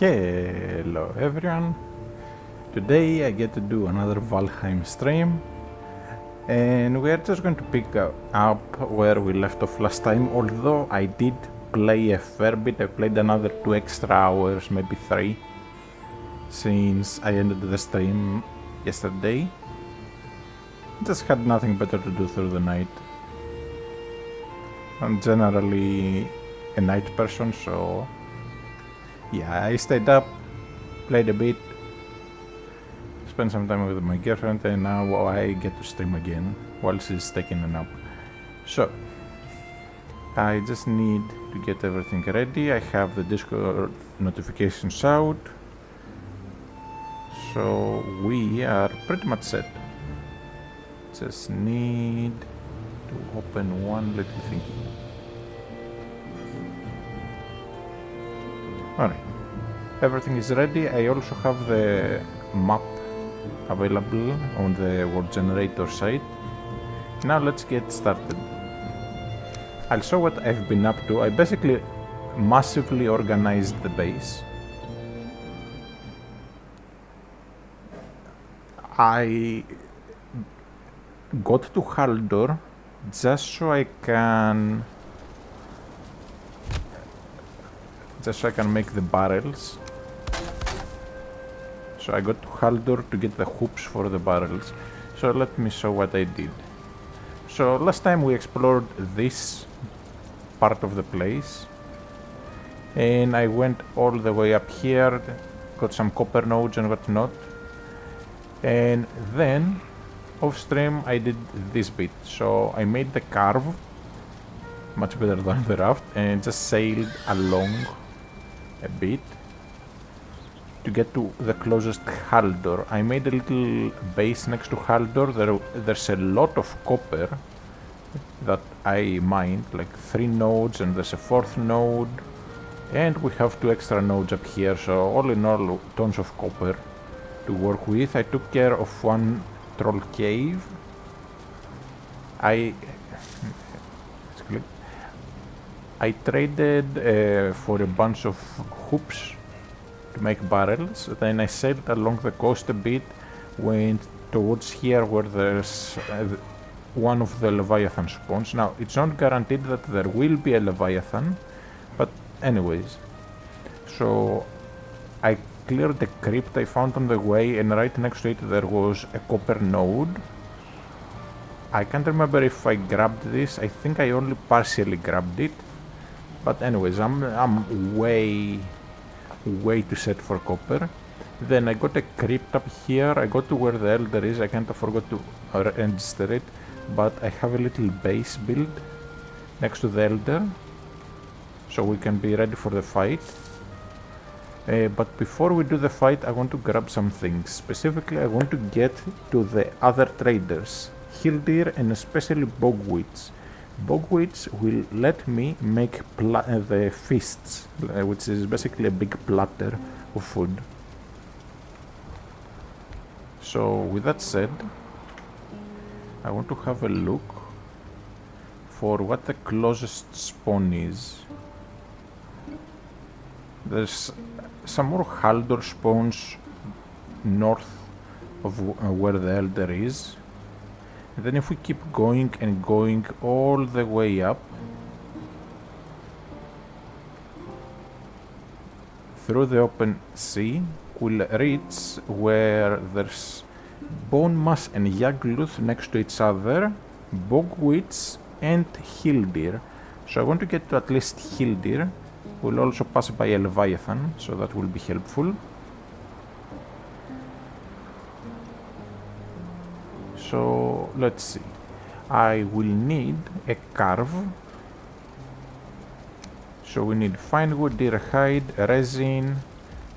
Hello everyone, today I get to do another Valheim stream and we are just going to pick up where we left off last time, although I did play a fair bit. I played another 2 extra hours, maybe 3, since I ended the stream yesterday. Just had nothing better to do through the night. I'm generally a night person, so yeah, I stayed up, played a bit, spent some time with my girlfriend, and now I get to stream again while she's taking a nap. So, I just need to get everything ready. I have the Discord notifications out, so we are pretty much set. Just need to open one little thingy. Alright, everything is ready. I also have the map available on the world generator site. Now let's get started. I'll show what I've been up to. I basically massively organized the base. I got to Haldor just so I can make the barrels. So I got to Haldor to get the hoops for the barrels. So let me show what I did. So last time we explored this part of the place, and I went all the way up here, got some copper nodes and whatnot, and then off stream I did this bit. So I made the carve much better than the raft and just sailed along a bit to get to the closest Haldor. I made a little base next to Haldor. There's a lot of copper that I mined, like 3 nodes, and there's a 4th node, and we have 2 extra nodes up here, so all in all tons of copper to work with. I took care of one troll cave. I traded for a bunch of hoops to make barrels. Then I sailed along the coast a bit, went towards here where there's one of the Leviathan spawns. Now, it's not guaranteed that there will be a Leviathan, but anyways. So I cleared the crypt I found on the way, and right next to it there was a copper node. I can't remember if I grabbed this. I think I only partially grabbed it. But anyways, I'm way too set for copper. Then I got a crypt up here. I got to where the elder is. I kind of forgot to register it, but I have a little base built next to the elder, so we can be ready for the fight. But before we do the fight, I want to grab some things. Specifically, I want to get to the other traders, Hildir and especially Bogwitch. Bogwitch will let me make the feasts, which is basically a big platter of food. So with that said, I want to have a look for what the closest spawn is. There's some more Haldor spawns north of where the elder is. And then if we keep going and going all the way up through the open sea, we'll reach where there's Bone Mass and Yagluth next to each other, Bogwitch and Hildir. So I want to get to at least Hildir. We'll also pass by a Leviathan, so that will be helpful. So let's see. I will need a carve. So we need fine wood, deer hide, resin,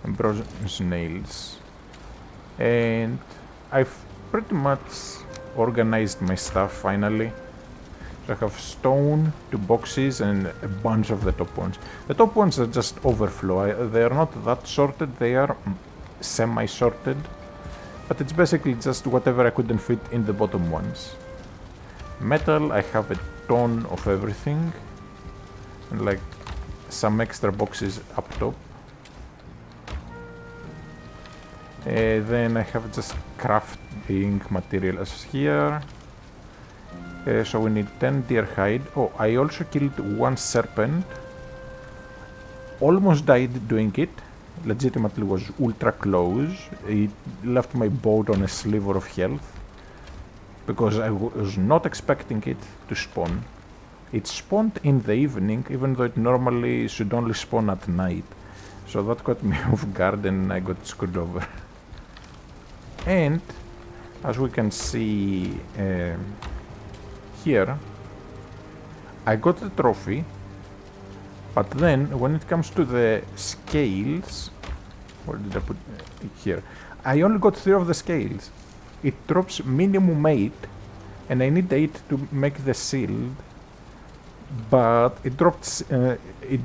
and bronze nails. And I've pretty much organized my stuff finally. So I have stone, 2 boxes, and a bunch of the top ones. The top ones are just overflow. They are not that sorted, they are semi-sorted. But it's basically just whatever I couldn't fit in the bottom ones. Metal, I have a ton of everything. And like some extra boxes up top. Then I have just crafting materials here. So we need 10 deer hide. Oh, I also killed one serpent. Almost died doing it. Legitimately was ultra close. It left my boat on a sliver of health. Because I was not expecting it to spawn. It spawned in the evening, even though it normally should only spawn at night. So that caught me off guard and I got screwed over. And, as we can see here, I got the trophy, but then when it comes to the scales, where did I put it here? I only got 3 of the scales. It drops minimum 8, and I need 8 to make the shield, but it drops, it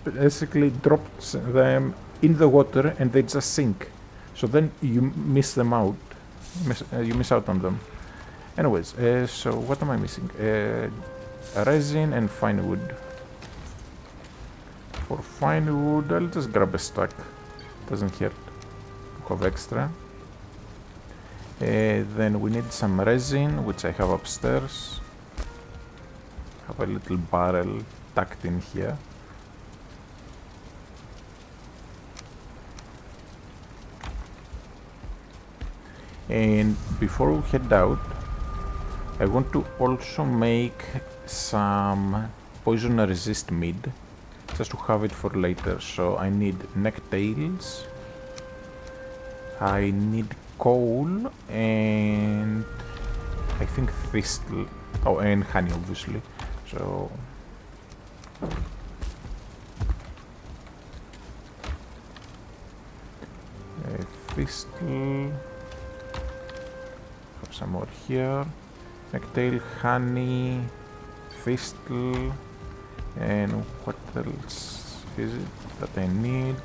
basically drops them in the water and they just sink. So then you miss them out, you miss out on them. Anyways, so what am I missing? Resin and fine wood. For fine wood, I'll just grab a stack. Doesn't hurt to have extra. Then we need some resin, which I have upstairs. Have a little barrel tucked in here. And before we head out, I want to also make some poison resist mead, just to have it for later. So I need necktails, I need coal, and I think thistle. Oh, and honey, obviously. So thistle. Have some more here. Necktail, honey, thistle, and what else is it that I need?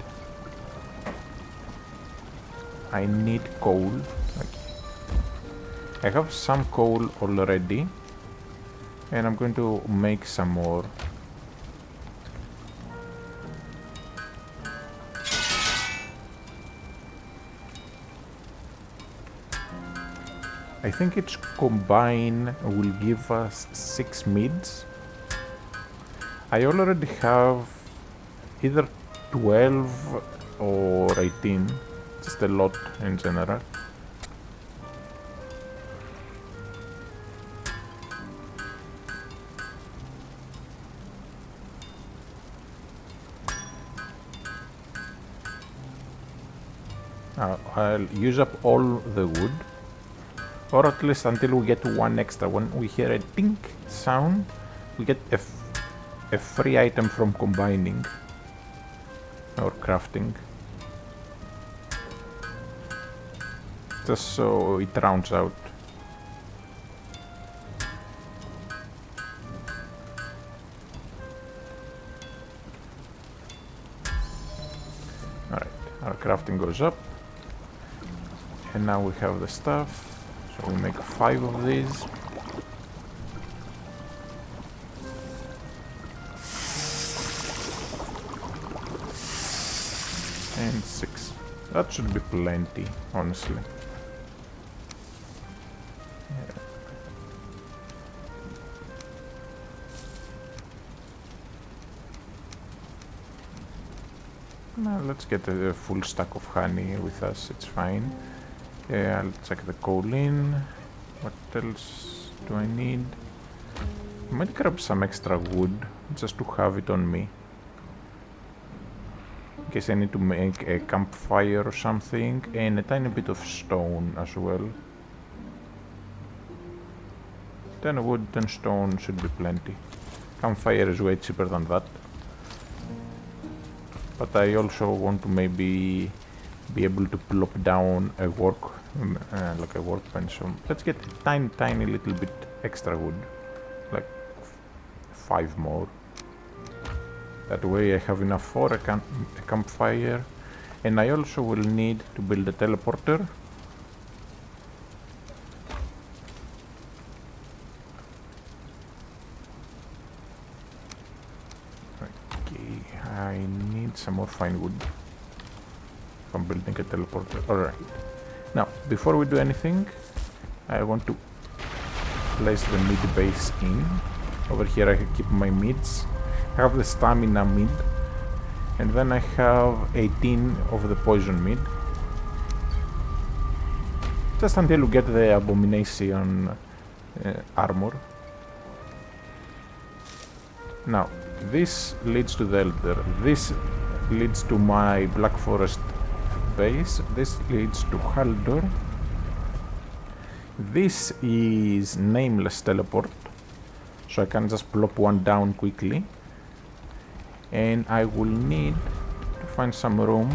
I need coal. Okay. I have some coal already, and I'm going to make some more. I think each combine will give us 6 mids. I already have either 12 or 18, just a lot in general. I'll use up all the wood. Or at least until we get one extra. When we hear a tink sound, we get a free item from combining or crafting. Just so it rounds out. Alright, our crafting goes up. And now we have the stuff. So we make 5 of these. And 6. That should be plenty, honestly. Yeah. Now let's get a full stack of honey with us, it's fine. I'll check the coal in. What else do I need? I might grab some extra wood just to have it on me. In case I need to make a campfire or something, and a tiny bit of stone as well. 10 wood, 10 stone should be plenty. Campfire is way cheaper than that. But I also want to maybe be able to plop down a like a workbench. So let's get a tiny little bit extra wood, like 5 more. That way I have enough for a campfire, and I also will need to build a teleporter. Okay, I need some more fine wood. if I'm building a teleporter. Alright. Now, before we do anything, I want to place the mid base in. Over here I keep my mids. I have the stamina mid. And then I have 18 of the poison mid. Just until we get the abomination armor. Now, this leads to the Elder. This leads to my Black Forest base. This leads to Haldor. This is nameless teleport, so I can just plop one down quickly. And I will need to find some room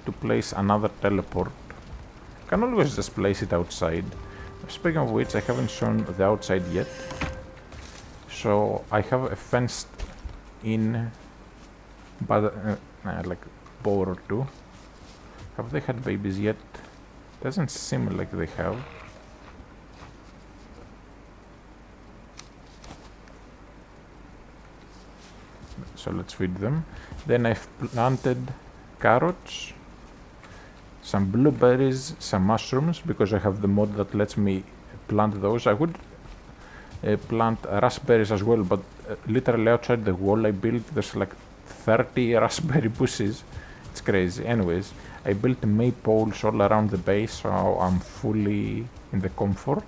to place another teleport. I can always just place it outside. Speaking of which, I haven't shown the outside yet. So I have a fenced in, but like boar or two. Have they had babies yet? Doesn't seem like they have. So let's feed them. Then I've planted carrots, some blueberries, some mushrooms, because I have the mod that lets me plant those. I would plant raspberries as well, but literally outside the wall I built, there's like 30 raspberry bushes. It's crazy. Anyways, I built maypoles all around the base, so I'm fully in the comfort.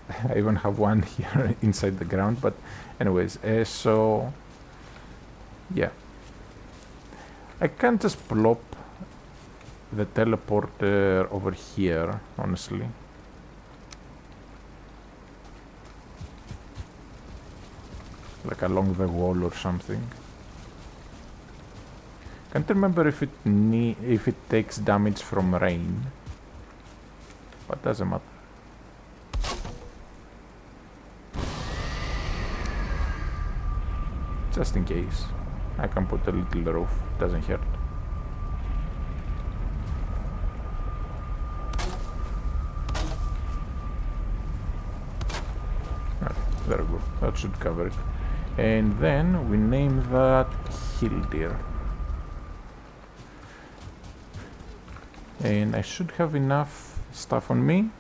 I even have one here inside the ground, but anyways, so yeah, I can't just plop the teleporter over here, honestly. Like along the wall or something. Can't remember if it takes damage from rain, but doesn't matter. Just in case, I can put a little roof, doesn't hurt. Right, very good, that should cover it. And then we name that Hildir. And I should have enough stuff on me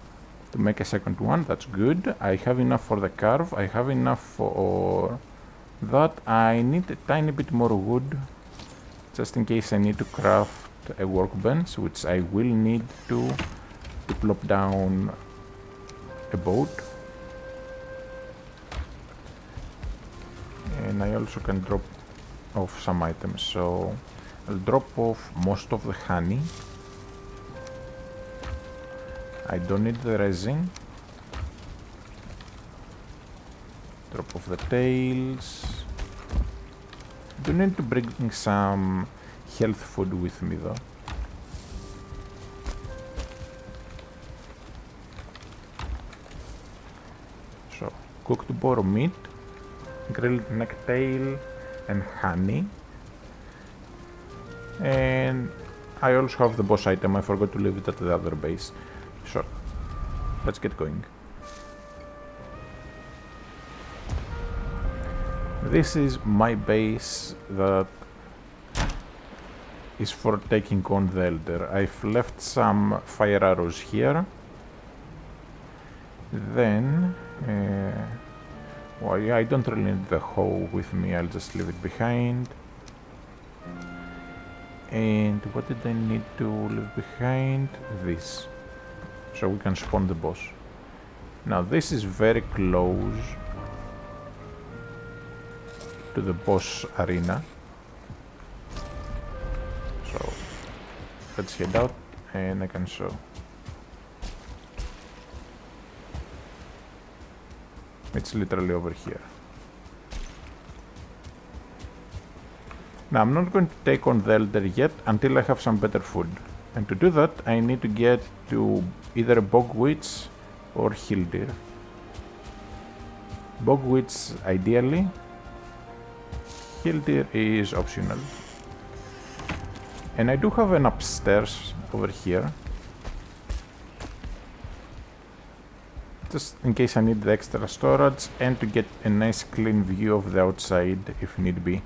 to make a second one, that's good. I have enough for the carve, I have enough for that. I need a tiny bit more wood, just in case I need to craft a workbench, which I will need to plop down a boat. And I also can drop off some items, so I'll drop off most of the honey. I don't need the resin. Drop off the tails. Do need to bring some health food with me though. So, cooked boar meat, grilled necktail and honey. And I also have the boss item, I forgot to leave it at the other base. So, let's get going. This is my base that is for taking on the Elder. I've left some fire arrows here. Then, well, yeah, I don't really need the hoe with me, I'll just leave it behind. And what did I need to leave behind? This. So we can spawn the boss. Now this is very close to the boss arena. So let's head out and I can show. It's literally over here. Now I'm not going to take on the Elder yet until I have some better food. And to do that I need to get to either a bog witch or Hildir. Bog witch ideally. Hildir is optional. And I do have an upstairs over here. Just in case I need the extra storage and to get a nice clean view of the outside if need be.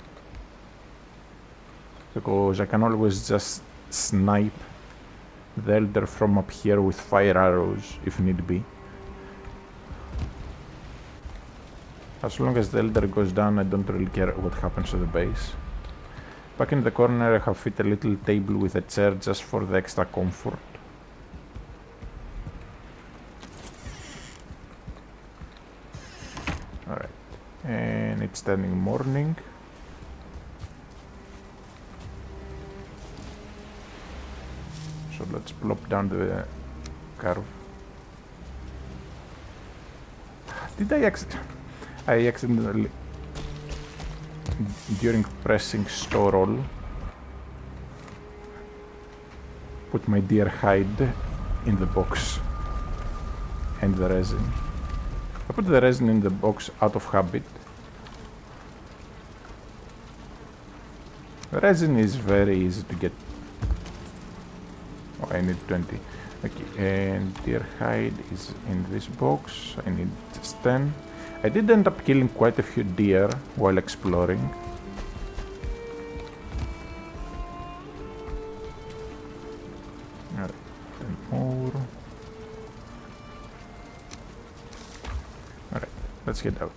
because I can always just snipe the Elder from up here with fire arrows if need be. As long as the Elder goes down, I don't really care what happens to the base. Back in the corner I have fit a little table with a chair just for the extra comfort. Alright, and it's turning morning. So let's plop down the carve. Did I accidentally, during pressing store all, put my deer hide in the box and the resin. I put the resin in the box out of habit. The resin is very easy to get. Oh, I need 20. Okay, and deer hide is in this box. I need just 10. I did end up killing quite a few deer while exploring. Alright, 10 more. Alright, let's get out.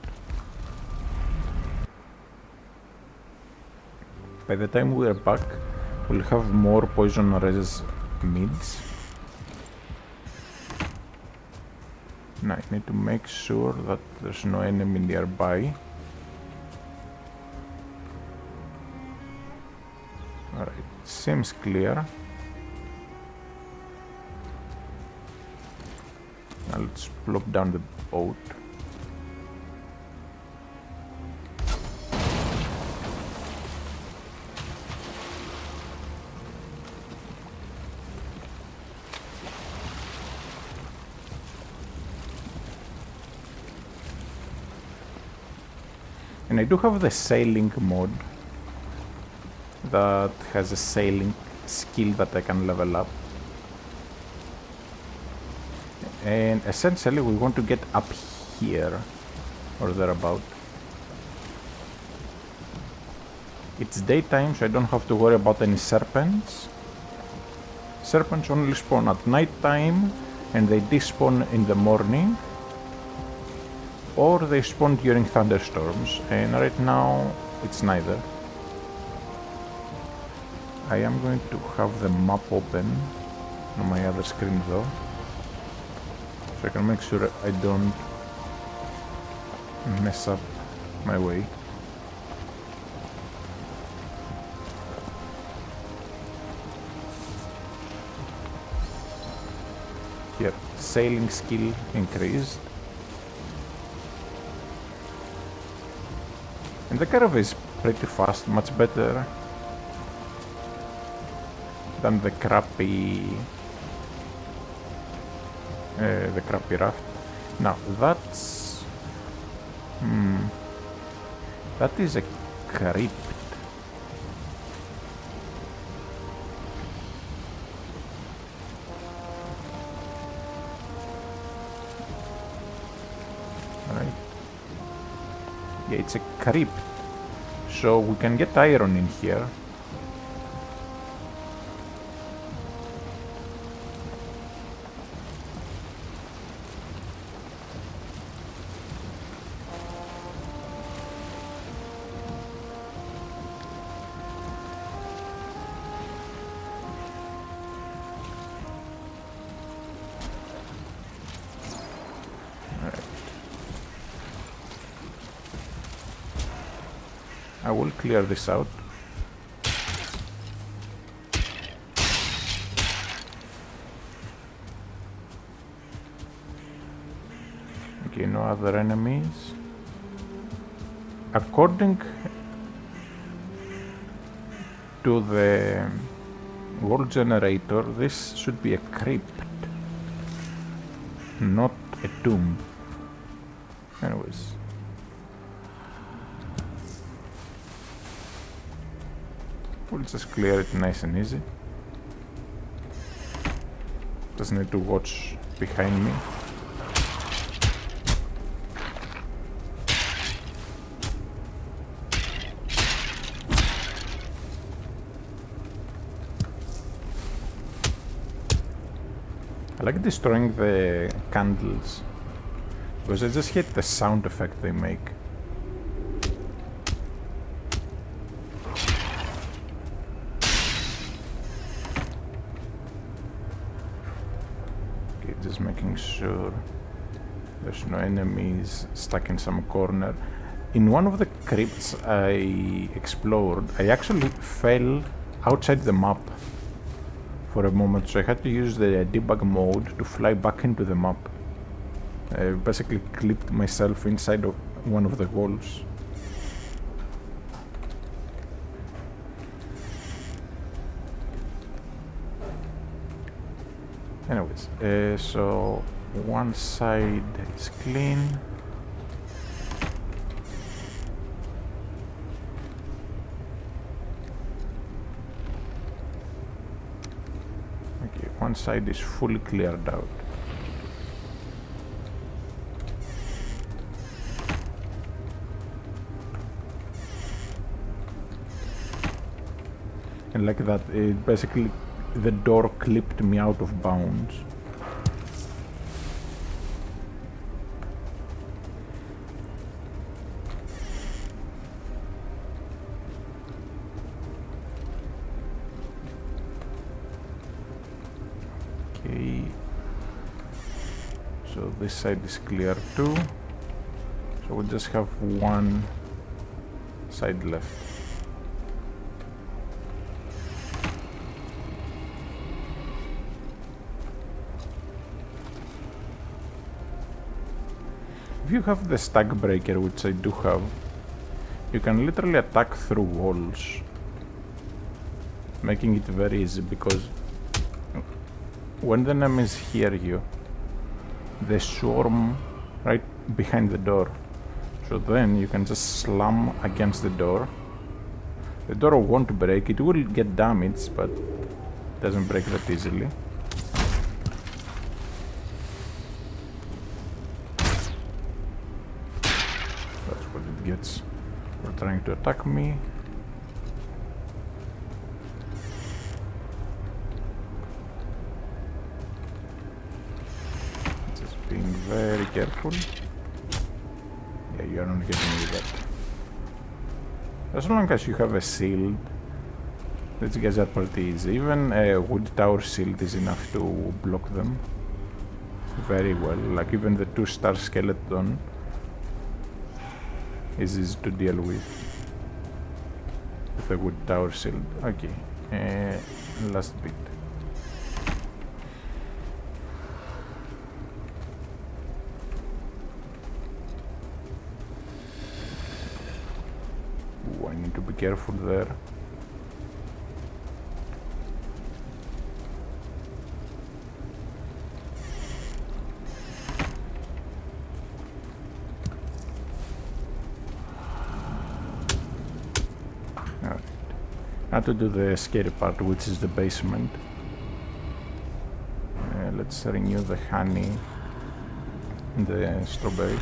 By the time we are back, we'll have more poison res mids. Now I need to make sure that there's no enemy nearby. Alright, seems clear. Now let's plop down the boat. And I do have the sailing mod that has a sailing skill that I can level up. And essentially we want to get up here or thereabout. It's daytime, so I don't have to worry about any serpents. Serpents only spawn at night time and they despawn in the morning, or they spawn during thunderstorms, and right now it's neither. I am going to have the map open on my other screen though, so I can make sure I don't mess up my way. Yep, sailing skill increased. And the curve is pretty fast, much better than the crappy raft. Now that's that is a crypt. Right. Yeah, it's a crypt, so we can get iron in here. I will clear this out. Okay, no other enemies. According to the world generator, this should be a crypt, not a tomb. Anyways. We'll just clear it nice and easy. Just need to watch behind me. like destroying the candles, because I just hate the sound effect they make. Okay, just making sure there's no enemies stuck in some corner. In one of the crypts I explored, I actually fell outside the map for a moment, so I had to use the debug mode to fly back into the map. I basically clipped myself inside of one of the walls. Anyways, so one side is clean. Okay, one side is fully cleared out. And like that, it basically the door clipped me out of bounds. Okay, so this side is clear too, so we'll just have one side left. If you have the stack breaker, which I do have, you can literally attack through walls, making it very easy, because when the enemies hear you, they swarm right behind the door. So then you can just slam against the door. The door won't break, it will get damaged, but it doesn't break that easily. Gets for trying to attack me. Just being very careful. Yeah, you are not getting me that. As long as you have a shield, these guys are pretty easy. Even a wood tower shield is enough to block them very well. Like even the 2-star skeleton is easy to deal with a wood tower shield. Okay, last bit. Ooh, I need to be careful there. Now to do the scary part, which is the basement. Let's renew the honey and the strawberry.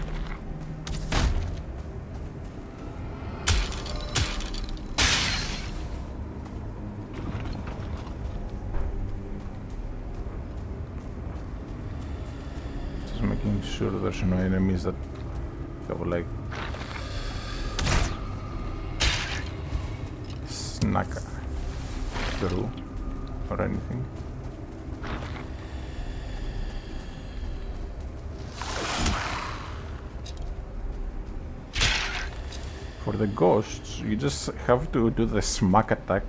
Just making sure there's no enemies that have like snuck through or anything. For the ghosts, you just have to do the smack attack,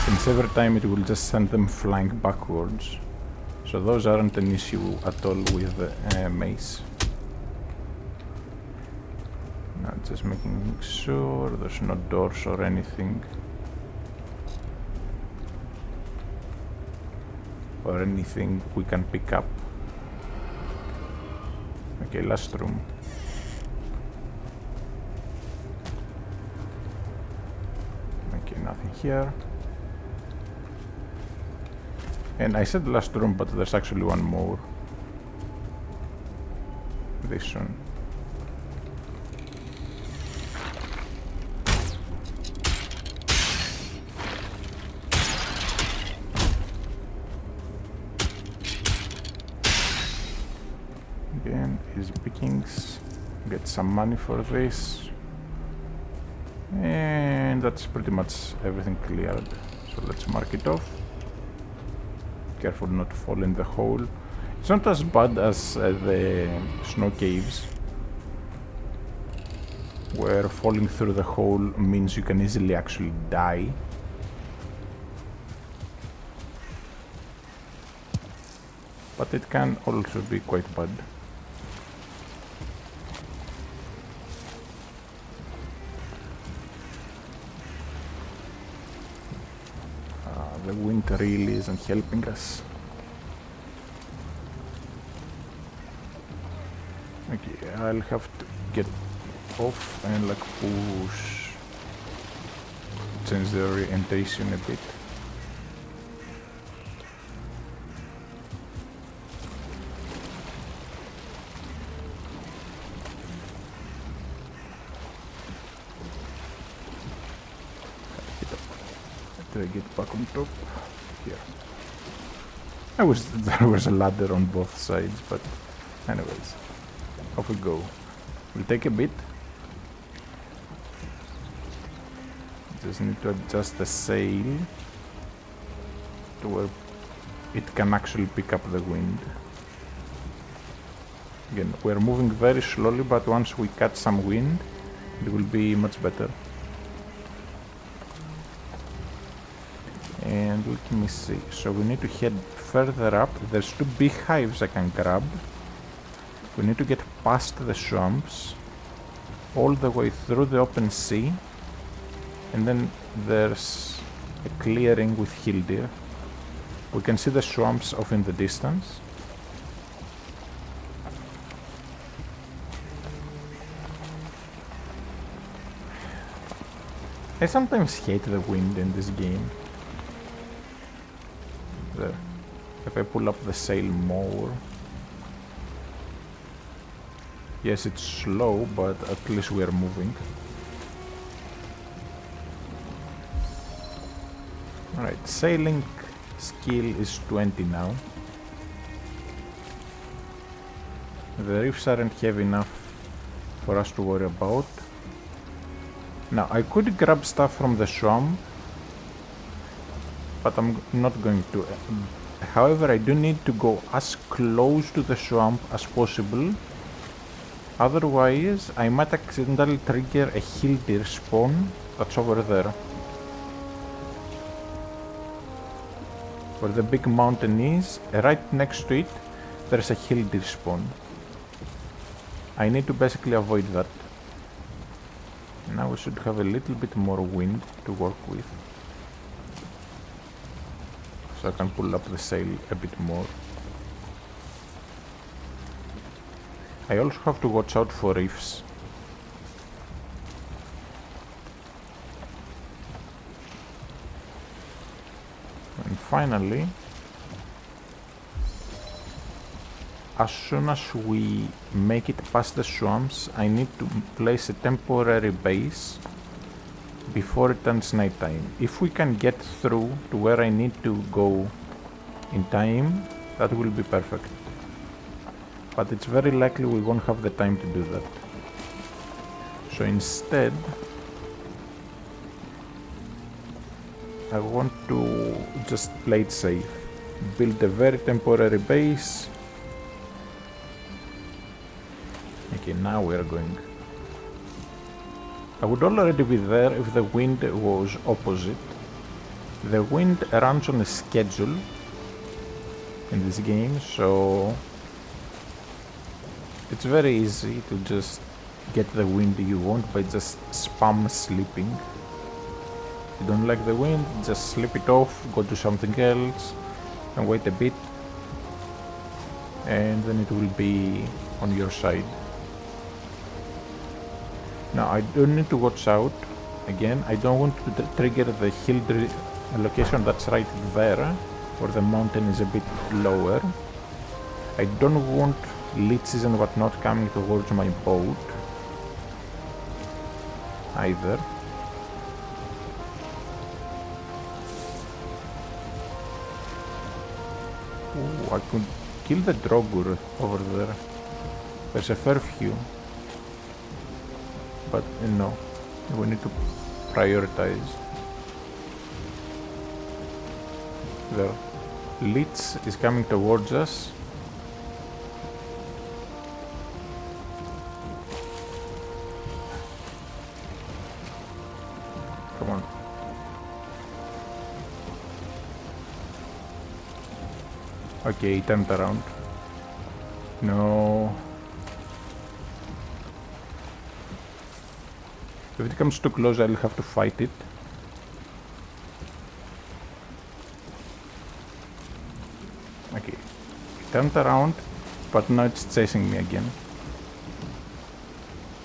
since every time it will just send them flying backwards. So those aren't an issue at all with the mace. Now just making sure there's no doors or anything. Or anything we can pick up. Okay, last room. Okay, nothing here. And I said last room, but there's actually one more. This one. Again, easy pickings. Get some money for this. And that's pretty much everything cleared. So let's mark it off. Careful not to fall in the hole. It's not as bad as the snow caves, where falling through the hole means you can easily actually die. But it can also be quite bad. The wind really isn't helping us. Okay, I'll have to get off and like push, change the orientation a bit. Do I get back on top? Here. I wish there was a ladder on both sides, but anyways, off we go. We'll take a bit. Just need to adjust the sail to where it can actually pick up the wind. Again, we're moving very slowly, but once we catch some wind, it will be much better. And let me see, so we need to head further up. There's 2 beehives I can grab. We need to get past the swamps, all the way through the open sea, and then there's a clearing with hill deer. We can see the swamps off in the distance. I sometimes hate the wind in this game. There. If I pull up the sail more. Yes, it's slow, but at least we are moving. Alright, sailing skill is 20 now. The reefs aren't heavy enough for us to worry about. Now, I could grab stuff from the swamp, but I'm not going to. However, I do need to go as close to the swamp as possible. Otherwise, I might accidentally trigger a hill deer spawn that's over there. Where the big mountain is, right next to it, there's a hill deer spawn. I need to basically avoid that. Now we should have a little bit more wind to work with. So I can pull up the sail a bit more. I also have to watch out for reefs. And finally, as soon as we make it past the swamps, I need to place a temporary base before it turns nighttime. If we can get through to where I need to go in time, that will be perfect. But it's very likely we won't have the time to do that. So instead, I want to just play it safe. Build a very temporary base. Okay, now we are going. I would already be there if the wind was opposite. The wind runs on a schedule in this game, so it's very easy to just get the wind you want by just spam sleeping. If you don't like the wind, just sleep it off, go do something else, and wait a bit, and then it will be on your side. Now I do need to watch out. Again, I don't want to trigger the hill location that's right there, where the mountain is a bit lower. I don't want leeches and whatnot coming towards my boat either. Ooh, I could kill the Drogur over there. There's a fair few. But no, we need to prioritize. The Lich is coming towards us. Come on. Okay, he turned around. No. If it comes too close, I'll have to fight it. Okay. It turned around, but now it's chasing me again.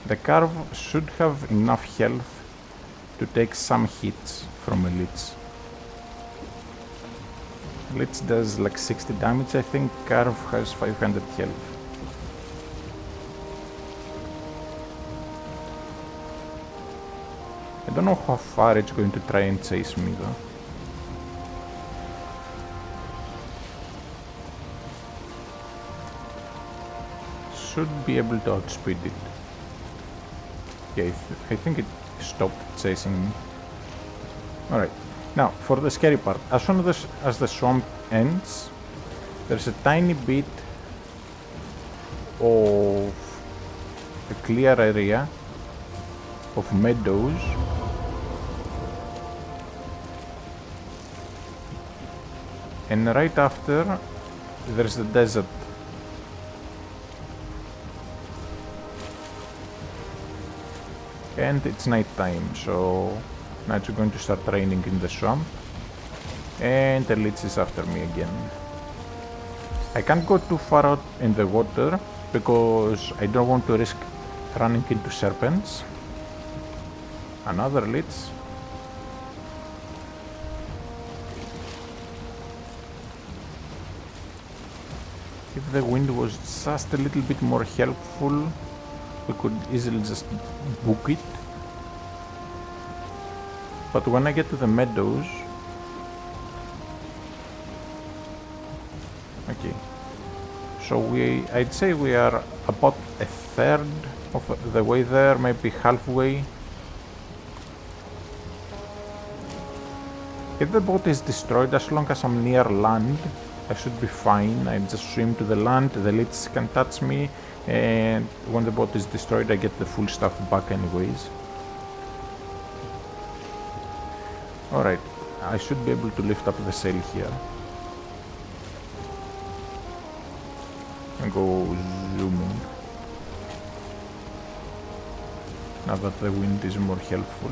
The Carve should have enough health to take some hits from a Lich. Lich does like 60 damage, I think. Carve has 500 health. I don't know how far it's going to try and chase me though. Should be able to outspeed it. Yeah, I think it stopped chasing me. Alright, now for the scary part. As soon as the swamp ends, there's a tiny bit of a clear area of meadows. And right after, there's the desert. And it's night time, so now it's going to start raining in the swamp. And the Lich is after me again. I can't go too far out in the water because I don't want to risk running into serpents. Another Lich. If the wind was just a little bit more helpful, we could easily just book it. But when I get to the meadows... Okay. So I'd say we are about a third of the way there, maybe halfway. If the boat is destroyed, as long as I'm near land, I should be fine. I just swim to the land, the Lich can touch me, and when the boat is destroyed I get the full stuff back anyways. Alright, I should be able to lift up the sail here. And go zooming. Now that the wind is more helpful.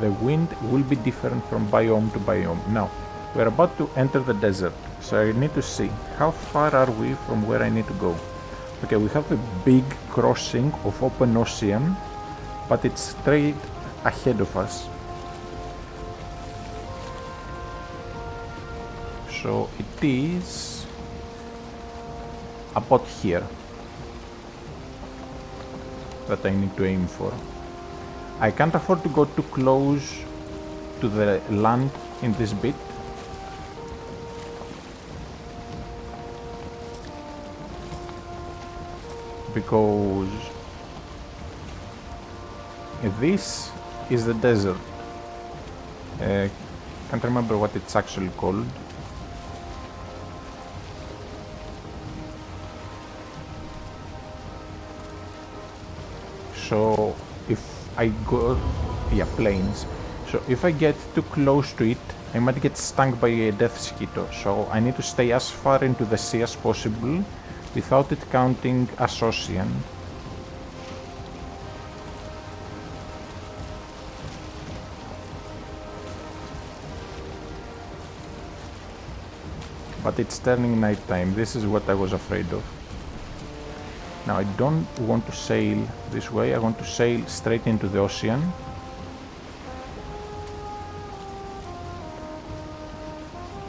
The wind will be different from biome to biome. Now, we're about to enter the desert, so I need to see how far are we from where I need to go. Okay, we have a big crossing of open ocean, but it's straight ahead of us. So it is about here that I need to aim for. I can't afford to go too close to the land in this bit. Because this is the desert. Can't remember what it's actually called. So if I go, yeah, plains. So if I get too close to it, I might get stung by a death mosquito. So I need to stay as far into the sea as possible without it counting as ocean. But it's turning nighttime. This is what I was afraid of. Now I don't want to sail this way, I want to sail straight into the ocean.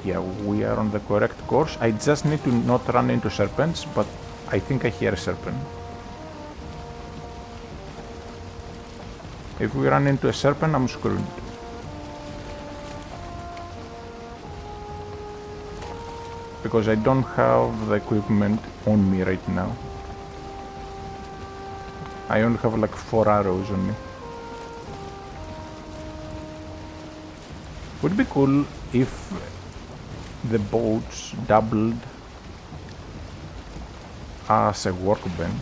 Yeah, we are on the correct course. I just need to not run into serpents, but I think I hear a serpent. If we run into a serpent, I'm screwed. because I don't have the equipment on me right now. I only have like 4 arrows on me. Would be cool if the boats doubled as a workbench.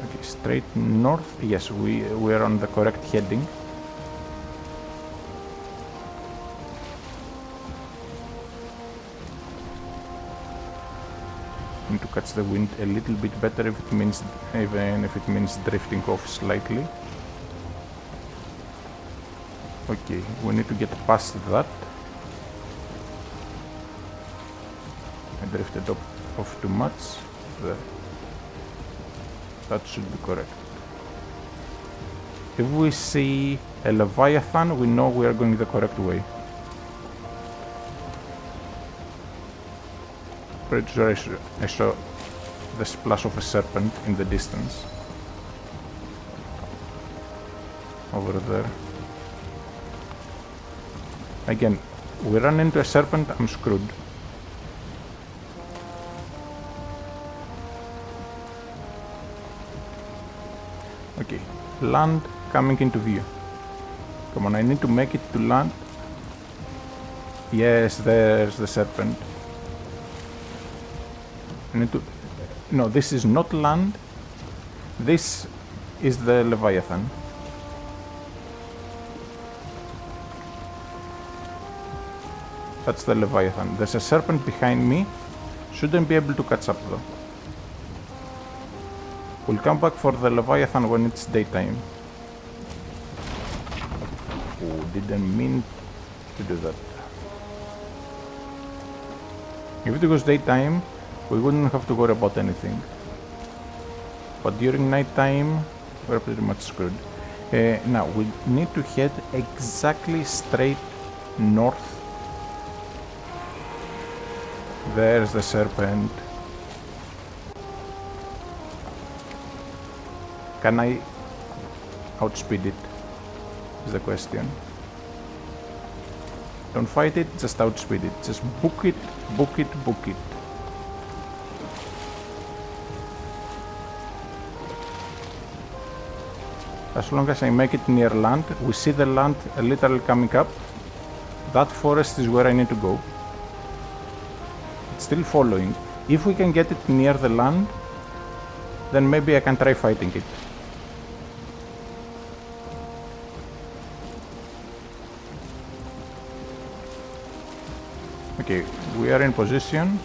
Okay, straight north. Yes, we are on the correct heading. To catch the wind a little bit better if it means, even if it means drifting off slightly. Okay, we need to get past that. I drifted off too much. There. That should be correct. If we see a Leviathan, we know we are going the correct way. Pretty sure I saw the splash of a serpent in the distance. Over there. Again, we run into a serpent, I'm screwed. Okay, land coming into view. Come on, I need to make it to land. Yes, there's the serpent. I need to... No, this is not land. This is the Leviathan. That's the Leviathan. There's a serpent behind me. Shouldn't be able to catch up though. We'll come back for the Leviathan when it's daytime. Oh, didn't mean to do that. If it was daytime, we wouldn't have to worry about anything. But during night time, we're pretty much screwed. Now, we need to head exactly straight north. There's the serpent. Can I outspeed it? Is the question. Don't fight it, just outspeed it. Just book it, book it, book it. As long as I make it near land, we see the land literally coming up. That forest is where I need to go. It's still following. If we can get it near the land, then maybe I can try fighting it. Okay, we are in position.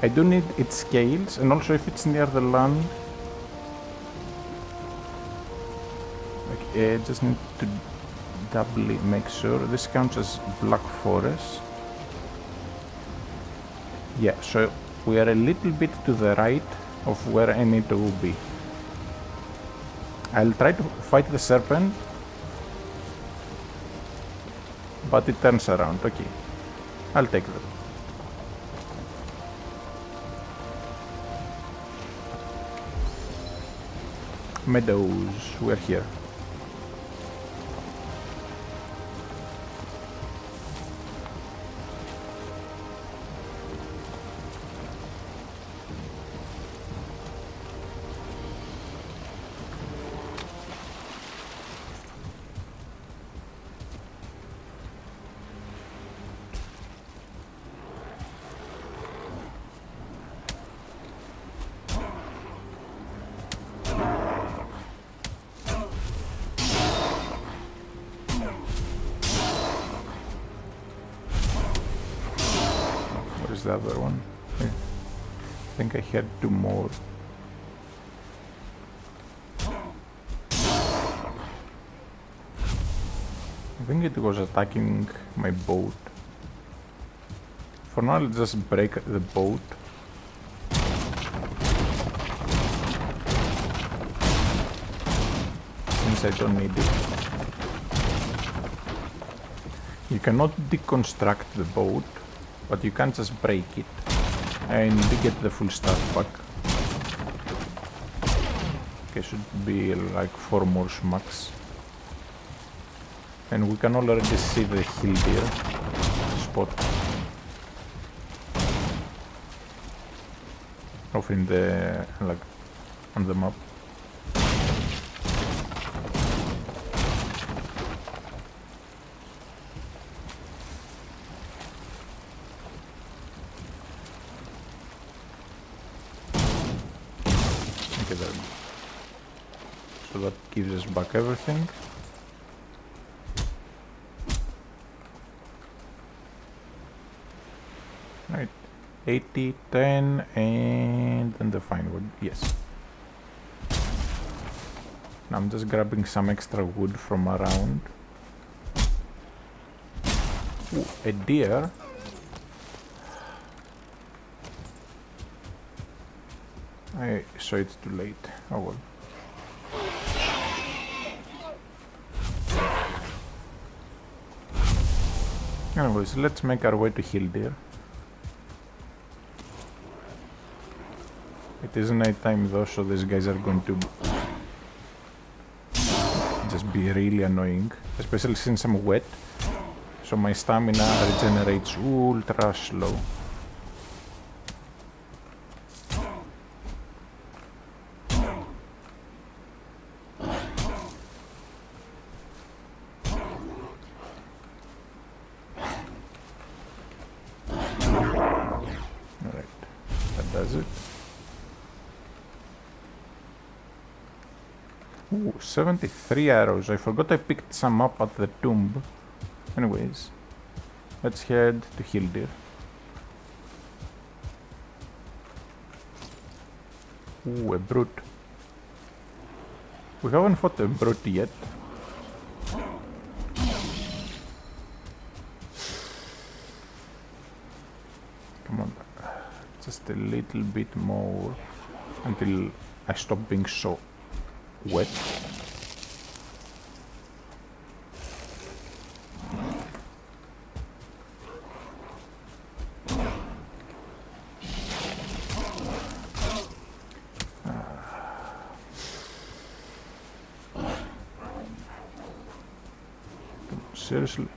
I do need its scales, and also if it's near the land. Okay, I just need to doubly make sure. This counts as Black Forest. Yeah, so we are a little bit to the right of where I need to be. I'll try to fight the serpent, but it turns around. Okay, I'll take that. Meadows, we're here. The other one. I think I had 2 more. I think it was attacking my boat. For now, let's just break the boat. Since I don't need it. You cannot deconstruct the boat. but you can't just break it. And you get the full start back. Okay, should be like 4 more smacks. And we can already see the hill deer spot. Off in the, like, on the map. Okay, there. So that gives us back everything. Right, 80, 10, and then the fine wood, yes. Now I'm just grabbing some extra wood from around. Ooh, a deer. I saw it too late. Oh well. Anyways, let's make our way to hill deer. It is night time though, so these guys are going to just be really annoying, especially since I'm wet, so my stamina regenerates ultra slow. Alright, that does it. Ooh, 73 arrows. I forgot I picked some up at the tomb. Anyways, let's head to hill deer. Ooh, a brute. We haven't fought a brute yet. Come on, just a little bit more until I stop being so wet. Seriously?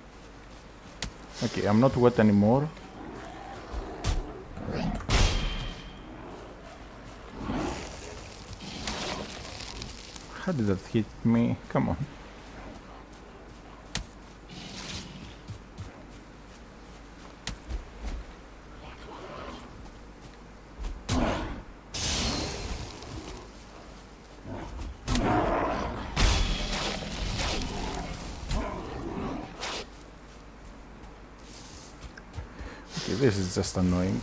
Okay, I'm not wet anymore. How did that hit me? Come on. Okay, this is just annoying.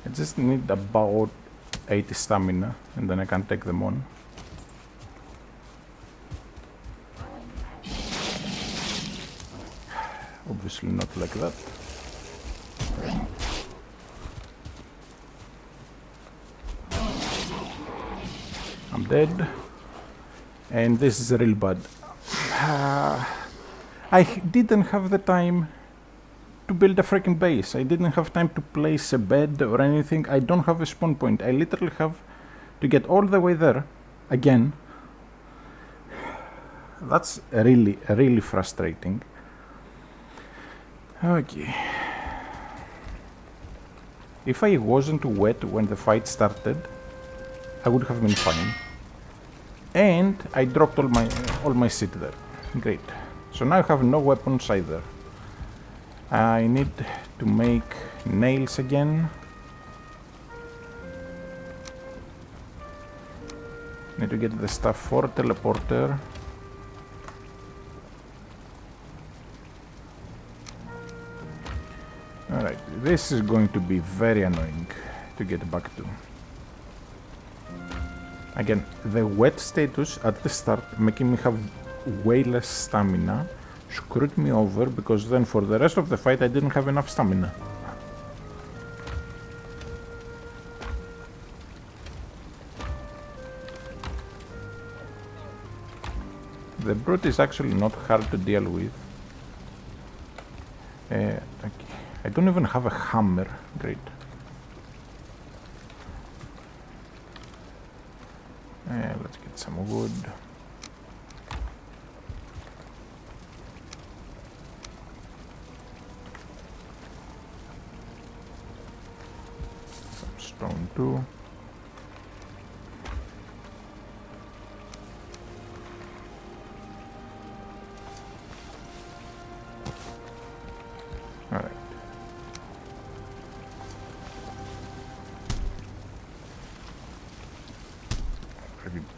I just need about 80 stamina and then I can take them on. Obviously not like that. I'm dead. And this is real bad. I didn't have the time to build a freaking base. I didn't have time to place a bed or anything. I don't have a spawn point. I literally have to get all the way there again. That's really, really frustrating. Okay. If I wasn't wet when the fight started, I would have been fine. And I dropped all my shit there. Great. So now I have no weapons either. I need to make nails again. Need to get the stuff for teleporter. Alright, this is going to be very annoying to get back to. Again, the wet status at the start, making me have way less stamina, screwed me over because then for the rest of the fight I didn't have enough stamina. The brute is actually not hard to deal with. Okay. I don't even have a hammer. Great. Let's get some wood. Some stone too. Alright.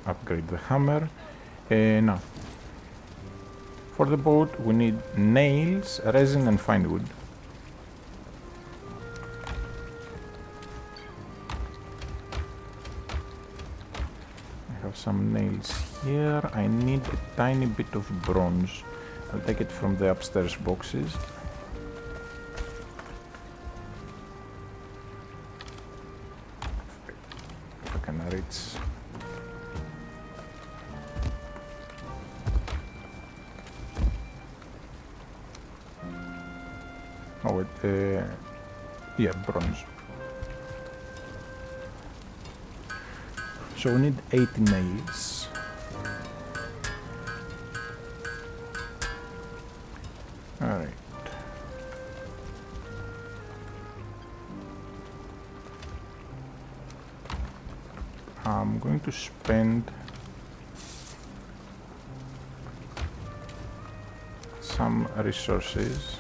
Upgrade the hammer. Now, for the boat we need nails, resin and fine wood. I have some nails here. I need a tiny bit of bronze. I'll take it from the upstairs boxes. If I can reach. Oh, wait, yeah, bronze. So we need 80 nails. Alright. I'm going to spend some resources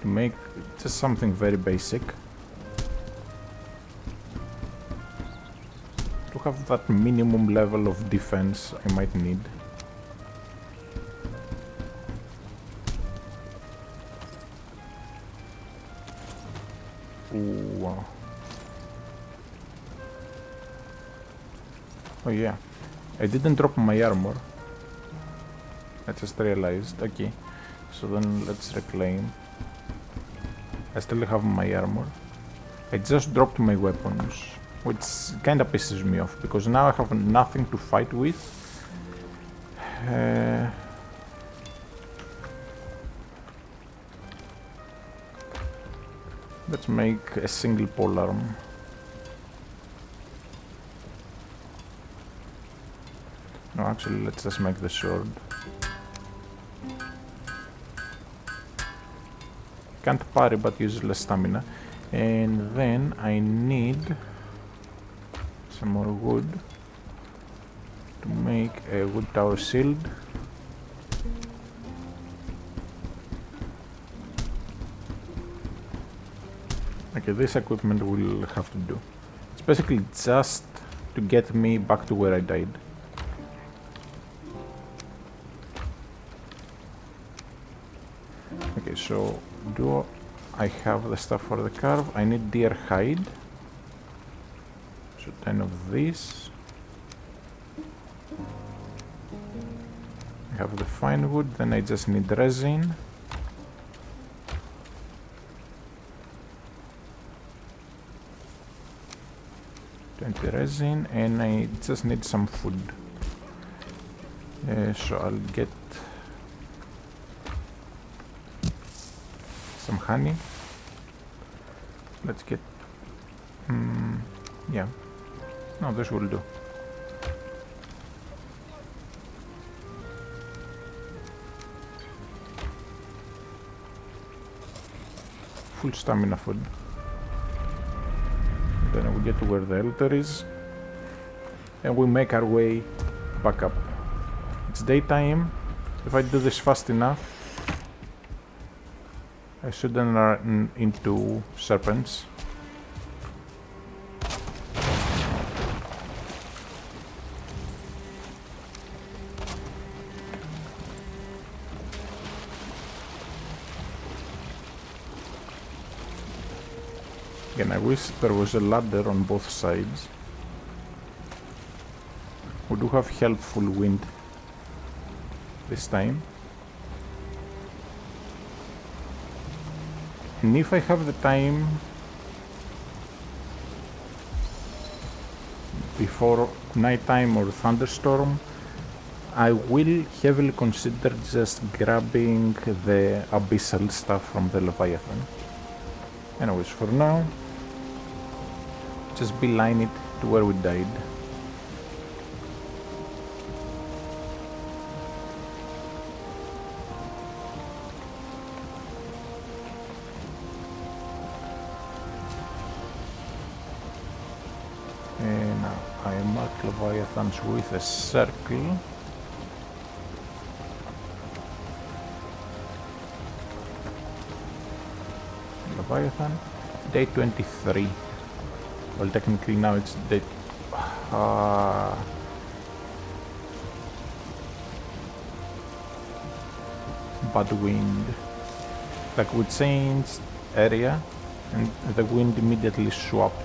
to make just something very basic. To have that minimum level of defense I might need. Ooh, wow. Oh yeah, I didn't drop my armor. I just realized. Okay, so then let's reclaim. I still have my armor. I just dropped my weapons, which kinda pisses me off, because now I have nothing to fight with. Let's make a single polearm. No, actually, let's just make the sword. Can't parry, but use less stamina. And then I need some more wood to make a wood tower shield. Okay, this equipment will have to do. It's basically just to get me back to where I died. Okay, so do I have the stuff for the carve? I need deer hide. So 10 of this. I have the fine wood, then I just need resin. Resin, and I just need some food. So I'll get some honey. Let's get yeah, no, this will do. Full stamina food. Then we get to where the altar is, and we make our way back up. It's daytime. If I do this fast enough, I shouldn't run into serpents. Again, I wish there was a ladder on both sides. We do have helpful wind this time. And if I have the time before nighttime or thunderstorm, I will heavily consider just grabbing the abyssal stuff from the Leviathan. Anyways, for now, just beeline it to where we died. And now I mark Leviathans with a circle. Leviathan, day 23. Well, technically now it's day... bad wind. Like we changed area and the wind immediately swapped.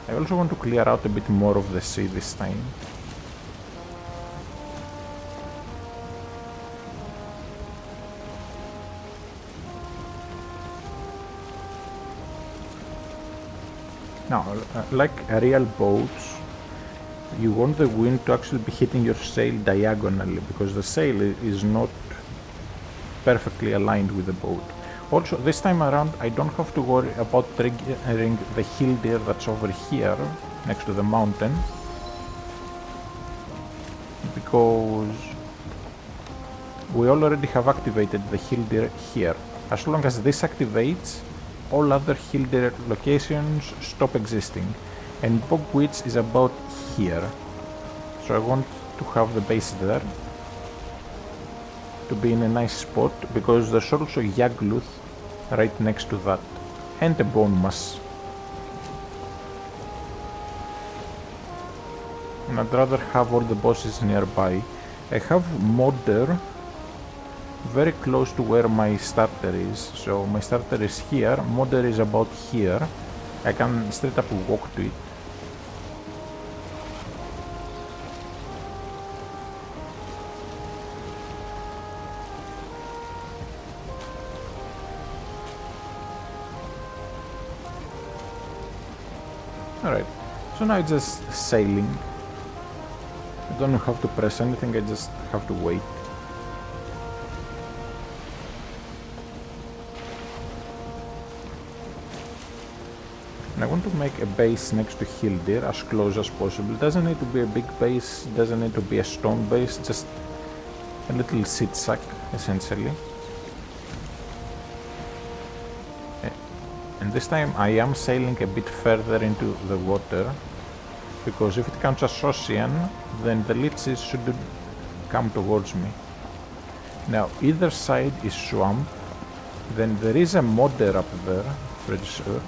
I also want to clear out a bit more of the sea this time. Now, like real boats, you want the wind to actually be hitting your sail diagonally, because the sail is not perfectly aligned with the boat. Also, this time around, I don't have to worry about triggering the hill deer that's over here, next to the mountain, because we already have activated the hill deer here. As long as this activates, all other hill deer locations stop existing, and Bog Witch is about here, so I want to have the base there, to be in a nice spot, because there's also Yagluth right next to that, and a bone mass. And I'd rather have all the bosses nearby. I have Modder very close to where my starter is, so my starter is here, Modder is about here. I can straight up walk to it. Alright, so now it's just sailing. I don't have to press anything, I just have to wait. And I want to make a base next to Hildir as close as possible. It doesn't need to be a big base, it doesn't need to be a stone base, just a little seed sack essentially. And this time I am sailing a bit further into the water, because if it counts as ocean, then the leeches shouldn't come towards me. Now either side is swamp, then there is a modder up there, pretty sure.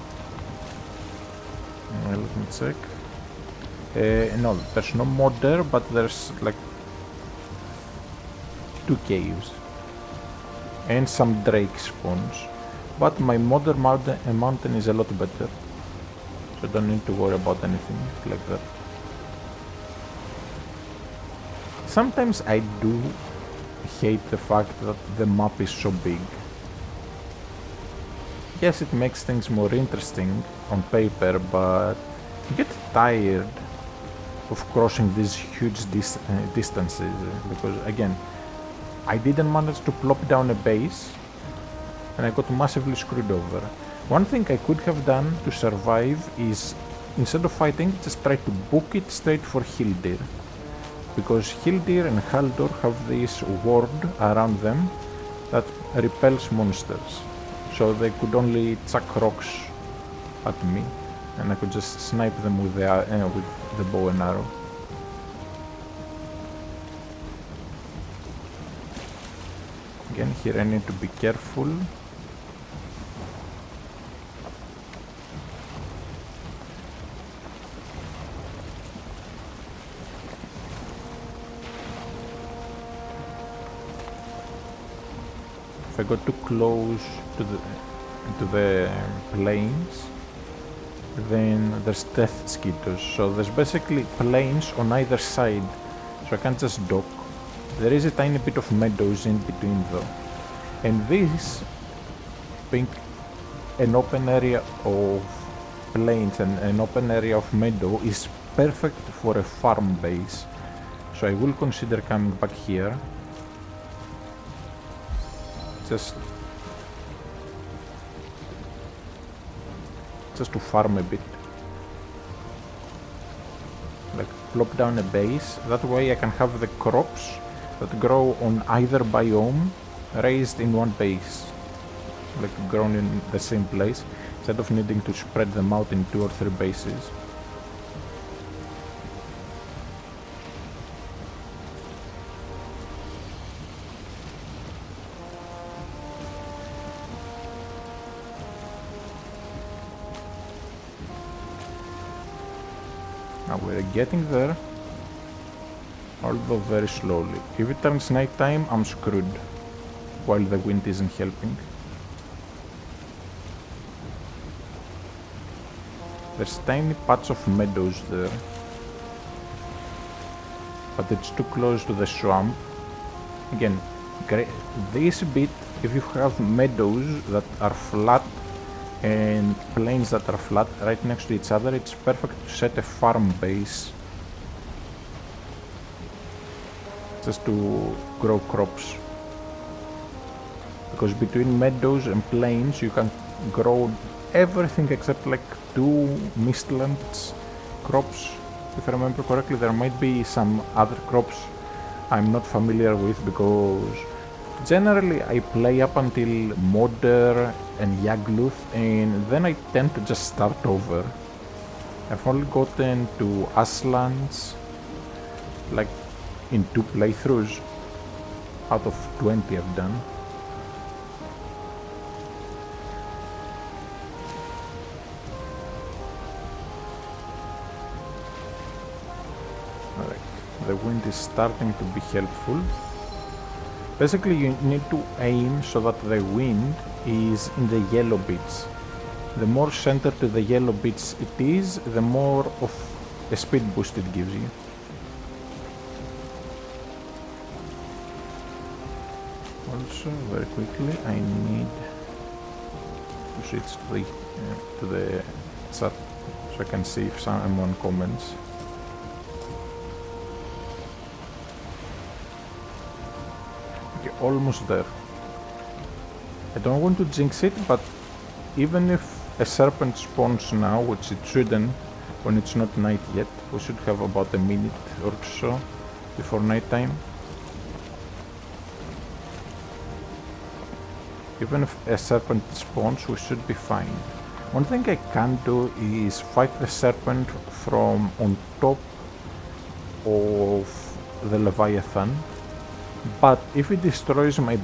Let me check. No, there's no modder, but there's like 2 caves and some drake spawns. But my modder mountain is a lot better, so I don't need to worry about anything like that. Sometimes I do hate the fact that the map is so big. Yes, it makes things more interesting on paper, but you get tired of crossing these huge distances, because again, I didn't manage to plop down a base and I got massively screwed over. One thing I could have done to survive is, instead of fighting, just try to book it straight for Hildir, because Hildir and Haldor have this ward around them that repels monsters, so they could only chuck rocks at me and I could just snipe them with the bow and arrow. Again, here I need to be careful. If I got too close to the plains, then there's death skitters. So there's basically plains on either side, so I can't just dock. There is a tiny bit of meadows in between though. And this, being an open area of plains and an open area of meadow is perfect for a farm base. So I will consider coming back here. Just to farm a bit. Like plop down a base. That way I can have the crops that grow on either biome raised in one base. Like grown in the same place, instead of needing to spread them out in 2 or 3 bases. Now we're getting there, although very slowly. If it turns nighttime, I'm screwed, while the wind isn't helping. There's tiny patch of meadows there, but it's too close to the swamp. Again, this bit, if you have meadows that are flat and plains that are flat right next to each other, it's perfect to set a farm base just to grow crops, because between meadows and plains you can grow everything except like 2 mistlands crops. If I remember correctly, there might be some other crops I'm not familiar with, because generally I play up until Modder and Yagluth and then I tend to just start over. I've only gotten to Ashlands like in 2 playthroughs out of 20 I've done. The wind is starting to be helpful. Basically you need to aim so that the wind is in the yellow bits. The more center to the yellow bits it is, the more of a speed boost it gives you. Also, very quickly, I need to switch to the chat so I can see if someone comments. Almost there. I don't want to jinx it, but even if a serpent spawns now, which it shouldn't when it's not night yet, we should have about a minute or so before nighttime. Even if a serpent spawns, we should be fine. One thing I can do is fight the serpent from on top of the Leviathan. But if it destroys my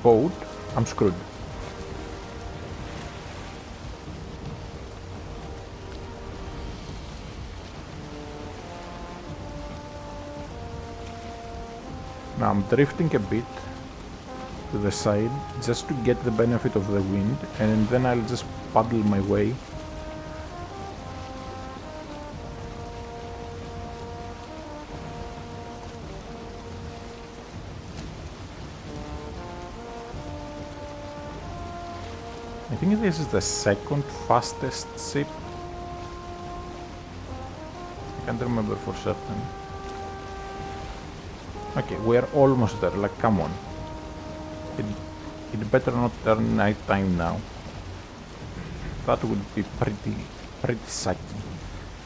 boat, I'm screwed. Now I'm drifting a bit to the side just to get the benefit of the wind, and then I'll just paddle my way. I think this is the second fastest ship. I can't remember for certain. Okay, we're almost there, like come on. It better not turn nighttime now. That would be pretty sucky.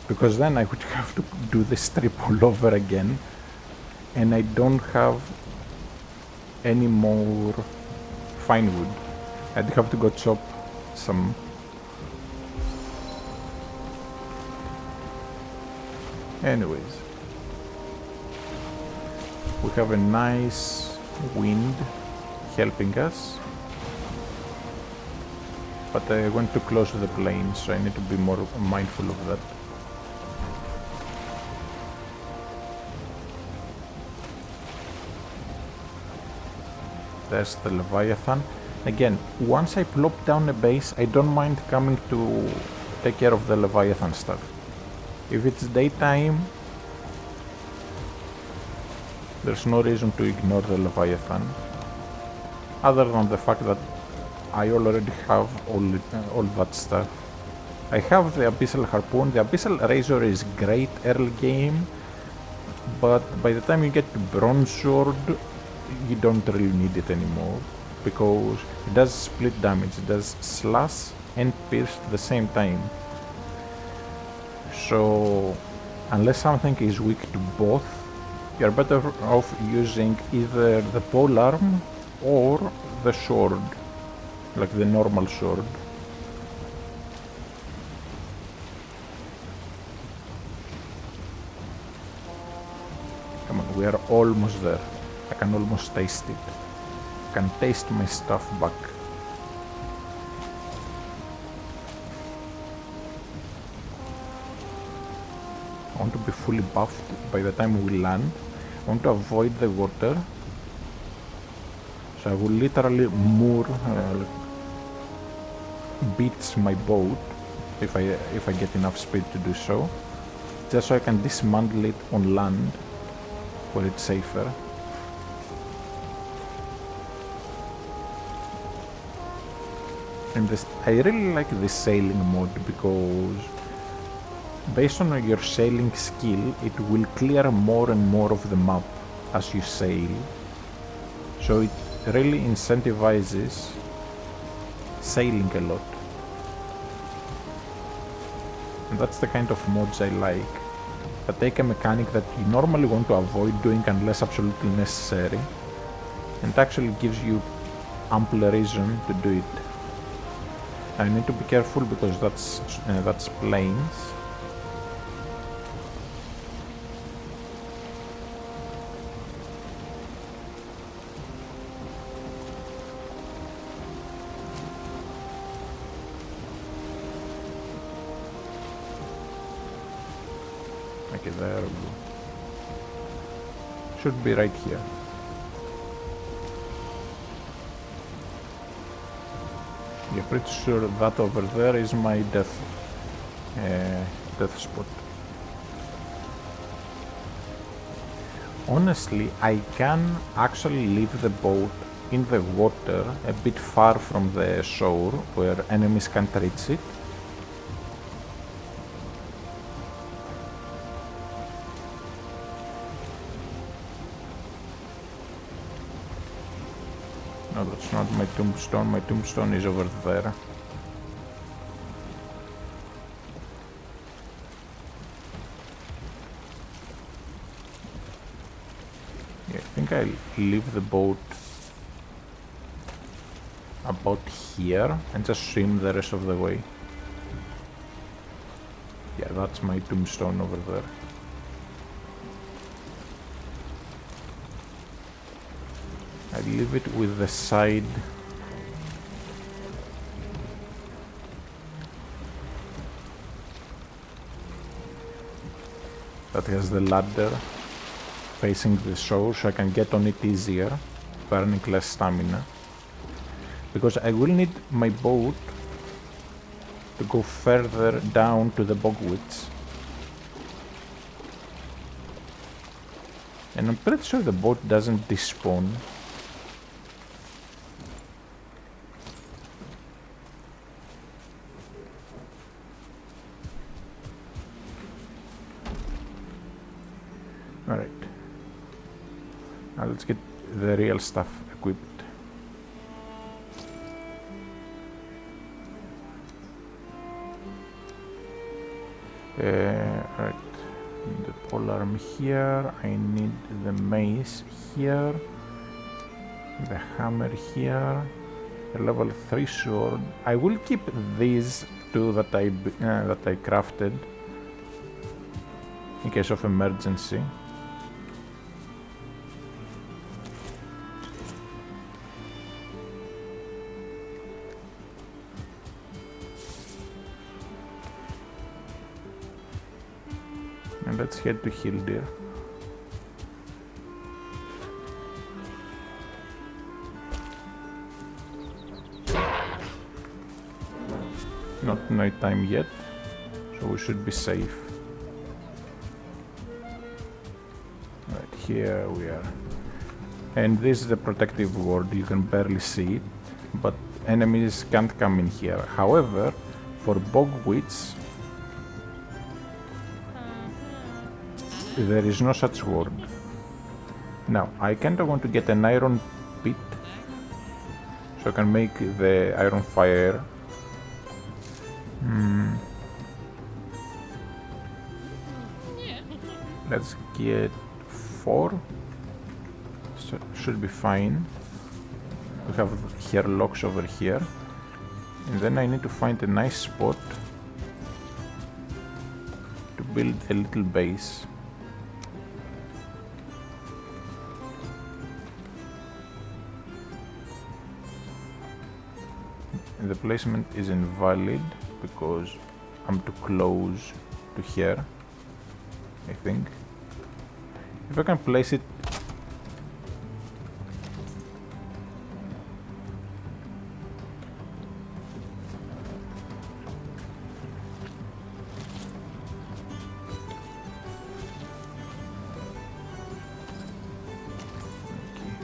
Because then I would have to do this trip all over again. And I don't have any more fine wood. I'd have to go chop some. Anyways, we have a nice wind helping us, but I went too close to the plains, so I need to be more mindful of that. There's the Leviathan. Again, once I plop down a base, I don't mind coming to take care of the Leviathan stuff. If it's daytime, there's no reason to ignore the Leviathan, other than the fact that I already have all that stuff. I have the Abyssal Harpoon. The Abyssal Razor is great early game, but by the time you get to Bronze Sword, you don't really need it anymore, because it does split damage. It does slash and pierce at the same time. So, unless something is weak to both, you're better off using either the polearm or the sword, like the normal sword. Come on, we are almost there. I can almost taste it. I can taste my stuff back. I want to be fully buffed by the time we land. I want to avoid the water. So I will literally moor beats my boat if I get enough speed to do so, just so I can dismantle it on land where it's safer. And I really like this sailing mode, because based on your sailing skill, it will clear more and more of the map as you sail. So it really incentivizes sailing a lot. And that's the kind of mods I like, that take a mechanic that you normally want to avoid doing unless absolutely necessary, and actually gives you ample reason to do it. I need to be careful because that's plains. Okay, there we go. Should be right here. Yeah, pretty sure that over there is my death spot. Honestly, I can actually leave the boat in the water a bit far from the shore where enemies can't reach it. No, that's not my tombstone. My tombstone is over there. Yeah, I think I'll leave the boat about here and just swim the rest of the way. Yeah, that's my tombstone over there. I leave it with the side that has the ladder facing the shore, so I can get on it easier, burning less stamina. Because I will need my boat to go further down to the bogwits. And I'm pretty sure the boat doesn't despawn. Alright. Now let's get the real stuff equipped. Right. The polearm here. I need the mace here. The hammer here. The level 3 sword. I will keep these two that I crafted in case of emergency. And let's head to Hildir. Not night time yet, so we should be safe. Right, here we are. And this is the protective ward. You can barely see it, but enemies can't come in here. However, for bog witch, there is no such word. Now, I kinda want to get an iron pit so I can make the iron fire. Let's get 4. So should be fine. We have hairlocks over here. And then I need to find a nice spot to build a little base. And the placement is invalid because I'm too close to here, I think. If I can place it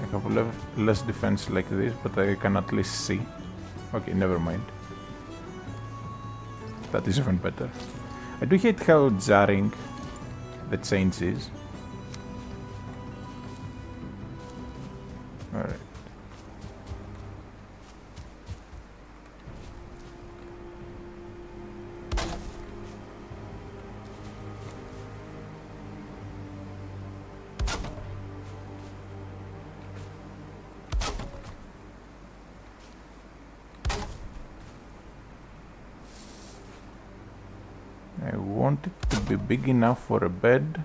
I have less defense like this, but I can at least see. Okay, never mind. That is even better. I do hate how jarring the change is. Alright. I want it to be big enough for a bed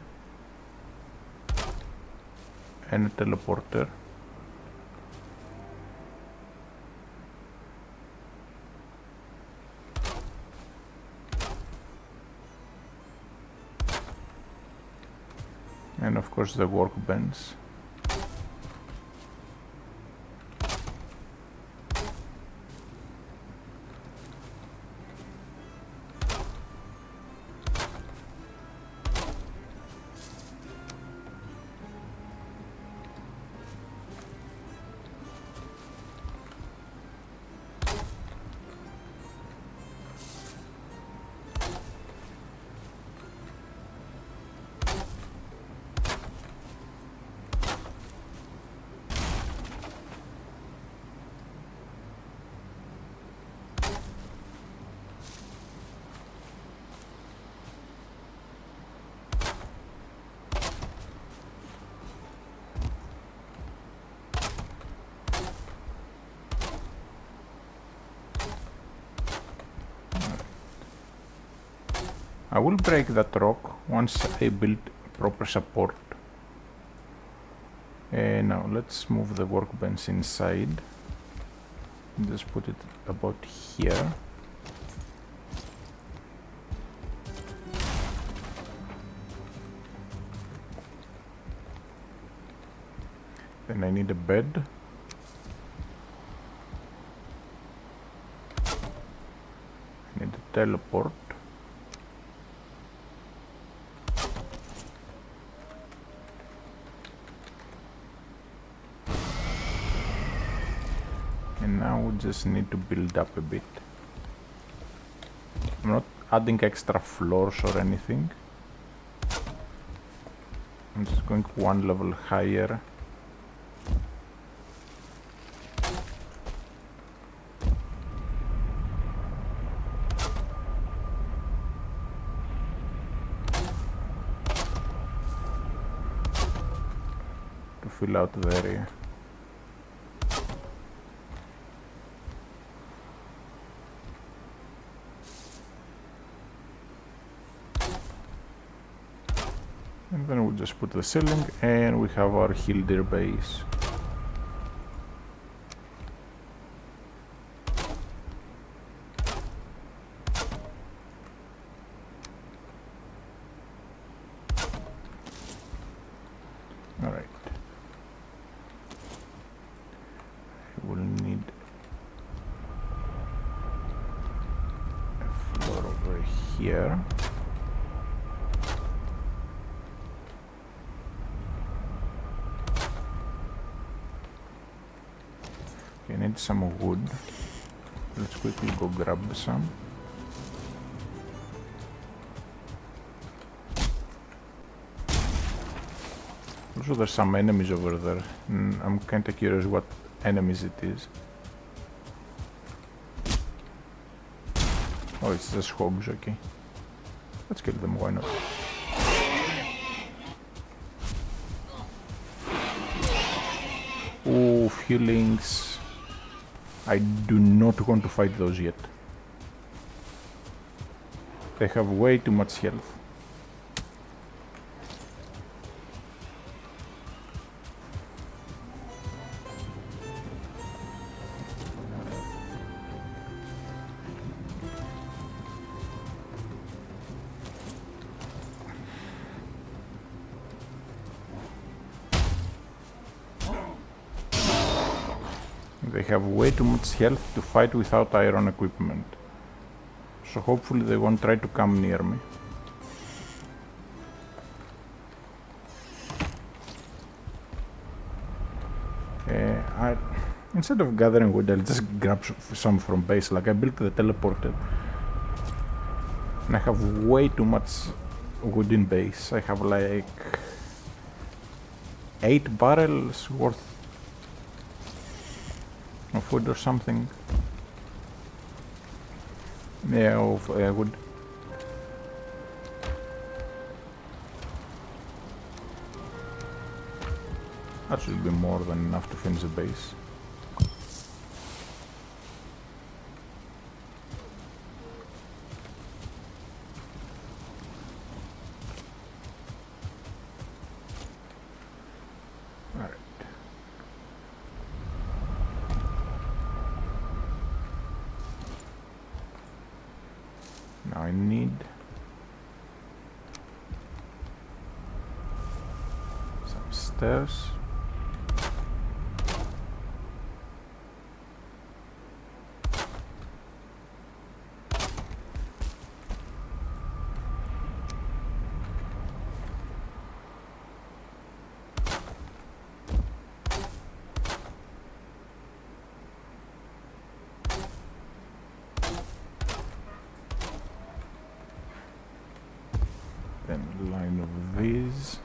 and a teleporter. And of course the workbench. I will break that rock once I build proper support. Now let's move the workbench inside. Just put it about here. Then I need a bed. I need a teleport. And now we just need to build up a bit. I'm not adding extra floors or anything. I'm just going one level higher. To fill out the area. And then we'll just put the ceiling and we have our Hildir base. Alright. I will need a floor over here. I need some wood. Let's quickly go grab some. Also, there's some enemies over there. I'm kinda curious what enemies it is. Oh, it's just hogs, okay. Let's kill them, why not? Oh, feelings. I do not want to fight those yet. They have way too much health. They have way too much health to fight without iron equipment. So hopefully they won't try to come near me. Instead of gathering wood, I'll just grab some from base. Like I built the teleporter. And I have way too much wood in base. I have like 8 barrels worth of wood or something. Yeah, of wood. That should be more than enough to finish the base. Alright. Now I need some stairs. Then a line of these.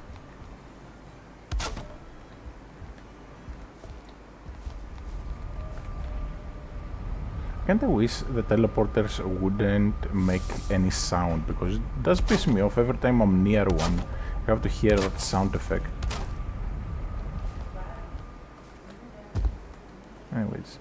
Kinda wish the teleporters wouldn't make any sound, because it does piss me off every time I'm near one. I have to hear that sound effect. Anyways.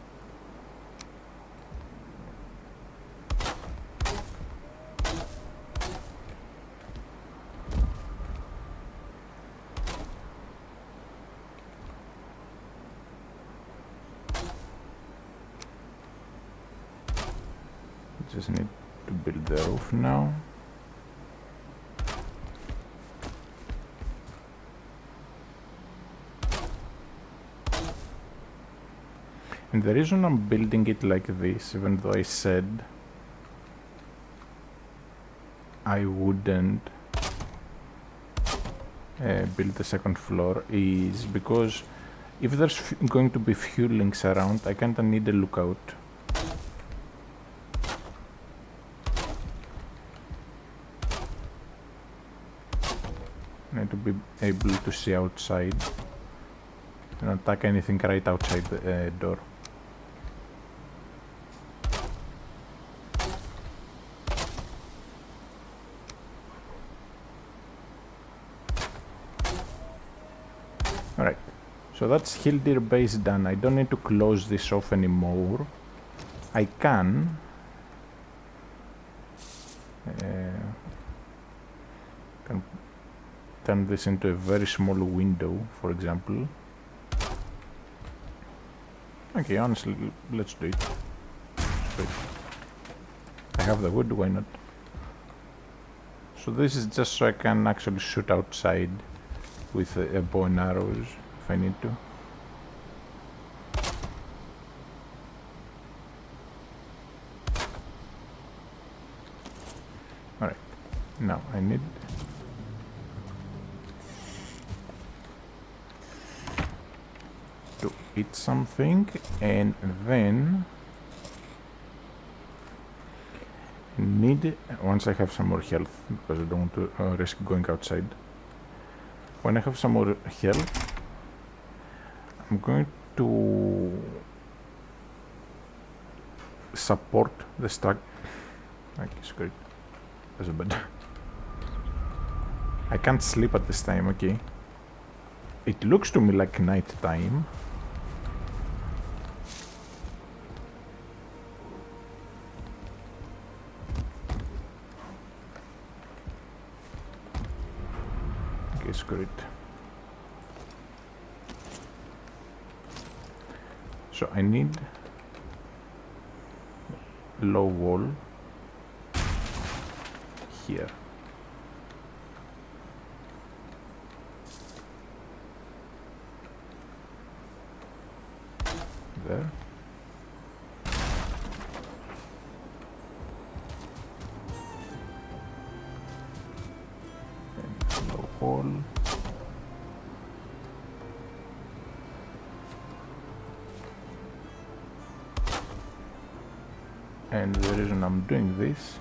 Just need to build the roof now. And the reason I'm building it like this, even though I said I wouldn't build the second floor, is because if there's going to be few links around, I kinda need a lookout. Need to be able to see outside and attack anything right outside the door. Alright, so that's Hildir base done. I don't need to close this off anymore. I can turn this into a very small window, for example. Okay, honestly, let's do it. Wait. I have the wood, why not? So this is just so I can actually shoot outside with a bow and arrows if I need to. Alright, now I need to eat something, and then need, once I have some more health, because I don't want to risk going outside. When I have some more health, I'm going to support the stack. Okay, screw it. That's bad. I can't sleep at this time, okay. It looks to me like night time. Okay, screw it. So I need low wall here. There. And low wall. And the reason I'm doing this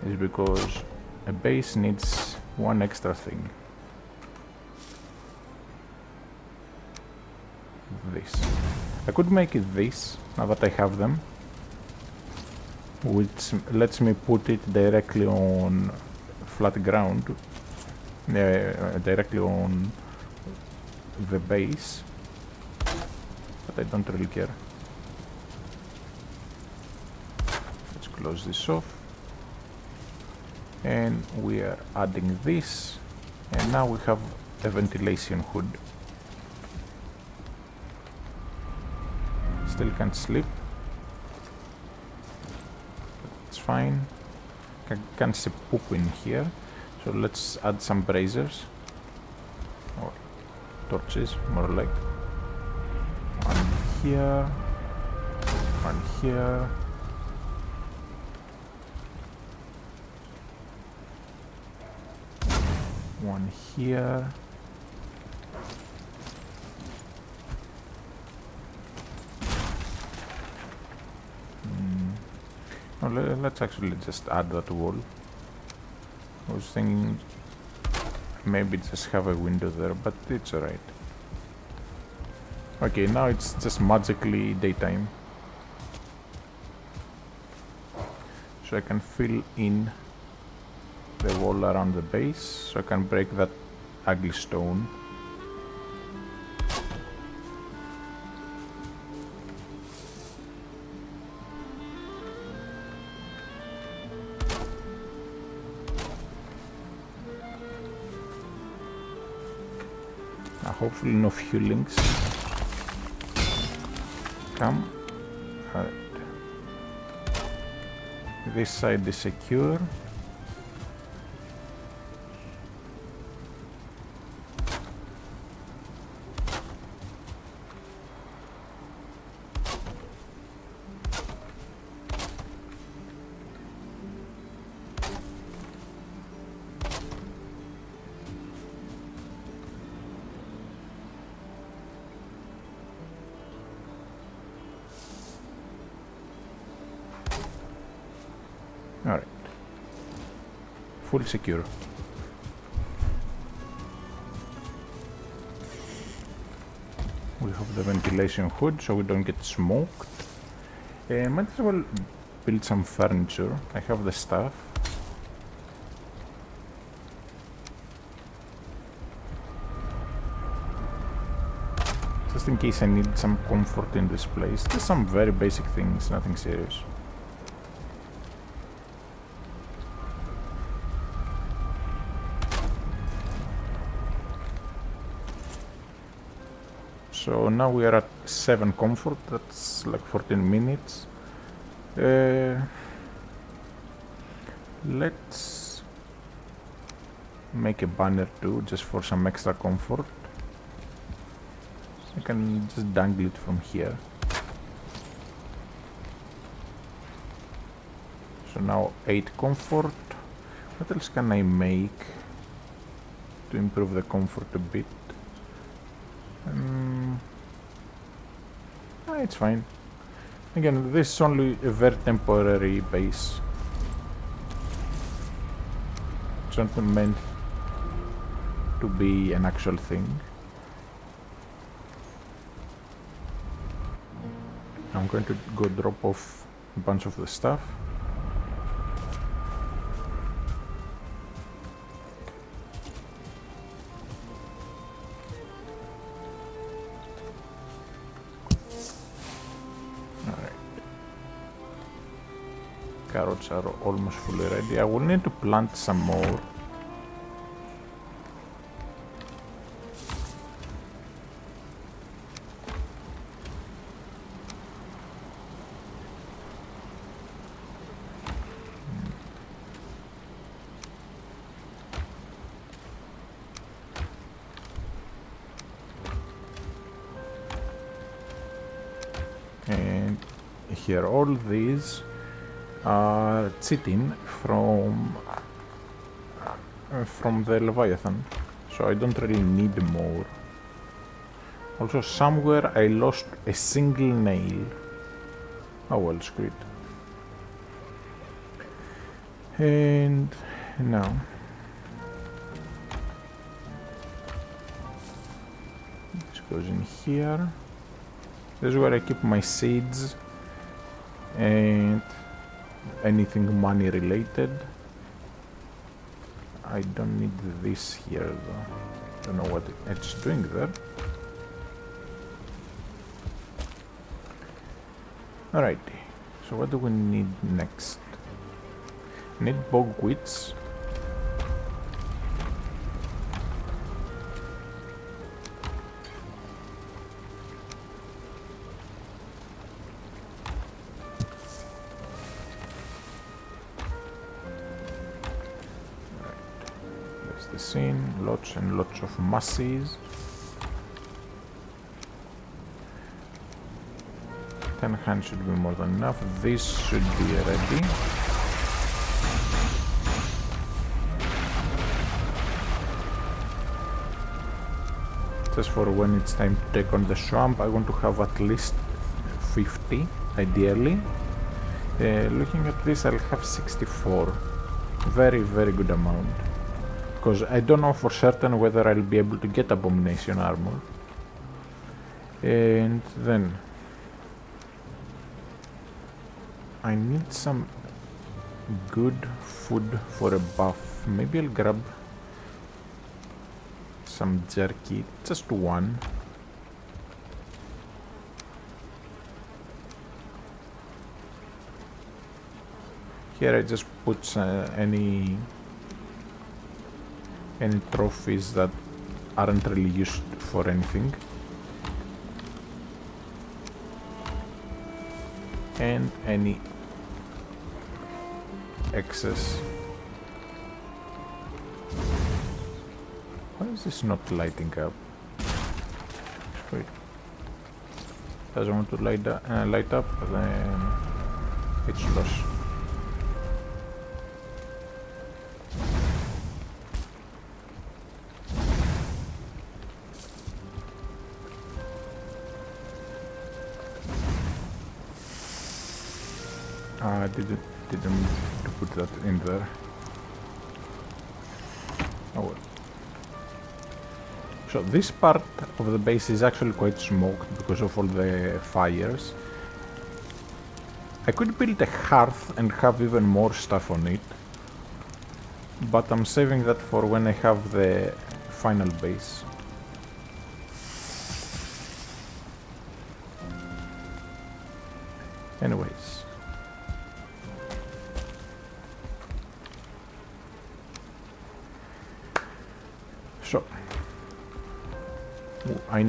is because a base needs one extra thing. This. I could make it this, now that I have them, which lets me put it directly on flat ground, directly on the base, but I don't really care. Let's close this off, and we are adding this, and now we have a ventilation hood. Still can't sleep. It's fine. Can't see poop in here. So let's add some braziers. Or torches, more like. One here. One here. One here. Let's actually just add that wall. I was thinking maybe just have a window there, but it's alright. Okay, now it's just magically daytime. So I can fill in the wall around the base, so I can break that ugly stone. Hopefully no fuelings. Come. Alright. This side is secure. Alright. Fully secure. We have the ventilation hood so we don't get smoked. Might as well build some furniture. I have the stuff. Just in case I need some comfort in this place. Just some very basic things, nothing serious. So now we are at 7 comfort, that's like 14 minutes. Let's make a banner too, just for some extra comfort. I can just dangle it from here. So now 8 comfort. What else can I make to improve the comfort a bit? It's fine. Again, this is only a very temporary base. It's not meant to be an actual thing. I'm going to go drop off a bunch of the stuff. Carrots are almost fully ready. I will need to plant some more. And here all these are cheating from the Leviathan, so I don't really need more. Also, somewhere I lost a single nail. Oh well, screw it. And now this goes in here. This is where I keep my seeds and anything money related. I don't need this here though. Don't know what it's doing there. Alrighty, so what do we need next? Need bogwits. Lots and lots of masses. 10 hands should be more than enough. This should be ready. Just for when it's time to take on the swamp, I want to have at least 50, ideally. Looking at this, I'll have 64. Very, very good amount. Because I don't know for certain whether I'll be able to get abomination armor. And then I need some good food for a buff. Maybe I'll grab some jerky, just one. Here I just put any trophies that aren't really used for anything. And any excess. Why is this not lighting up? Wait. Doesn't want to light up, then it's lost. I didn't put that in there. Oh well. So this part of the base is actually quite smoked because of all the fires. I could build a hearth and have even more stuff on it, but I'm saving that for when I have the final base. Anyways. So, I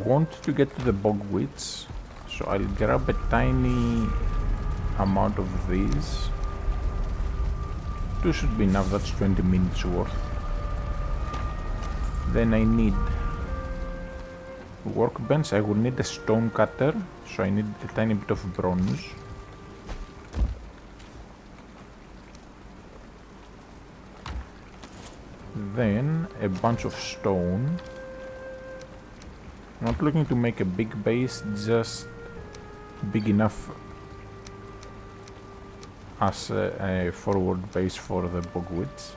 want to get to the bogwits, so I'll grab a tiny amount of these. 2 should be enough, that's 20 minutes worth. Then I need workbench, I will need a stone cutter, so I need a tiny bit of bronze. Then a bunch of stone. I'm not looking to make a big base, just big enough as a forward base for the bogwits.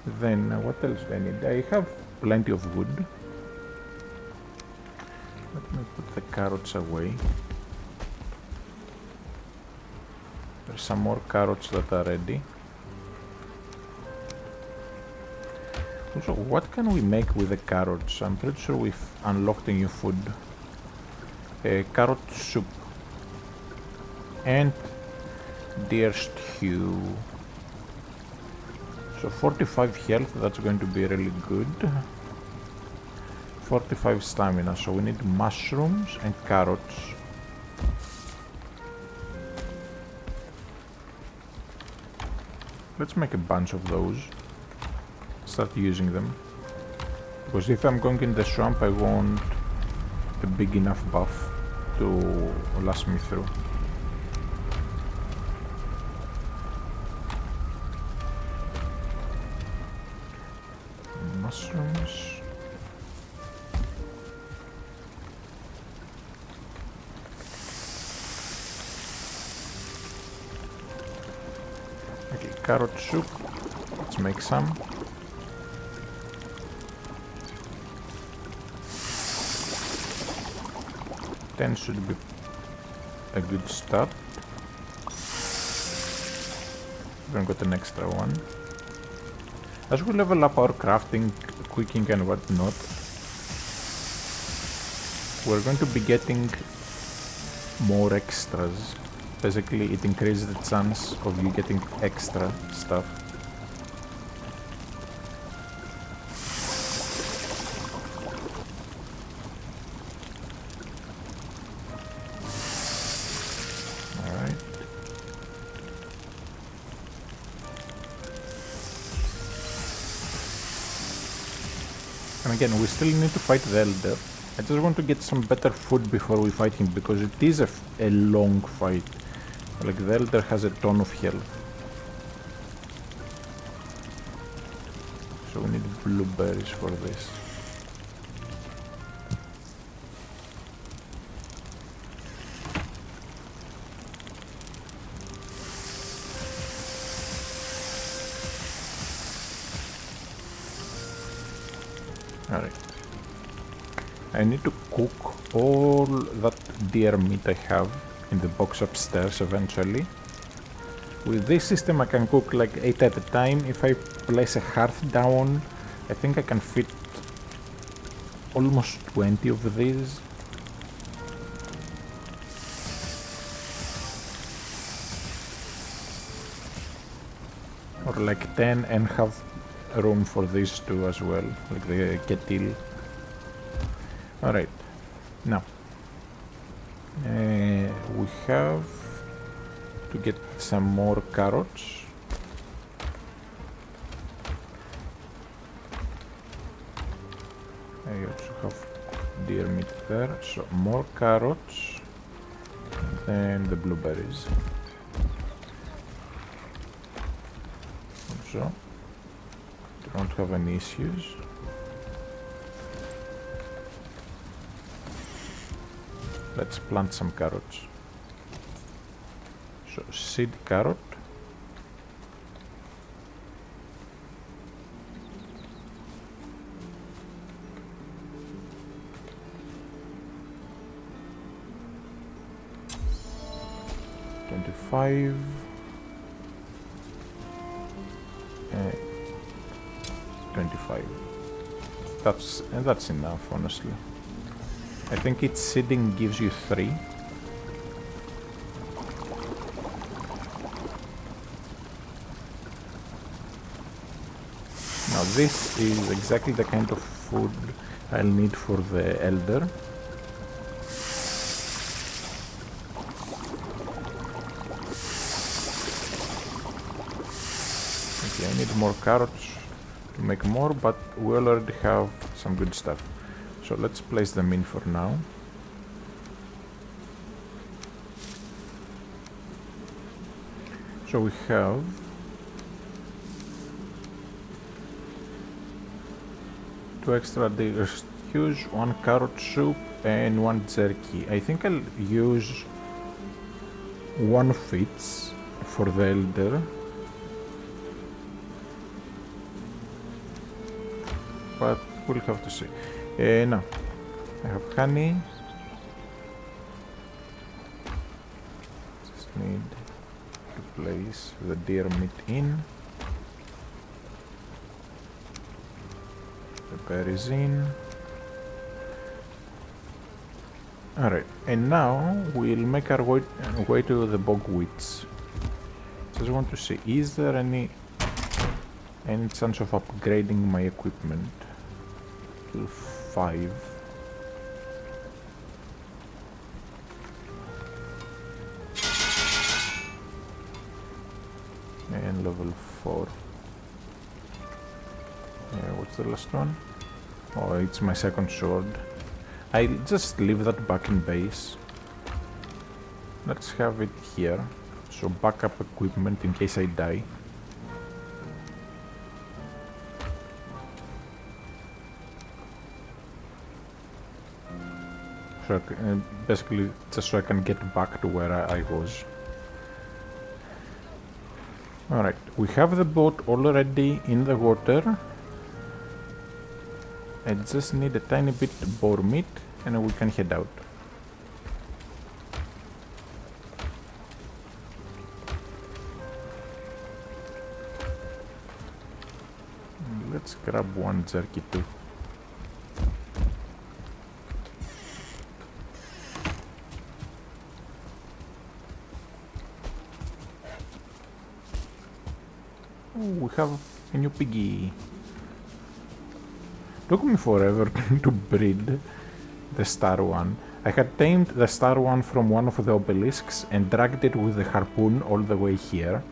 Then what else do I need? I have plenty of wood. Let me put the carrots away. There's some more carrots that are ready. Also, what can we make with the carrots? I'm pretty sure we've unlocked a new food. Carrot soup. And deer stew. So 45 health, that's going to be really good. 45 stamina, so we need mushrooms and carrots. Let's make a bunch of those. Start using them. Because if I'm going in the swamp, I want a big enough buff to last me through. Mushrooms. Okay, carrot soup. Let's make some. Ten should be a good start. Even got an extra one. As we level up our crafting, cooking and whatnot, we're going to be getting more extras. Basically, it increases the chance of you getting extra stuff. And again, we still need to fight the Elder. I just want to get some better food before we fight him, because it is a long fight. Like, the Elder has a ton of health. So we need blueberries for this. Alright. I need to cook all that deer meat I have in the box upstairs eventually. With this system I can cook like 8 at a time. If I place a hearth down, I think I can fit almost 20 of these. Or like 10 and have room for these two as well, like the kettle. Alright, now we have to get some more carrots. I also have deer meat there, so more carrots, and then the blueberries. So don't have any issues. Let's plant some carrots. So seed carrot. $25. 25. That's enough, honestly. I think each seeding gives you 3. Now this is exactly the kind of food I'll need for the Elder. Okay, I need more carrots to make more, but we already have some good stuff. So let's place them in for now. So we have two extra deer stews, 1 carrot soup and 1 jerky. I think I'll use 1 of each for the Elder. but we'll have to see. Now, I have honey. Just need to place the deer meat in. The berries in. Alright, and now we'll make our way to the bog wheats. Just want to see, is there any chance of upgrading my equipment? Level 5. And level 4. What's the last one? Oh, it's my second sword. I'll just leave that back in base. Let's have it here. So backup equipment in case I die. So basically just so I can get back to where I was. Alright, we have the boat already in the water. I just need a tiny bit boar meat and we can head out. Let's grab one jerky too. Oh, we have a new piggy. Took me forever to breed the star one. I had tamed the star one from one of the obelisks and dragged it with the harpoon all the way here.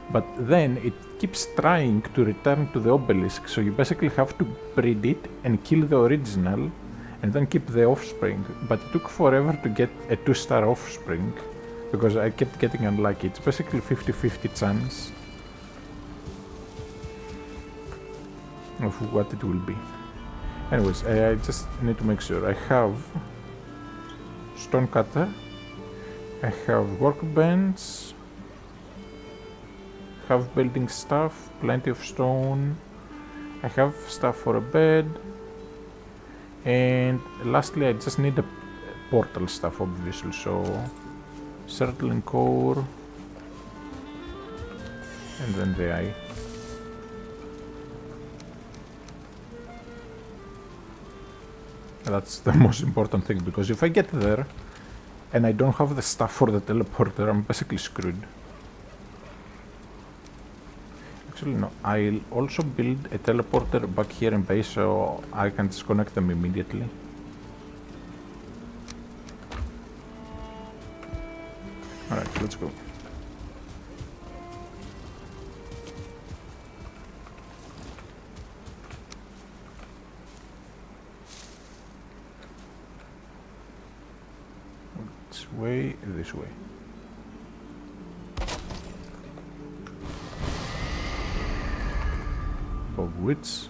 But then it keeps trying to return to the obelisk, so you basically have to breed it and kill the original and then keep the offspring. But it took forever to get a 2-star offspring because I kept getting unlucky. It's basically 50-50 chance of what it will be. Anyways, I just need to make sure I have stone cutter, I have workbench, have building stuff, plenty of stone, I have stuff for a bed, and lastly I just need a portal stuff obviously, so circling core and then the eye. That's the most important thing, because if I get there and I don't have the stuff for the teleporter, I'm basically screwed. Actually no, I'll also build a teleporter back here in base so I can disconnect them immediately. Alright, let's go. Way this way. Of which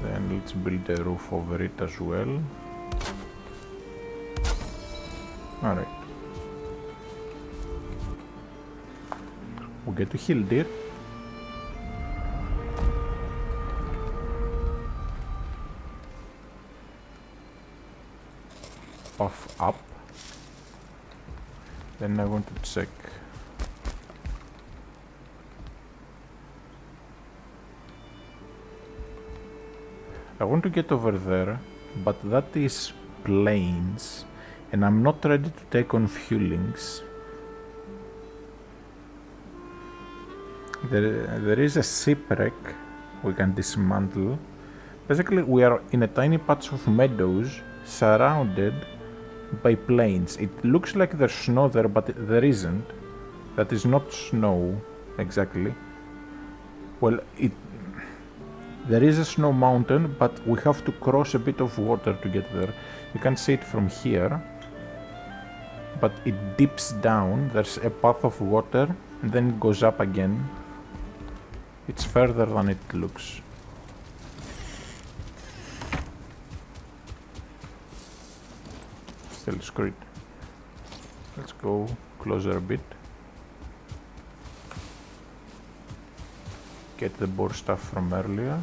then let's build a roof over it as well. Alright. We get to heal deer. Off up. Then I want to check. I want to get over there, but that is plains, and I'm not ready to take on fuelings. There is a shipwreck we can dismantle. Basically, we are in a tiny patch of meadows surrounded by plains. It looks like there's snow there, but there isn't. That is not snow, exactly. Well, there is a snow mountain, but we have to cross a bit of water to get there. You can see it from here, but it dips down. There's a path of water, and then it goes up again. It's further than it looks. Still screwed. Let's go closer a bit. get the boar stuff from earlier.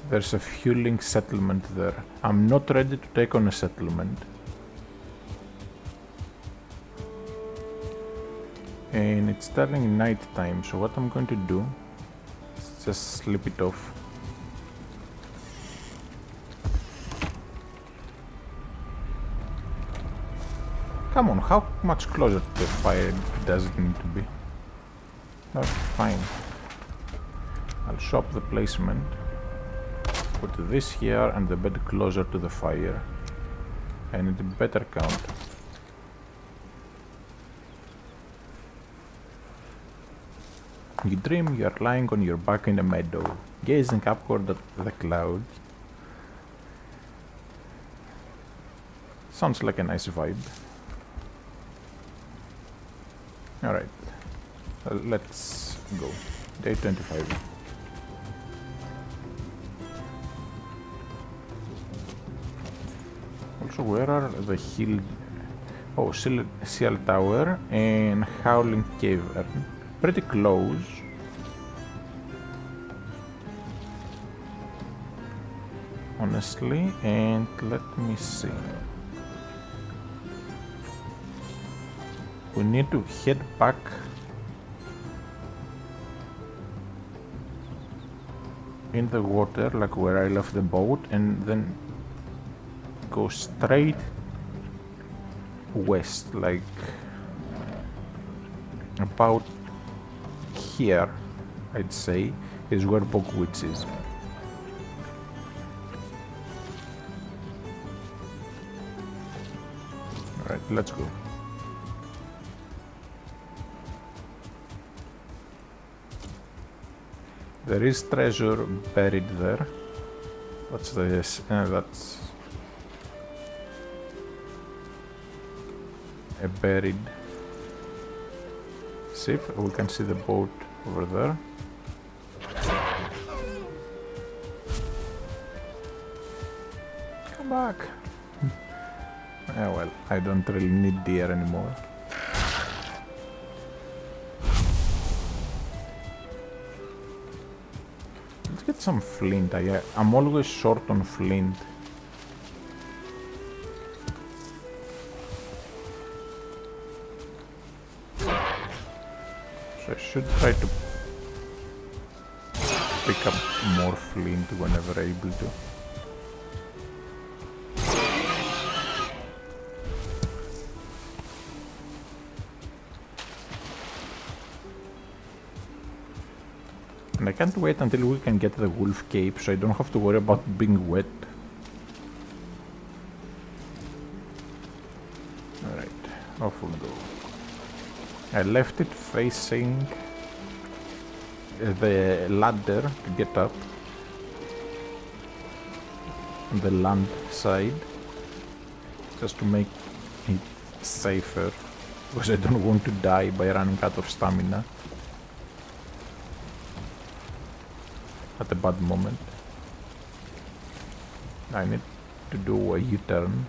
There's a fueling settlement there. I'm not ready to take on a settlement. And it's turning night time, so what I'm going to do is just slip it off. Come on, how much closer to the fire does it need to be? Okay, fine. I'll swap the placement. Put this here and the bed closer to the fire. I need a better count. You dream you are lying on your back in a meadow, gazing upward at the clouds. Sounds like a nice vibe. Alright, let's go. Day 25. Also, where are the hill? Oh, Seal Tower and Howling Cavern. Pretty close. Honestly, and let me see. We need to head back in the water, like where I left the boat, and then go straight west, like about here, I'd say, is where Bogwitz is. Alright, let's go. There is treasure buried there. What's this? That's a buried ship. We can see the boat over there. Come back. Yeah, well, I don't really need deer anymore. Let's get some flint. I'm always short on flint. So I should try to pick up more flint whenever able to. And I can't wait until we can get the wolf cape, so I don't have to worry about being wet. Alright, off we go. I left it facing the ladder to get up on the land side, just to make it safer, because I don't want to die by running out of stamina at a bad moment. I need to do a U-turn.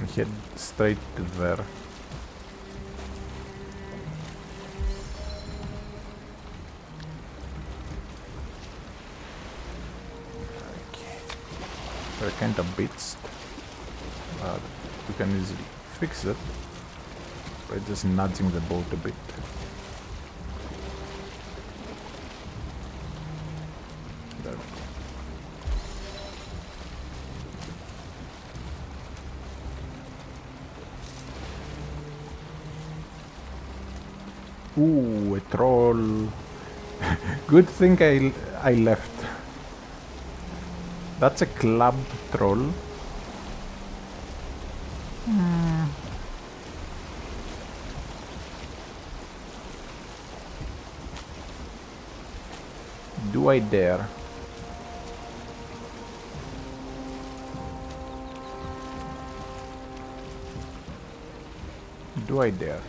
And head straight to there. Okay. They're kind of bits. We can easily fix it by just nudging the boat a bit. There we go. Ooh, a troll. Good thing I left. That's a club troll. Do I dare? Do I dare?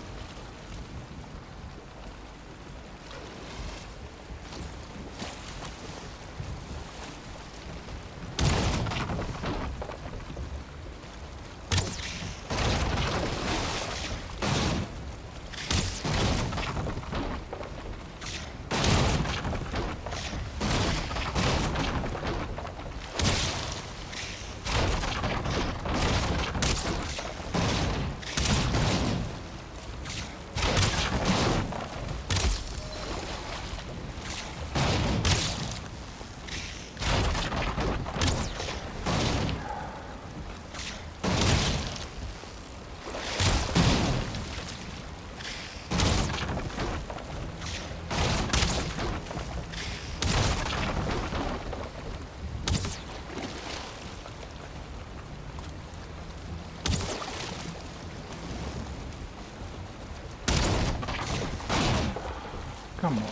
Come on.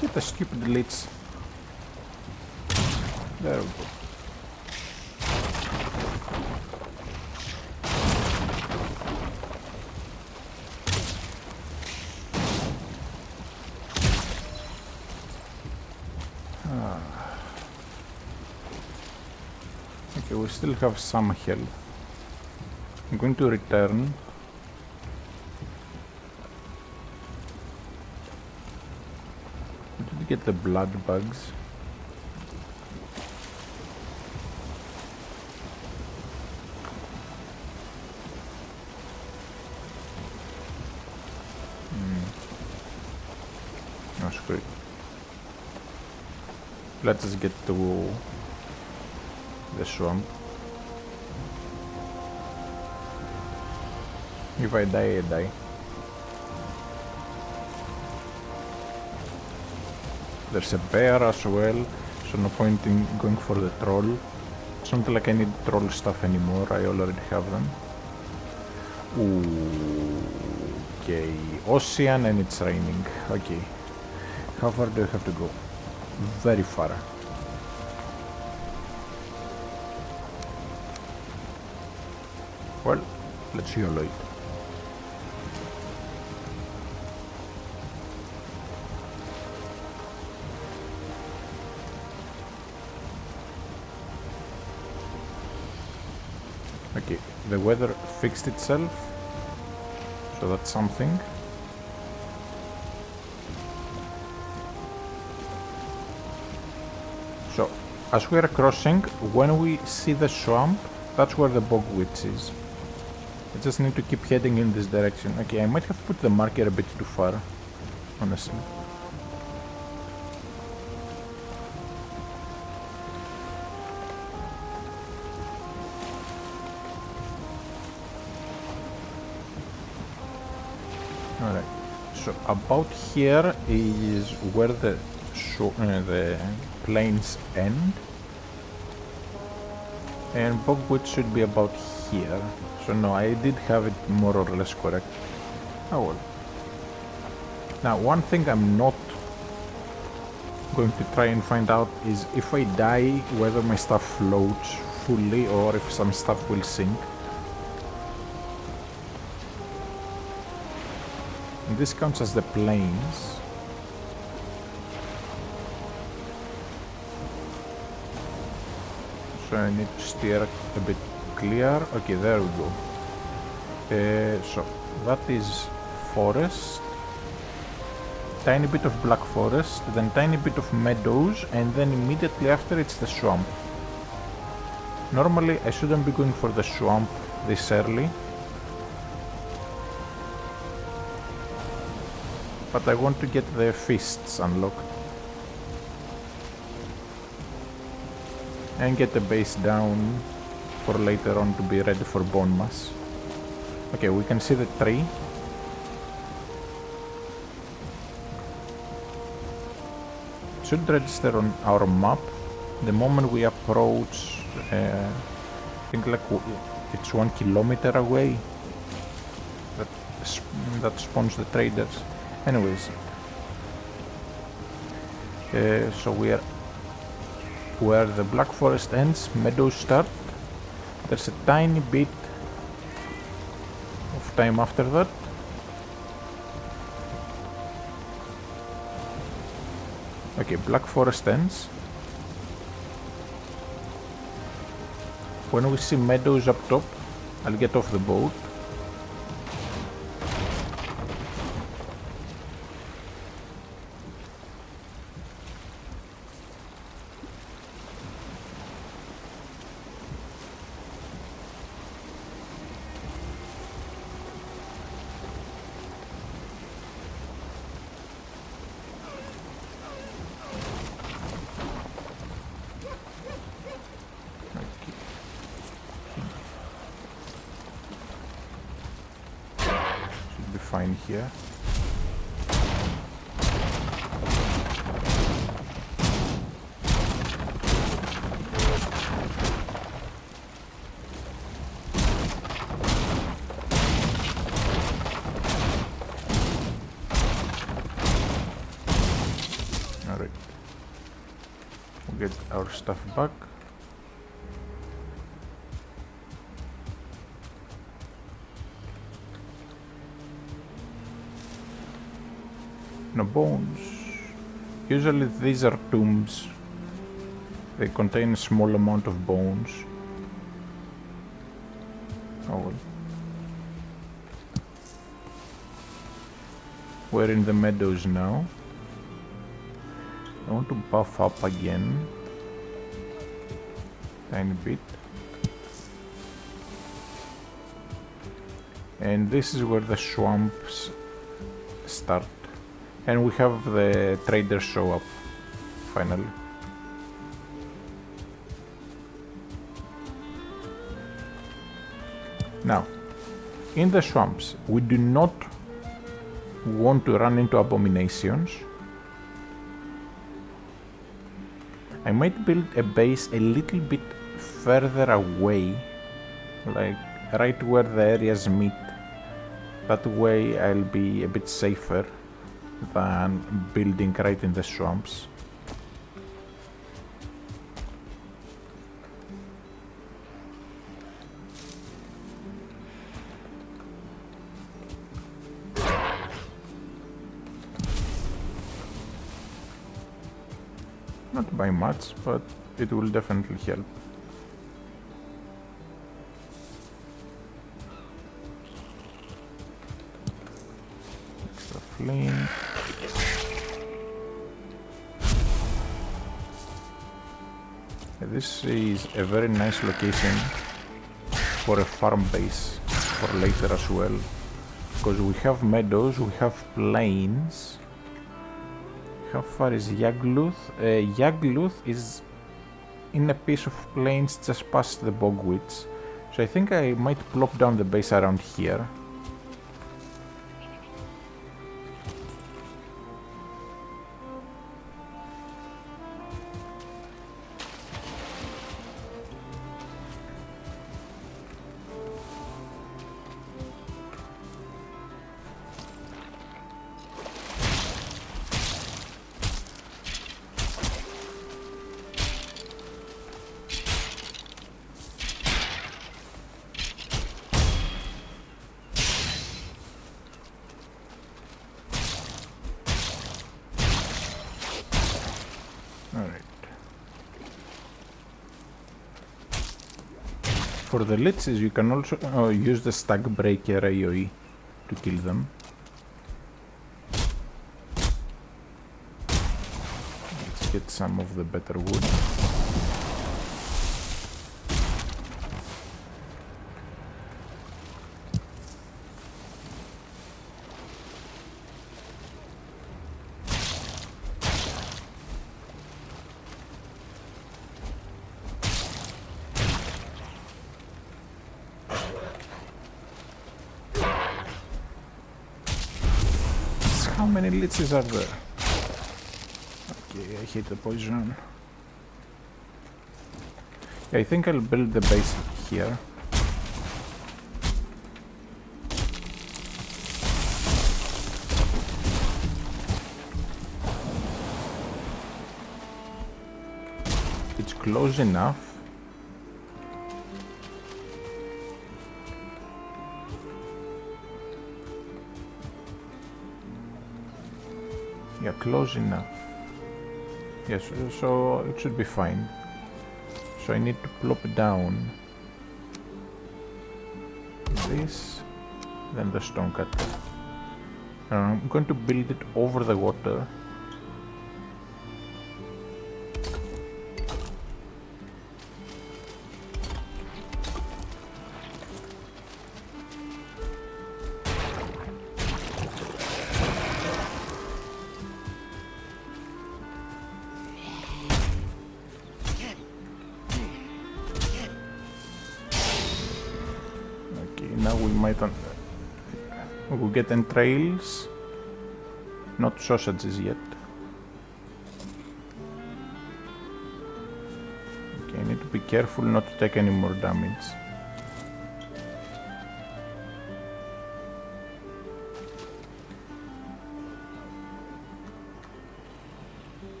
Get the stupid leech. There we go. Okay, we still have some health. I'm going to return. Did we get the blood bugs? No, screw it. Let's just get to the swamp. If I die, I die. There's a bear as well, so no point in going for the troll. It's not like I need troll stuff anymore, I already have them. Ooh, okay, ocean and it's raining. Okay, how far do I have to go? Very far. Well, let's YOLO it. Okay, the weather fixed itself, so that's something. So, as we are crossing, when we see the swamp, that's where the bog witch is. I just need to keep heading in this direction. Okay, I might have put the marker a bit too far, honestly. Alright, so about here is where the plains end, and Bogwood should be about here. So no, I did have it more or less correct. Oh well. Now one thing I'm not going to try and find out is if I die whether my stuff floats fully or if some stuff will sink. And this counts as the plains. So I need to steer a bit clear. Okay, there we go. So that is forest, tiny bit of black forest, then tiny bit of meadows, and then immediately after it's the swamp. Normally I shouldn't be going for the swamp this early, but I want to get the feasts unlocked and get the base down for later on to be ready for bone mass. Okay, we can see the tree. It should register on our map the moment we approach. I think like it's 1 kilometer away. That spawns the traders. Anyways, so we are where the black forest ends, meadows start. There's a tiny bit of time after that. Okay, black forest ends. When we see meadows up top, I'll get off the boat. Fine here. get our stuff back. No bones. Usually these are tombs. They contain a small amount of bones. Oh well. We're in the meadows now. I want to buff up again. Tiny bit. And this is where the swamps start. And we have the traders show up, finally. Now, in the swamps, we do not want to run into abominations. I might build a base a little bit further away, like right where the areas meet. That way I'll be a bit safer than building right in the swamps. Not by much, but it will definitely help. Extra flint. This is a very nice location for a farm base for later as well, because we have meadows, we have plains. How far is Yagluth? Yagluth is in a piece of plains just past the bogwits, so I think I might plop down the base around here. For the liches, you can also use the Stag Breaker AoE to kill them. Let's get some of the better wood. How many liches are there? Okay, I hit the poison. Yeah, I think I'll build the base here. It's close enough. Yeah, close enough. Yes, so it should be fine. So I need to plop down this, then the stone cutter. And I'm going to build it over the water. Now we might we'll get entrails, not sausages yet. Okay, I need to be careful not to take any more damage.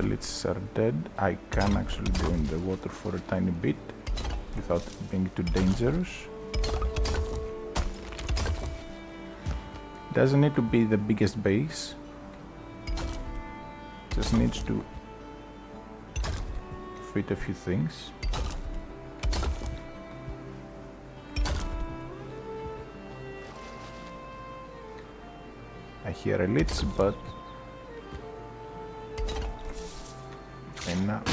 elites are dead. I can actually go in the water for a tiny bit without being too dangerous. Doesn't need to be the biggest base, just needs to fit a few things. I hear elites, but enough.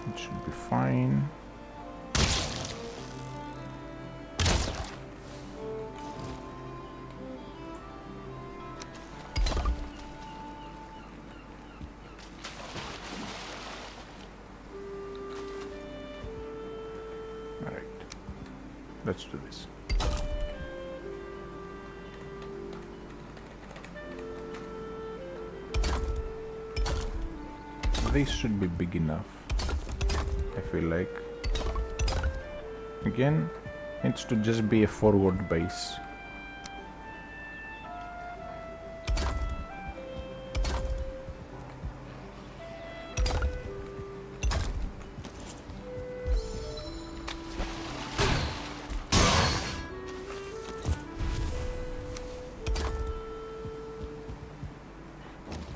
It should be fine. All right, let's do this. This should be big enough, I feel like. Again, it's to just be a forward base.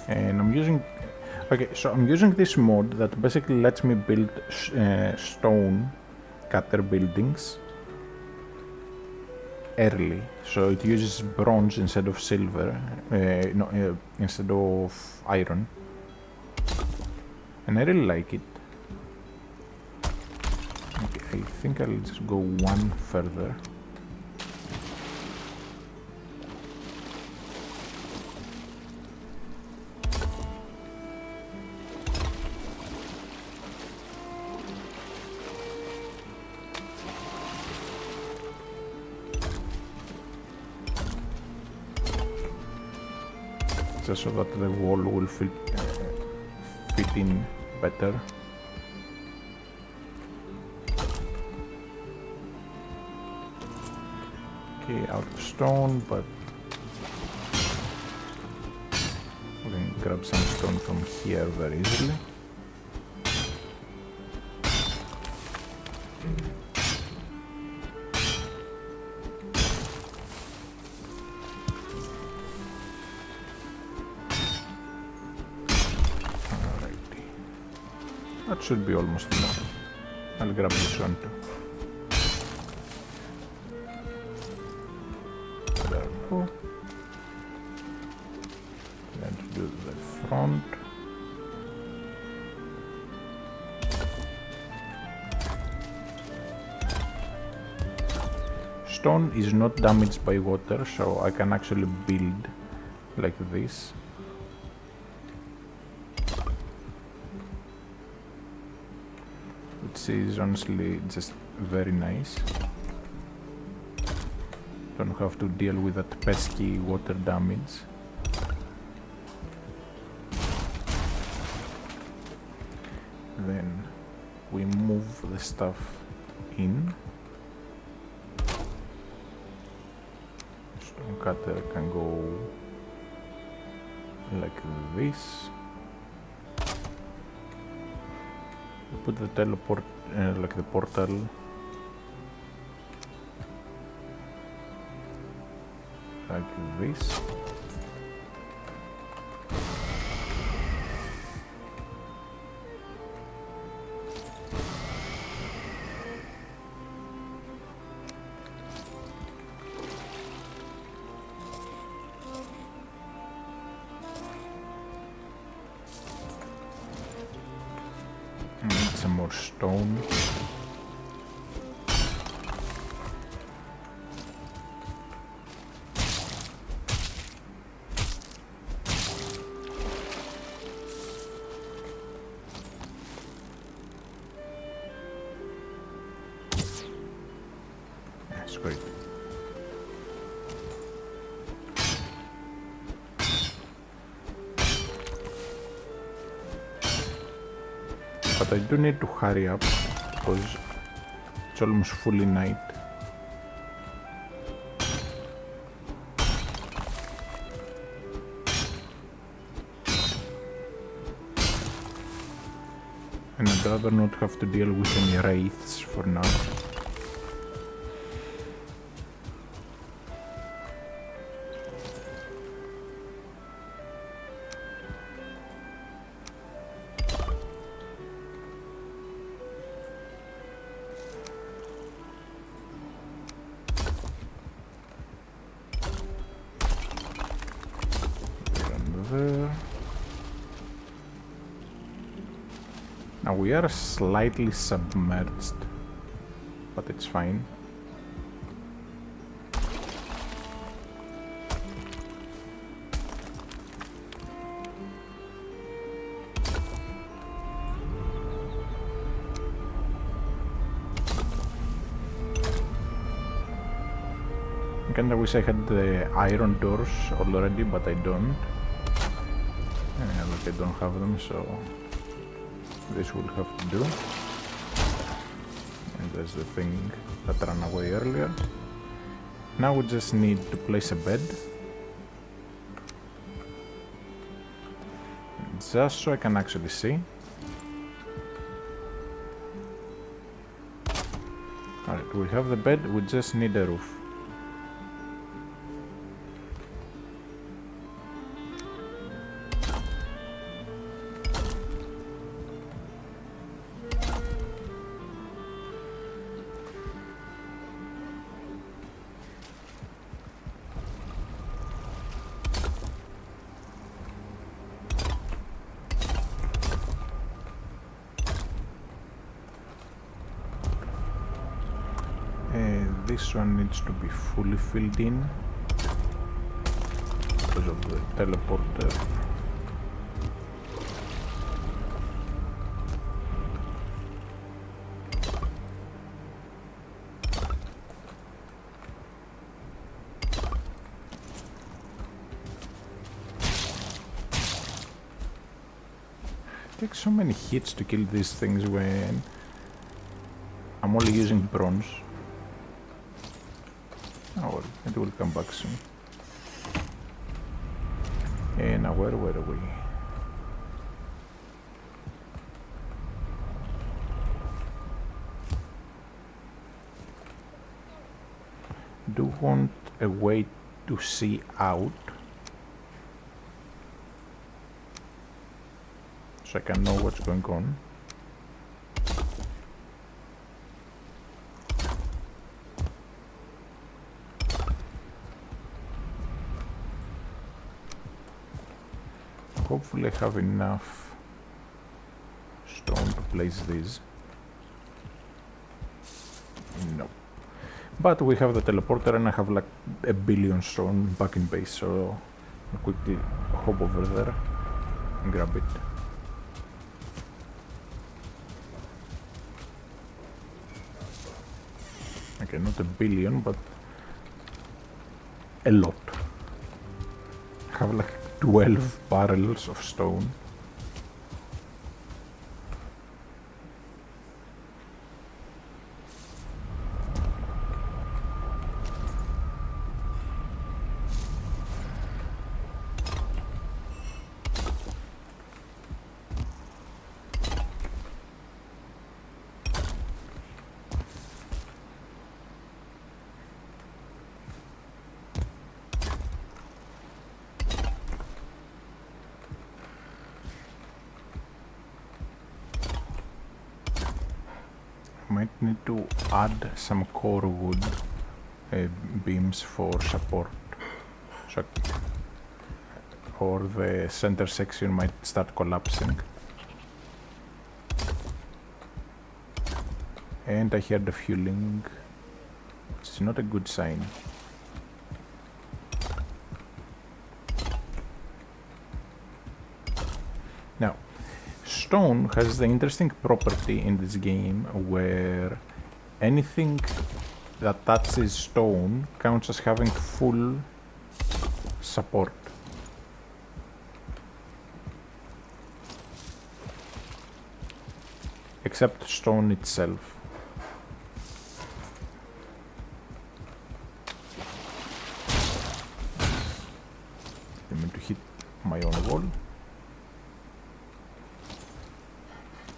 And I'm using this mod that basically lets me build stone cutter buildings early. So it uses bronze instead of silver, instead of iron. And I really like it. Okay, I think I'll just go one further. Just so that the wall will fit in better. Okay, out of stone, but we can grab some stone from here very easily. That should be almost enough. I'll grab this one too. There we go. Let's do the front. Stone is not damaged by water, so I can actually build like this. Which is honestly just very nice. Don't have to deal with that pesky water damage. Then we move the stuff in. Stone cutter can go like this. Put the teleport, like the portal, like this. Some more stone. That's great. But I do need to hurry up because it's almost fully night. And I'd rather not have to deal with any wraiths for now. There. Now we are slightly submerged, but it's fine. I kinda wish I had the iron doors already, but I don't. Look, I don't have them, so this will have to do. And there's the thing that ran away earlier. Now we just need to place a bed. Just so I can actually see. Alright, we have the bed, we just need a roof. This one needs to be fully filled in because of the teleporter. It takes so many hits to kill these things when I'm only using bronze. Oh well, it will come back soon. And now where were we? Do want a way to see out so I can know what's going on. Hopefully I have enough stone to place these. No. But we have the teleporter and I have like 1 billion stone back in base, so I'll quickly hop over there and grab it. Okay, not 1 billion, but a lot. I have like 12 barrels of stone. Might need to add some core wood beams for support, so, or the center section might start collapsing. And I heard the fueling, which is not a good sign. Now, stone has the interesting property in this game where anything that touches stone counts as having full support. Except stone itself. I mean to hit my own wall.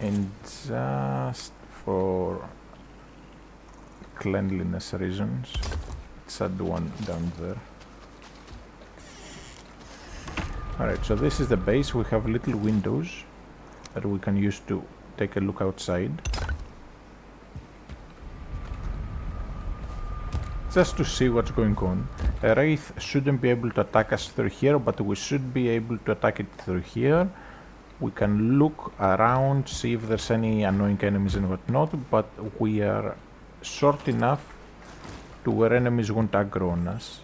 And just for cleanliness reasons, let's add one down there. Alright, so this is the base. We have little windows that we can use to take a look outside. Just to see what's going on. A wraith shouldn't be able to attack us through here, but we should be able to attack it through here. We can look around, see if there's any annoying enemies and whatnot, but we are short enough to where enemies won't aggro on us.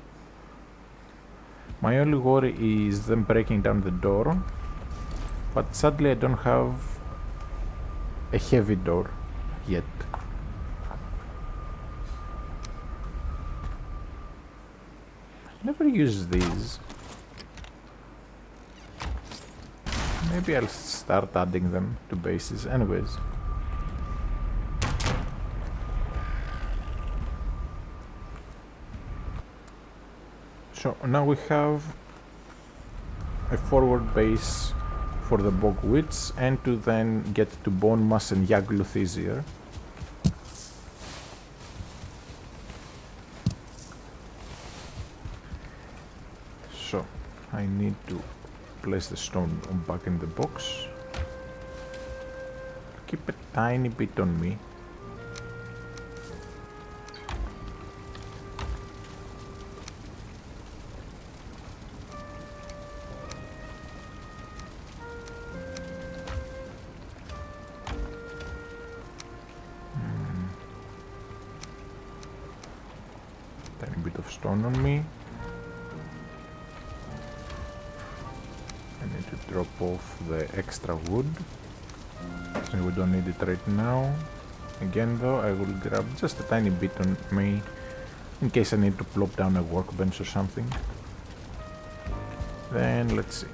My only worry is them breaking down the door, but sadly I don't have a heavy door yet. Never use these. Maybe I'll start adding them to bases. Anyways. So now we have a forward base for the Bog Witch and to then get to Bone Mass and Yagluth easier. So I need to place the stone back in the box. Keep a tiny bit on me. Tiny bit of stone on me. To drop off the extra wood, so we don't need it right now. Again though, I will grab just a tiny bit on me in case I need to plop down a workbench or something. Then let's see,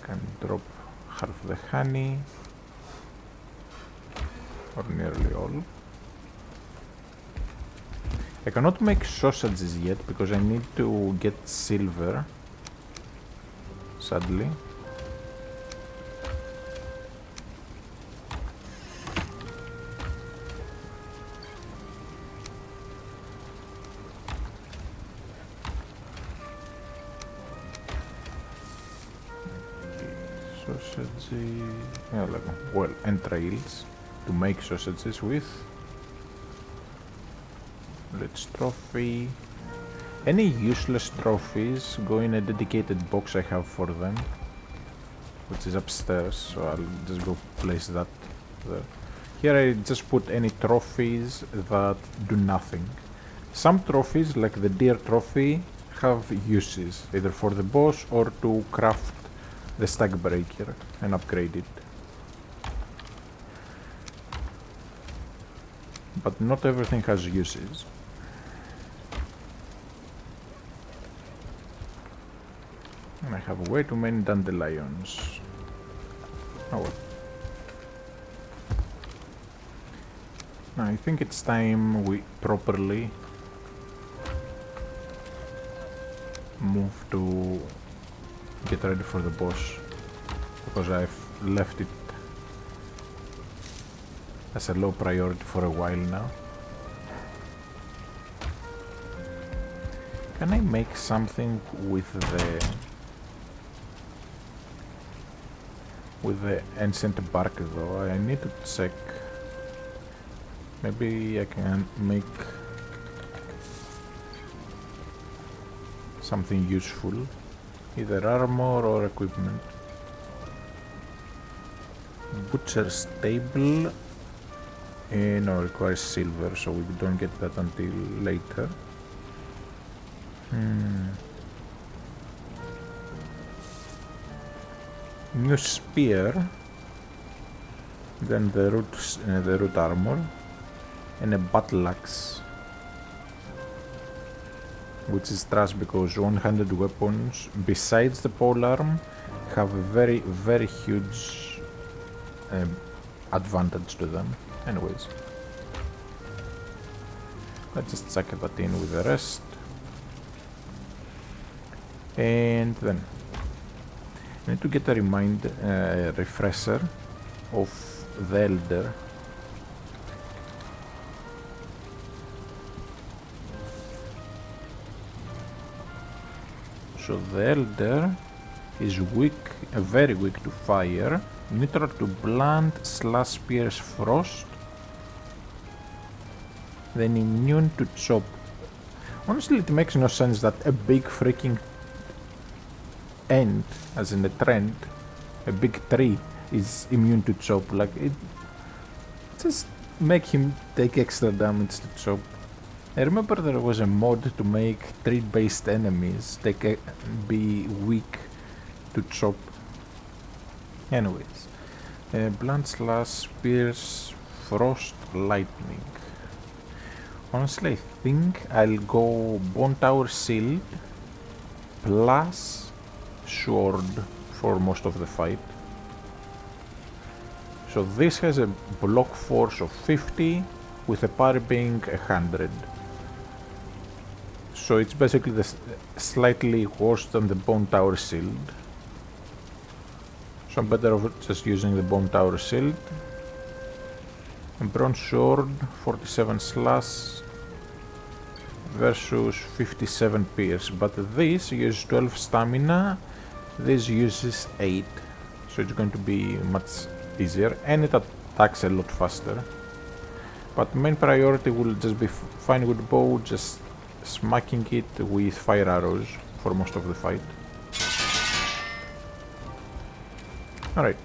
I can drop half the honey or nearly all. I cannot make sausages yet because I need to get silver, sadly. Sausages, well, entrails to make sausages with. Let's trophy. Any useless trophies go in a dedicated box I have for them, which is upstairs, so I'll just go place that there. Here I just put any trophies that do nothing. Some trophies, like the deer trophy, have uses, either for the boss or to craft the stack breaker and upgrade it. But not everything has uses. And I have way too many dandelions. Oh well. Now I think it's time we properly move to get ready for the boss, because I've left it as a low priority for a while now. Can I make something with the ancient bark though? I need to check. Maybe I can make something useful, either armor or equipment. Butcher's table, no, requires silver, so we don't get that until later. New spear, then the root armor, and a battle axe, which is trash because one-handed weapons, besides the polearm, have a very, very huge advantage to them. Anyways, let's just chuck that in with the rest. And then I need to get a refresher of the Elder. So the Elder is weak, very weak to fire, neutral to blunt / pierce frost, then immune to chop. Honestly, it makes no sense that a big freaking ant, as in a trend, a big tree, is immune to chop. Like, it just make him take extra damage to chop. I remember there was a mod to make tree-based enemies be weak to chop. Anyways, blunt / pierce frost lightning. Honestly, I think I'll go Bone Tower Shield plus Sword for most of the fight. So this has a block force of 50 with a parry being 100. So it's basically slightly worse than the Bone Tower Shield. So I'm better off just using the Bone Tower Shield. And Bronze Sword, 47 slash versus 57 pierce. But this uses 12 stamina, this uses 8. So it's going to be much easier and it attacks a lot faster. But main priority will just be fine with bow, just smacking it with fire arrows for most of the fight. Alright,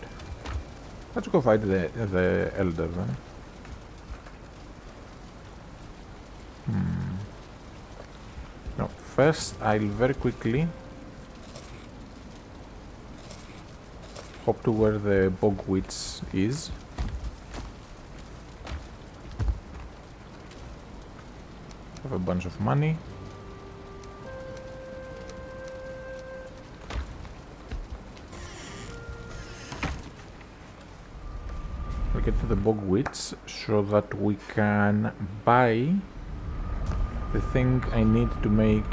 let's go fight the Elder then. No, first I'll very quickly hop to where the Bog Witch is. Have a bunch of money. We get to the Bog Witch so that we can buy the thing I need to make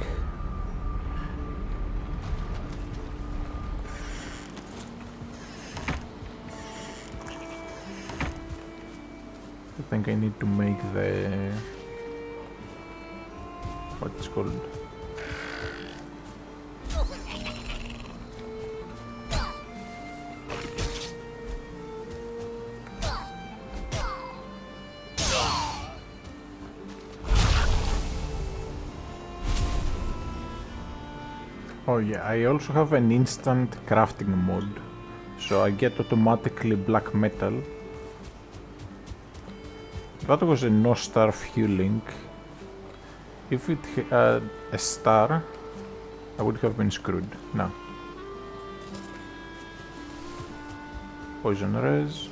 the what it's called. Oh yeah, I also have an instant crafting mod, so I get automatically black metal. That was a no star fueling. If it had a star, I would have been screwed. No. Poison res.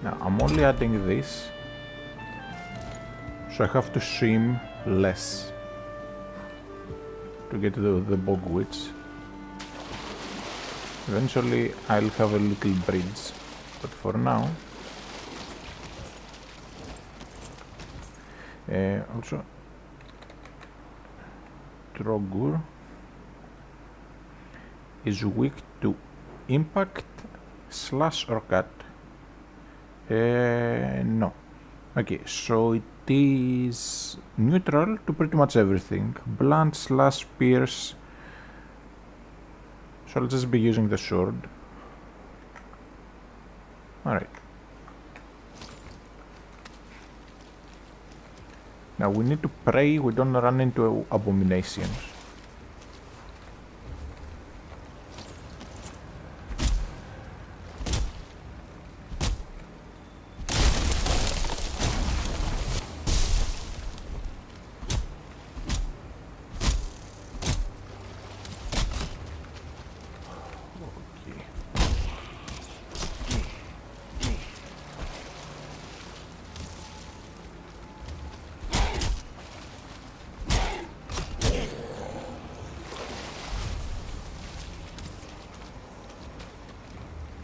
Now I'm only adding this, so I have to swim less to get to the Bog Witch. Eventually I'll have a little bridge, but for now also Trogur is weak to impact / or cut. No. Okay, so it is neutral to pretty much everything. Blunt / pierce. So I'll just be using the sword. Alright. Now we need to pray we don't run into abominations.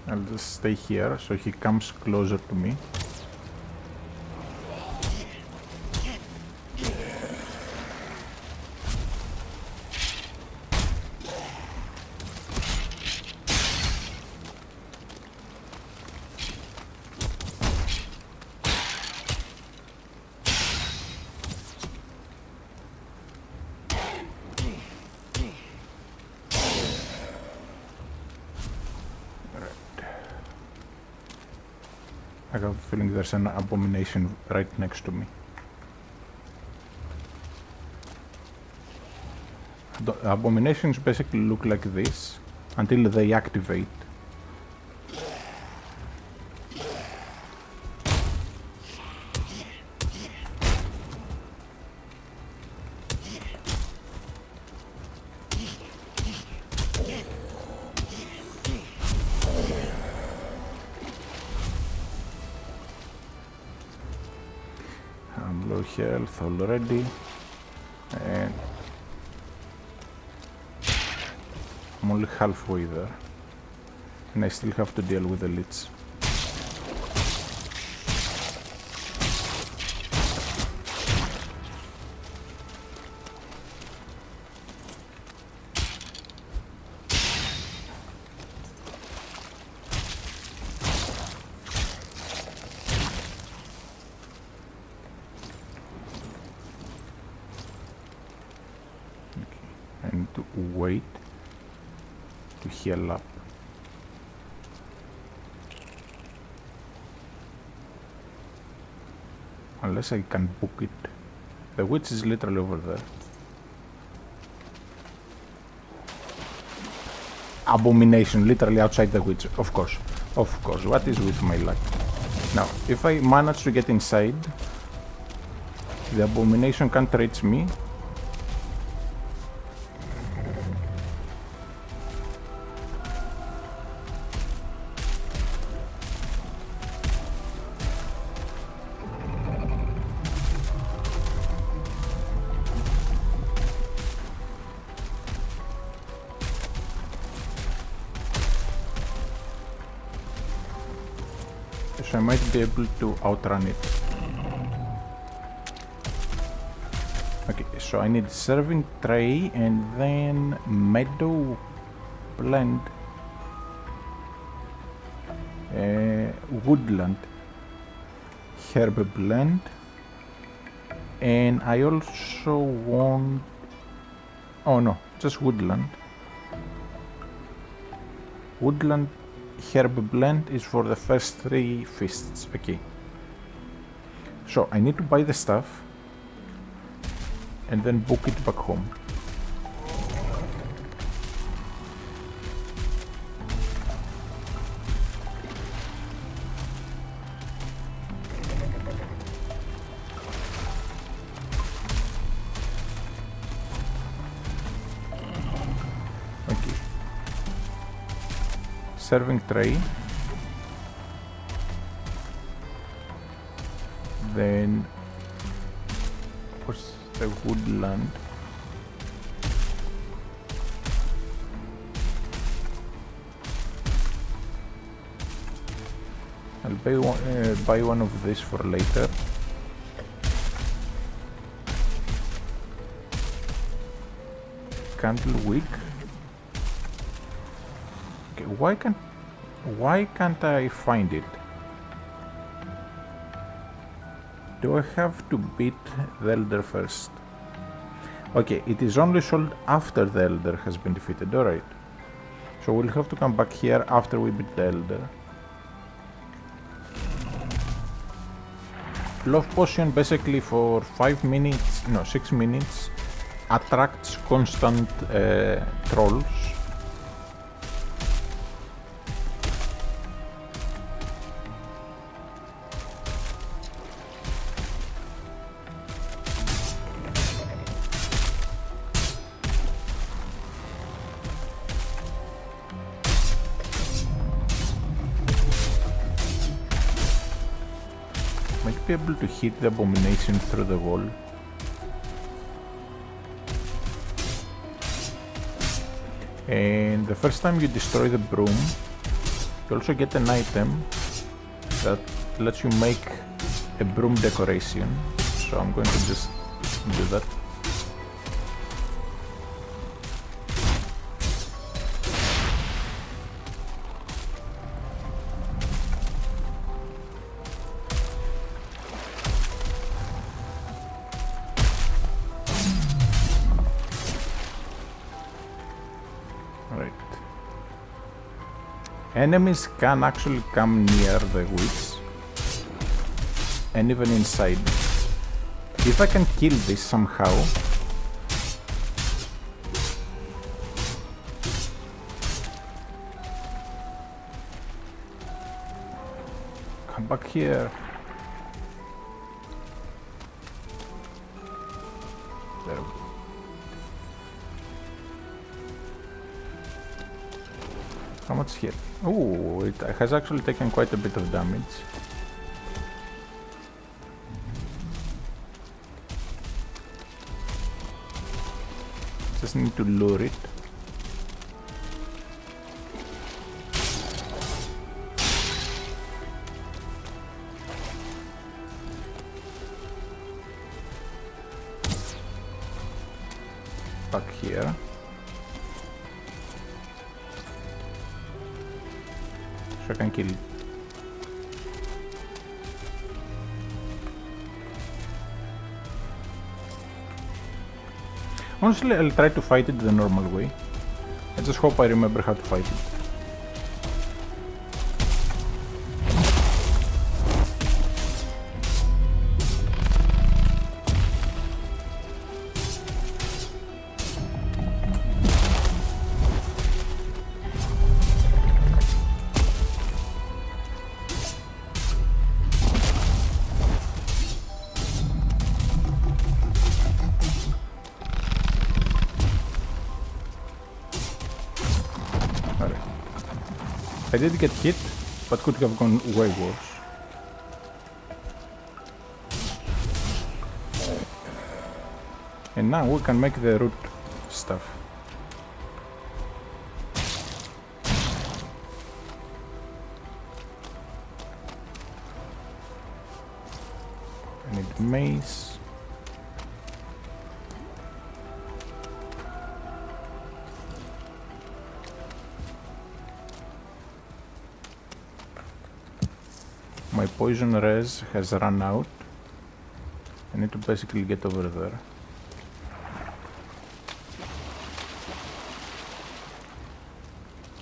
I'll just stay here so he comes closer to me. I have a feeling there's an abomination right next to me. The abominations basically look like this until they activate. I'm low health already, and I'm only halfway there, and I still have to deal with the Lich. I need to wait to heal up. Unless I can book it. The witch is literally over there. Abomination, literally outside the witch, of course. Of course, what is with my luck? Now, if I manage to get inside, the abomination can't reach me. So I might be able to outrun it. Okay, so I need serving tray and then meadow blend, woodland herb blend, and I also want, oh no, just woodland herb blend is for the first 3 feasts. Okay, so I need to buy the stuff and then book it back home. Okay, serving tray, then what's the woodland? I'll buy one of these for later. Candle wick. Okay, why can't I find it? Do I have to beat the Elder first? Okay, it is only sold after the Elder has been defeated, alright. So we'll have to come back here after we beat the Elder. Love potion basically for 5 minutes, no, 6 minutes, attracts constant trolls. Might be able to hit the abomination through the wall. And the first time you destroy the broom, You also get an item that lets you make a broom decoration, so I'm going to just do that. Enemies can actually come near the witch, and even inside. If I can kill this somehow, come back here. There we go. How much here? Oh, it has actually taken quite a bit of damage. Just need to lure it. Back here. So I can kill it. Honestly, I'll try to fight it the normal way. I just hope I remember how to fight it. I did get hit, but could have gone way worse. And now we can make the root stuff. I need mace. My poison res has run out. I need to basically get over there.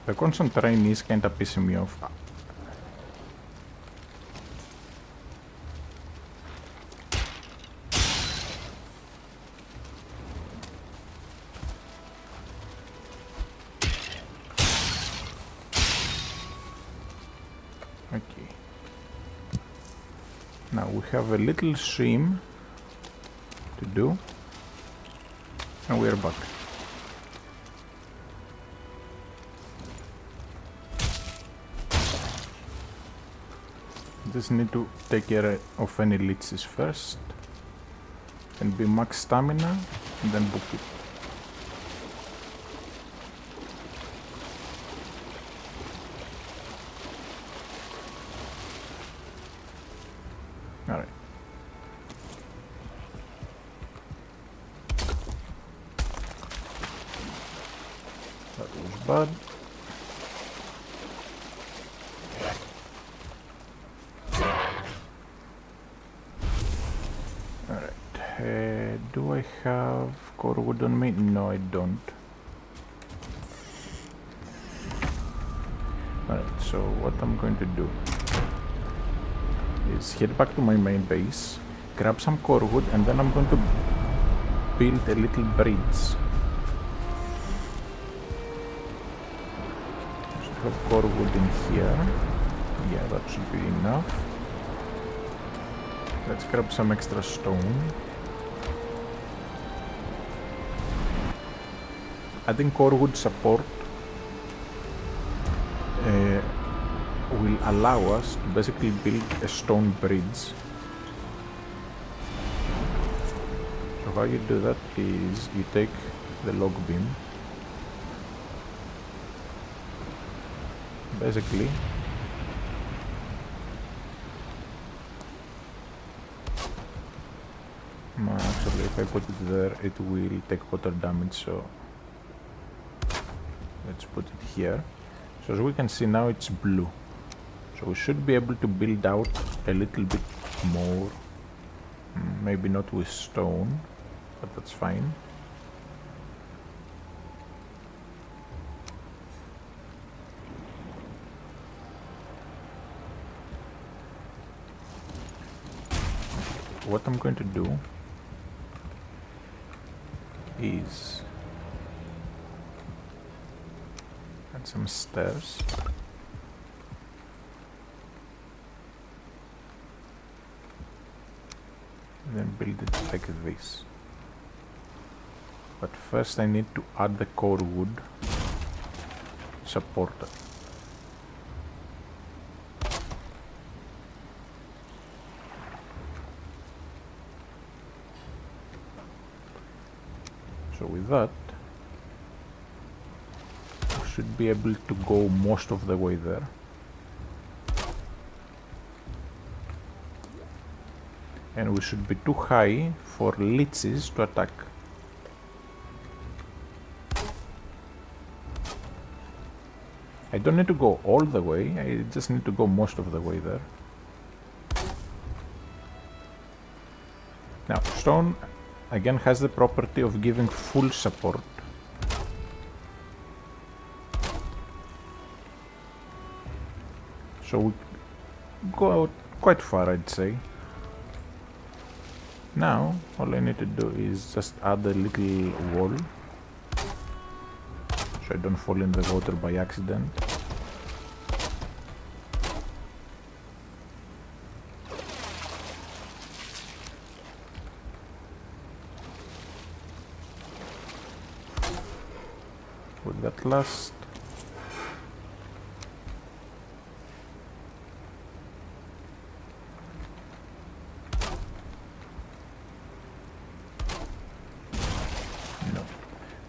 The constant rain is kinda pissing me off. Okay. Now we have a little swim to do, and we are back. Just need to take care of any leeches first, and be max stamina, and then book it. Alright. That was bad. Alright. Do I have core wood on me? No, I don't. Alright, so what I'm going to do is head back to my main base, grab some core wood, and then I'm going to build a little bridge. So I have core wood in here. Yeah, that should be enough. Let's grab some extra stone. Adding core wood support will allow us to basically build a stone bridge. So how you do that is you take the log beam, basically Actually, if I put it there, it will take water damage, so let's put it here. So as we can see now, it's blue. So we should be able to build out a little bit more. Maybe not with stone, but that's fine. What I'm going to do is add some stairs. Then build it like this. But first I need to add the core wood supporter. So with that, we should be able to go most of the way there. And we should be too high for leeches to attack. I don't need to go all the way, I just need to go most of the way there. Now, stone again has the property of giving full support. So we go out quite far, I'd say. Now, all I need to do is just add a little wall, so I don't fall in the water by accident. With that last.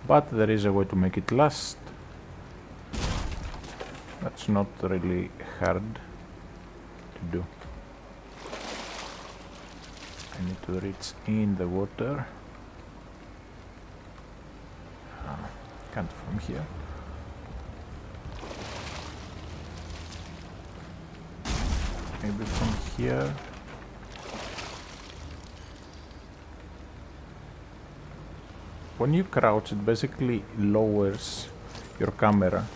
But there is a way to make it last. That's not really hard to do. I need to reach in the water. Can't from here. Maybe from here. When you crouch, it basically lowers your camera.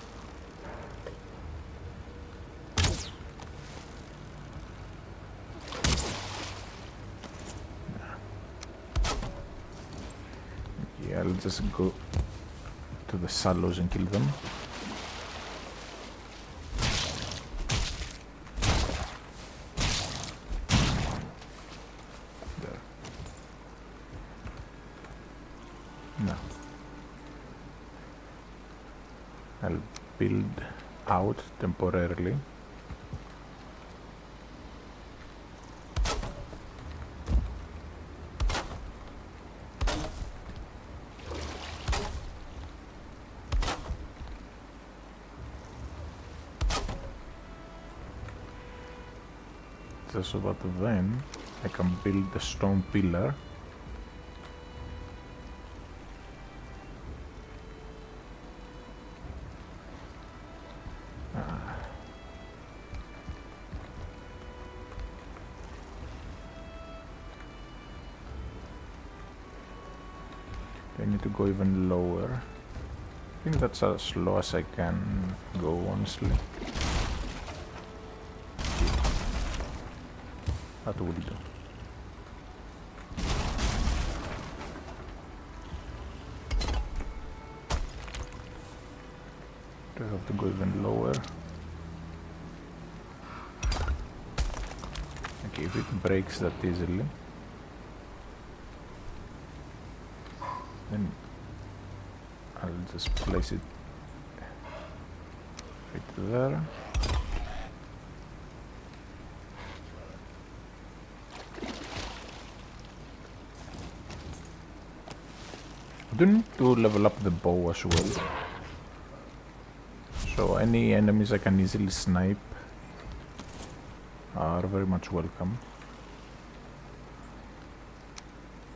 Yeah, I'll just go to the shallows and kill them. I'll build out temporarily. Just so that then I can build the stone pillar. I need to go even lower. I think that's as low as I can go, honestly. That will do. Do I have to go even lower? Okay, if it breaks that easily, then I'll just place it right there. I do need to level up the bow as well, so any enemies I can easily snipe are very much welcome.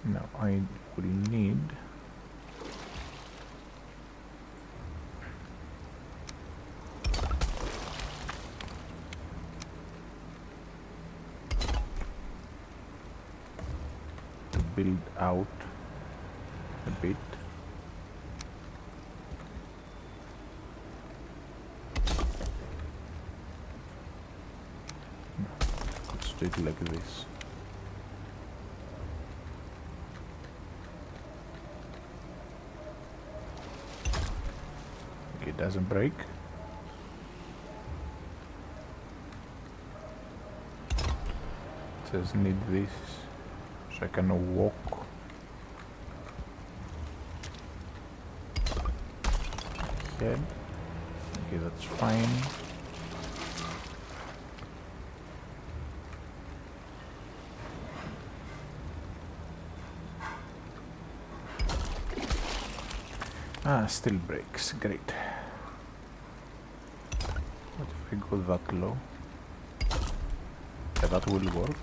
Now I will need to build out a bit. Let's do it like this. Okay, it doesn't break. It says need this so I can walk. Ahead. Okay, that's fine. Ah, still breaks. Great. What if I go that low? Yeah, that will work.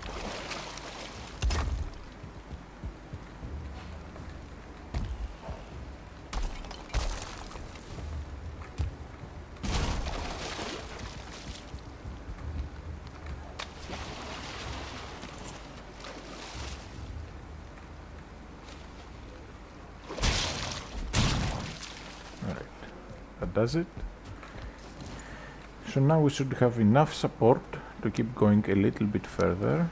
That does it. So now we should have enough support to keep going a little bit further.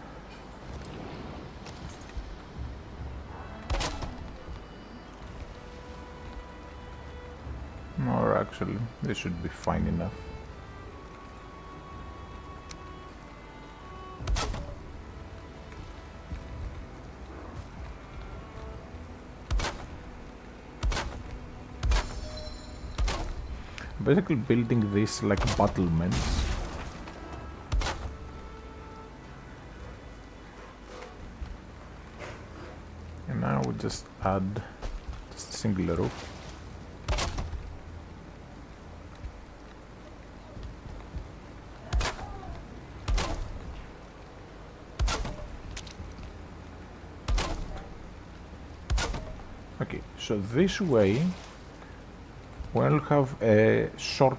Or actually, this should be fine enough. Basically building this like battlements. And now we just add just a single roof. Okay, so this way we'll have a short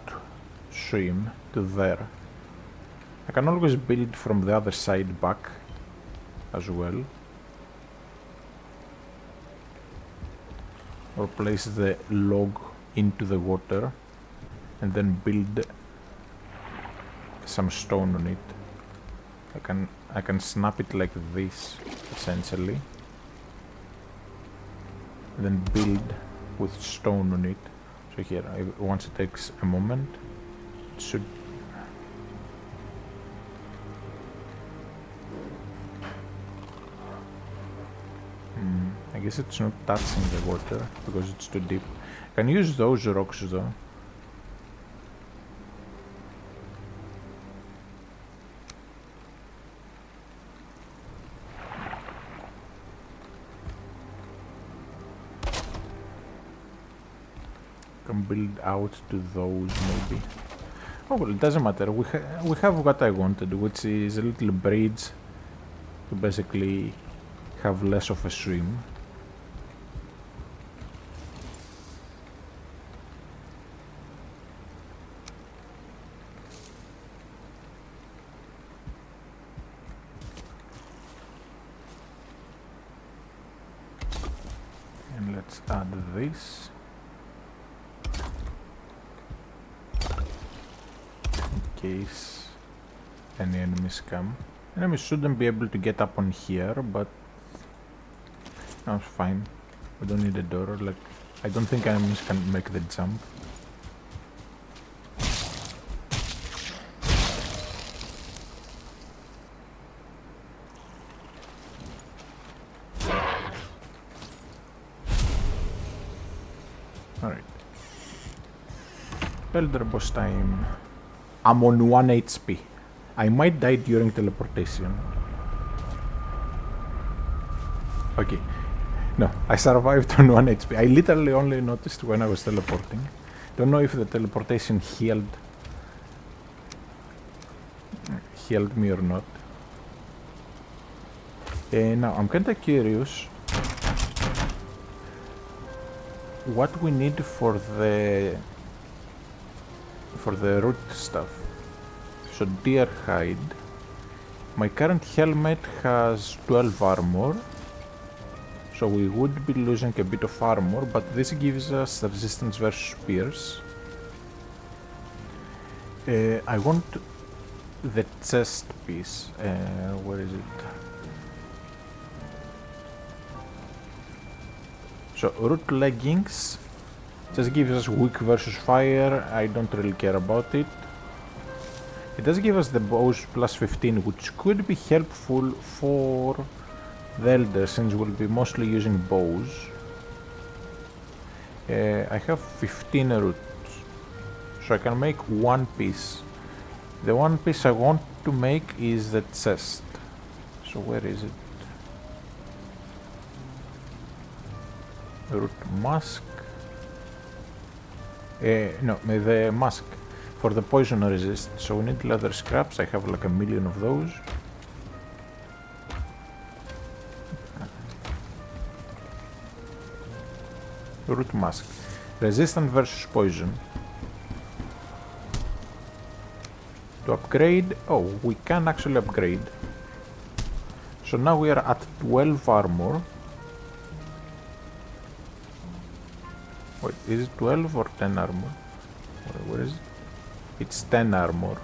swim to there. I can always build from the other side back as well. Or place the log into the water and then build some stone on it. I can snap it like this essentially. And then build with stone on it. So here, once it takes a moment, it should... I guess it's not touching the water because it's too deep. I can use those rocks though. Can build out to those maybe. Oh well, it doesn't matter. We have what I wanted, which is a little bridge to basically have less of a swim. And let's add this. Case any enemies come. Enemies shouldn't be able to get up on here, but that's fine. We don't need a door. Like, I don't think enemies can make the jump. Alright. Elder boss time. I'm on 1 HP. I might die during teleportation. Okay. No, I survived on 1 HP. I literally only noticed when I was teleporting. Don't know if the teleportation healed me or not. Now, I'm kinda curious what we need for the root stuff. So deer hide. My current helmet has 12 armor, so we would be losing a bit of armor, but this gives us resistance versus spears. I want the chest piece. Where is it? So root leggings just gives us weak versus fire. I don't really care about it. It does give us the bows plus 15, which could be helpful for the elder, since we'll be mostly using bows. I have 15 roots, so I can make one piece. The one piece I want to make is the chest. So where is it? Root mask. No, the mask for the poison resist. So we need leather scraps. I have like 1,000,000 of those. Root mask. Resistant versus poison. To upgrade, oh, we can actually upgrade. So now we are at 12 armor. Wait, is it 12 or 10 armor? Where is it? It's 10 armor.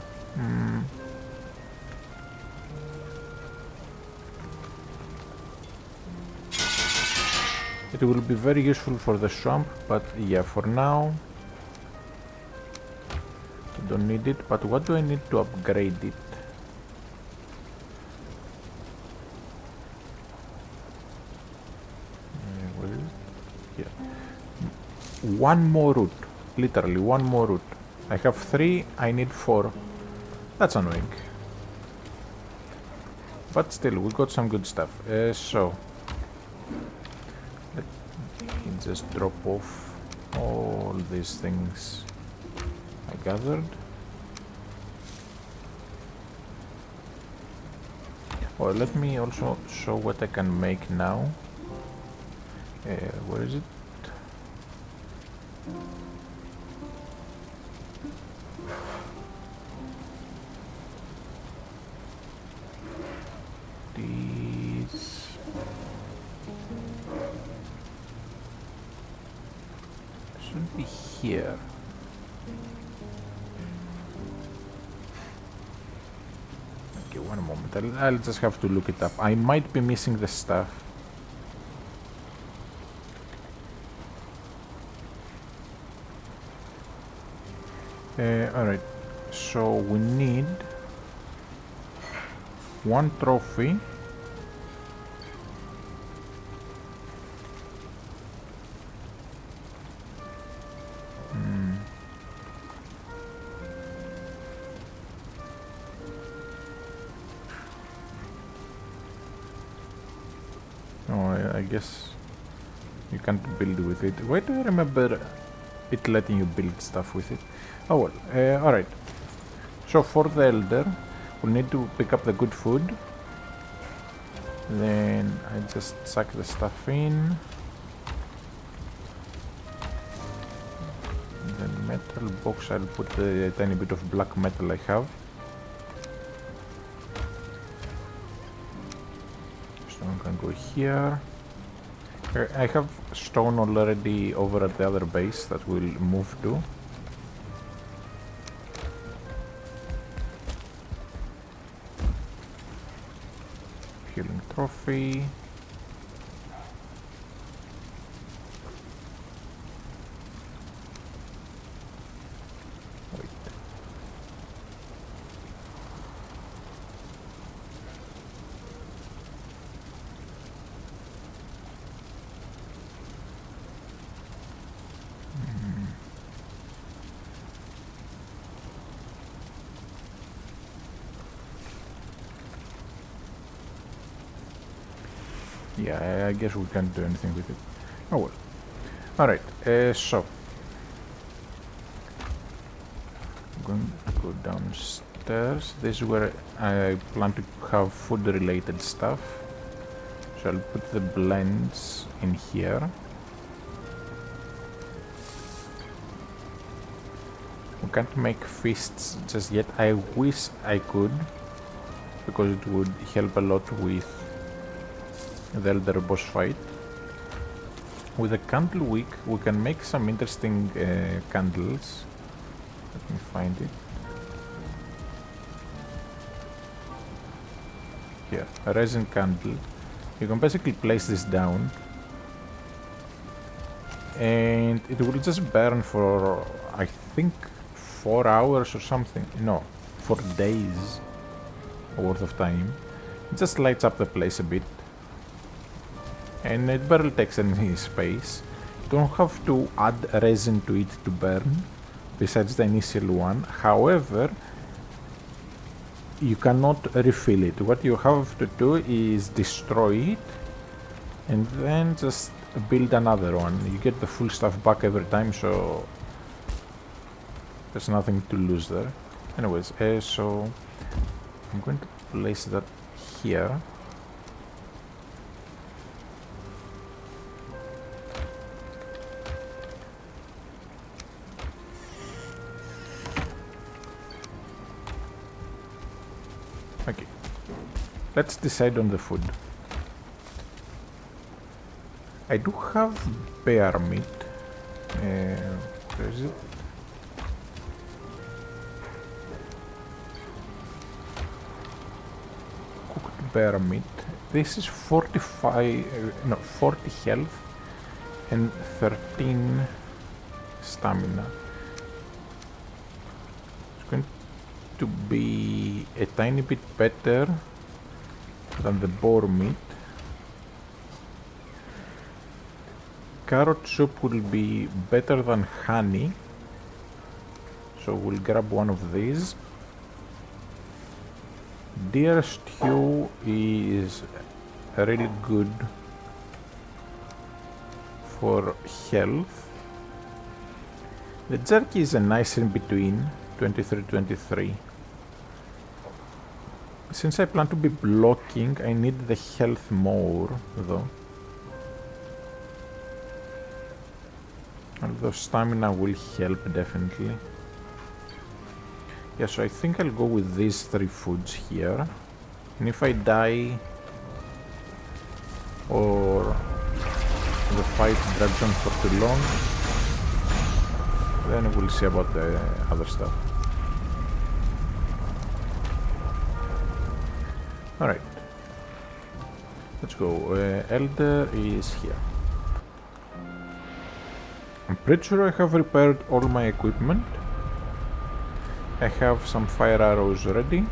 It will be very useful for the swamp, but yeah, for now I don't need it. But what do I need to upgrade it? Where is it? Yeah. One more root. Literally one more root. I have 3, I need 4. That's annoying. But still, we got some good stuff. So let me just drop off all these things I gathered. Well, let me also show what I can make now. Where is it? These should be here. Okay, one moment. I'll just have to look it up. I might be missing the stuff. Alright, so we need one trophy. Oh, I guess you can't build with it. Why do I remember it letting you build stuff with it? Oh well, alright. So for the elder, we'll need to pick up the good food. Then I just suck the stuff in. The metal box, I'll put the tiny bit of black metal I have. Stone can go here. I have stone already over at the other base that we'll move to. Healing trophy. Wait. Yeah, I guess we can't do anything with it. Oh well. Alright, so I'm going to go downstairs. This is where I plan to have food related stuff. So I'll put the blends in here. We can't make fists just yet. I wish I could, because it would help a lot with the Elder boss fight. With a candle wick, we can make some interesting candles. Let me find it. Here, a resin candle. You can basically place this down, and it will just burn for, I think, 4 hours or something. No, for days worth of time. It just lights up the place a bit, and it barely takes any space. You don't have to add resin to it to burn, besides the initial one. However, you cannot refill it. What you have to do is destroy it and then just build another one. You get the full stuff back every time, so there's nothing to lose there. Anyways, so I'm going to place that here. Okay, let's decide on the food. I do have bear meat. Where is it? Cooked bear meat. This is 40 health and 13 stamina. It's going to be a tiny bit better than the boar meat. Carrot soup will be better than honey, so we'll grab one of these. Deer stew is really good for health. The jerky is a nice in between, 23-23. Since I plan to be blocking, I need the health more, though. Although stamina will help, definitely. Yeah, so I think I'll go with these 3 foods here. And if I die, or the fight drags on for too long, then we'll see about the other stuff. Alright, let's go. Elder is here. I'm pretty sure I have repaired all my equipment. I have some fire arrows ready.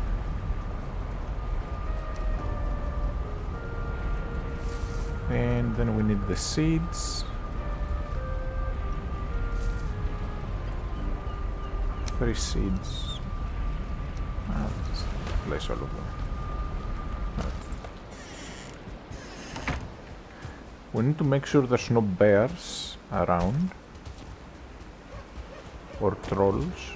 And then we need the seeds. 3 seeds. Let's place all of them. We need to make sure there's no bears around or trolls.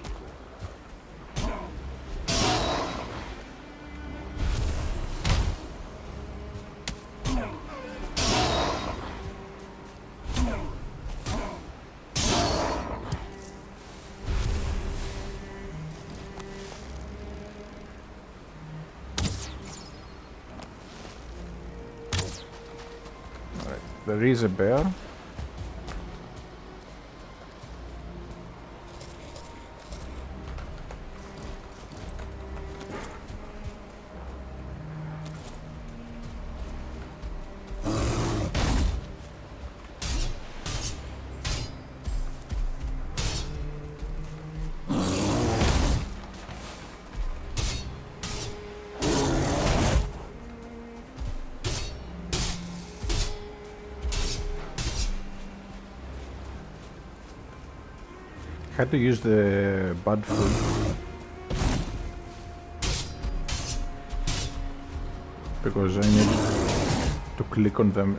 There is a bear. Had to use the bad food because I need to click on them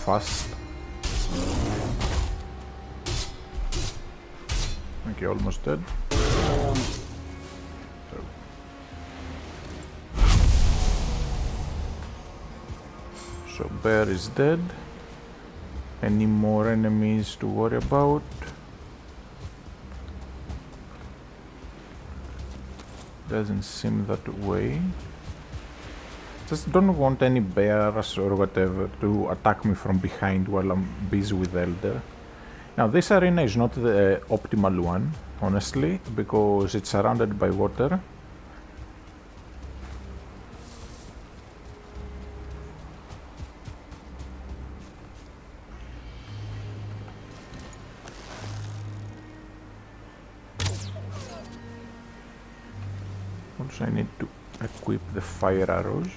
fast. Okay, almost dead. So bear is dead. Any more enemies to worry about? Doesn't seem that way. Just don't want any bears or whatever to attack me from behind while I'm busy with Elder. Now this arena is not the optimal one, honestly, because it's surrounded by water. Also I need to equip the fire arrows.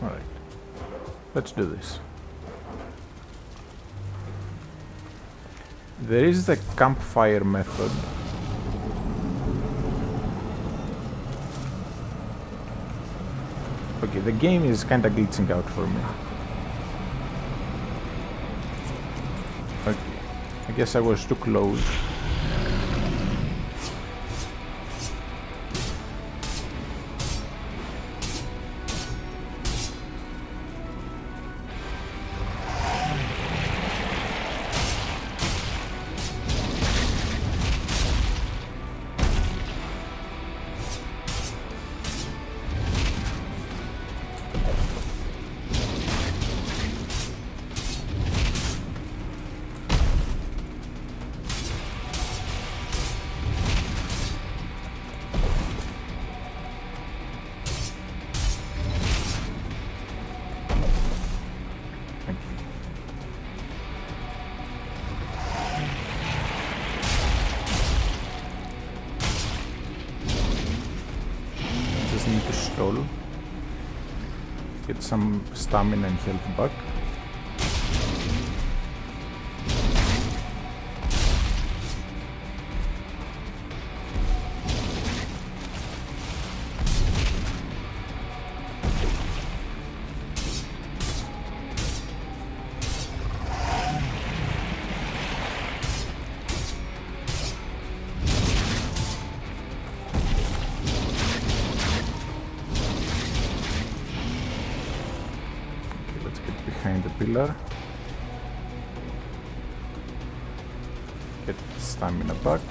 Alright, let's do this. There is the campfire method. Okay, the game is kinda glitching out for me. Okay, I guess I was too close. Need to stall, get some stamina and health back. Behind the pillar. Get stamina back.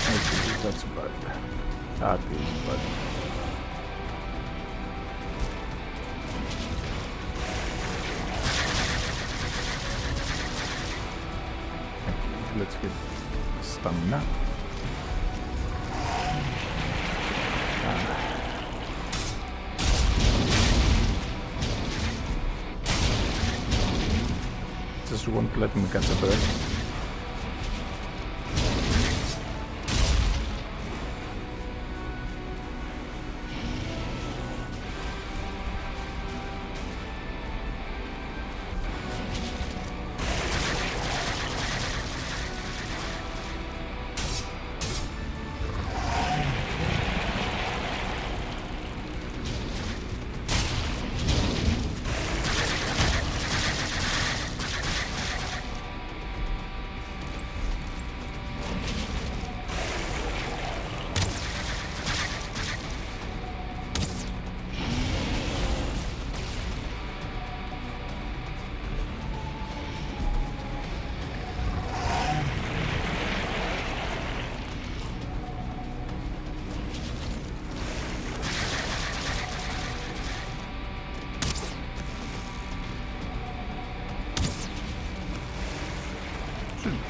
Okay, that's bad. That is bad. Let's get stamina. Just won't let me catch a breath.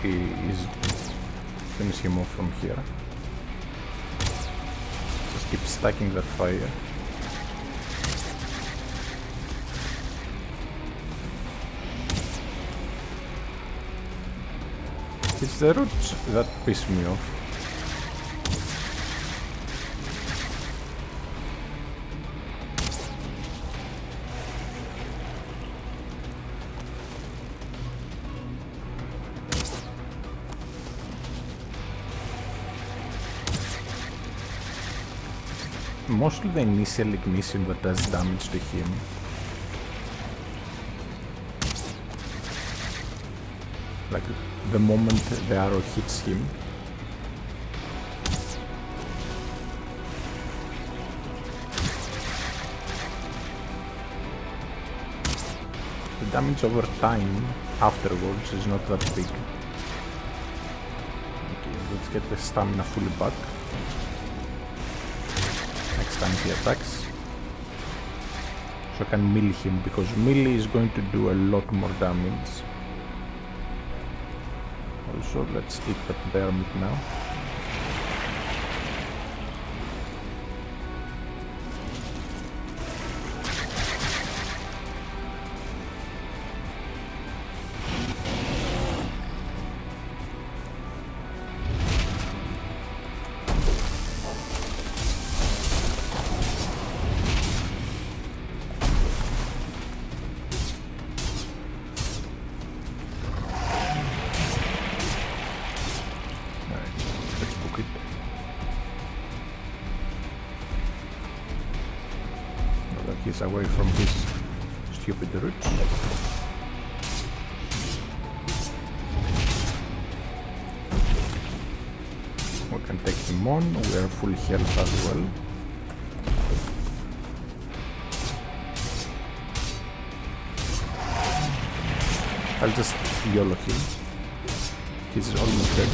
Is finish him off from here. Just keep stacking that fire. It's the roots that piss me off. mostly the initial ignition that does damage to him. Like the moment the arrow hits him. The damage over time afterwards is not that big. Okay, let's get the stamina fully back. Next time he attacks. So I can melee him, because melee is going to do a lot more damage. Also, let's eat that bear meat now. He's away from his stupid roots. We can take him on, we are full health as well. I'll just YOLO him. He's almost dead.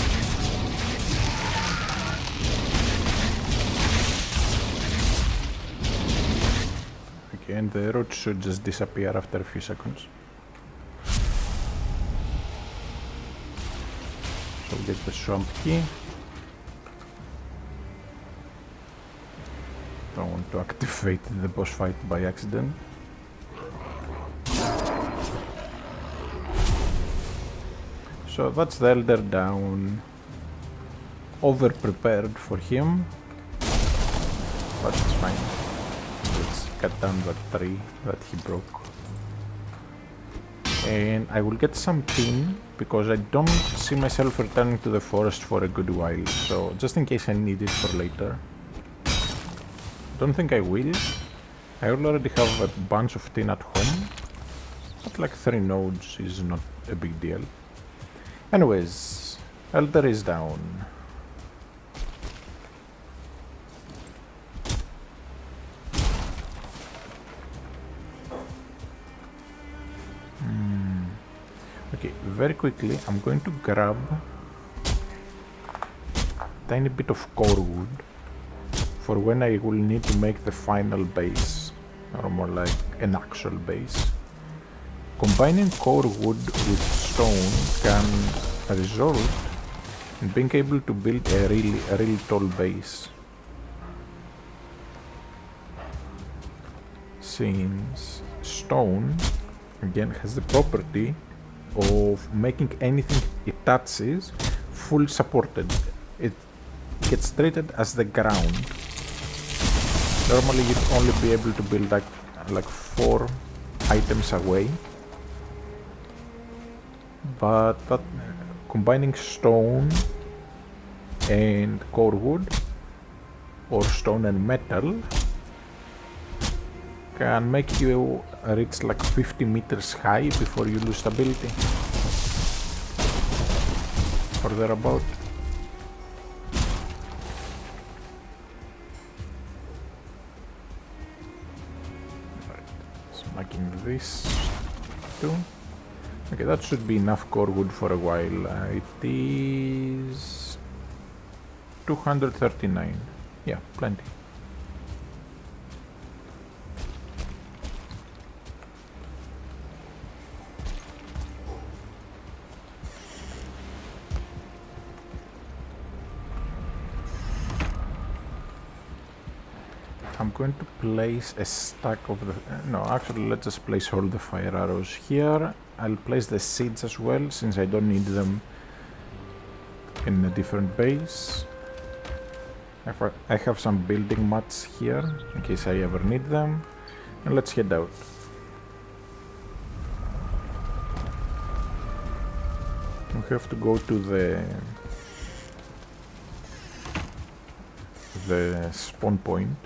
And the roots should just disappear after a few seconds. So we get the swamp key. Don't want to activate the boss fight by accident. So that's the Elder down. Over prepared for him, but it's fine. Cut down that tree that he broke. And I will get some tin, because I don't see myself returning to the forest for a good while, so just in case I need it for later. Don't think I will. I already have a bunch of tin at home, but like 3 nodes is not a big deal. Anyways, Elder is down. Okay, very quickly I'm going to grab a tiny bit of core wood for when I will need to make the final base, or more like an actual base. Combining core wood with stone can result in being able to build a really tall base. Since stone again has the property of making anything it touches full supported. It gets treated as the ground. Normally you'd only be able to build like 4 items away, but that, combining stone and core wood or stone and metal can make you reach like 50 meters high before you lose stability. Or thereabout. Right. Smacking this too. Okay, that should be enough core wood for a while. It is 239. Yeah, plenty. I'm going to place a stack of the... no, actually let's just place all the fire arrows here. I'll place the seeds as well, since I don't need them in a different base. I have some building mats here, in case I ever need them. And let's head out. We have to go to the spawn point.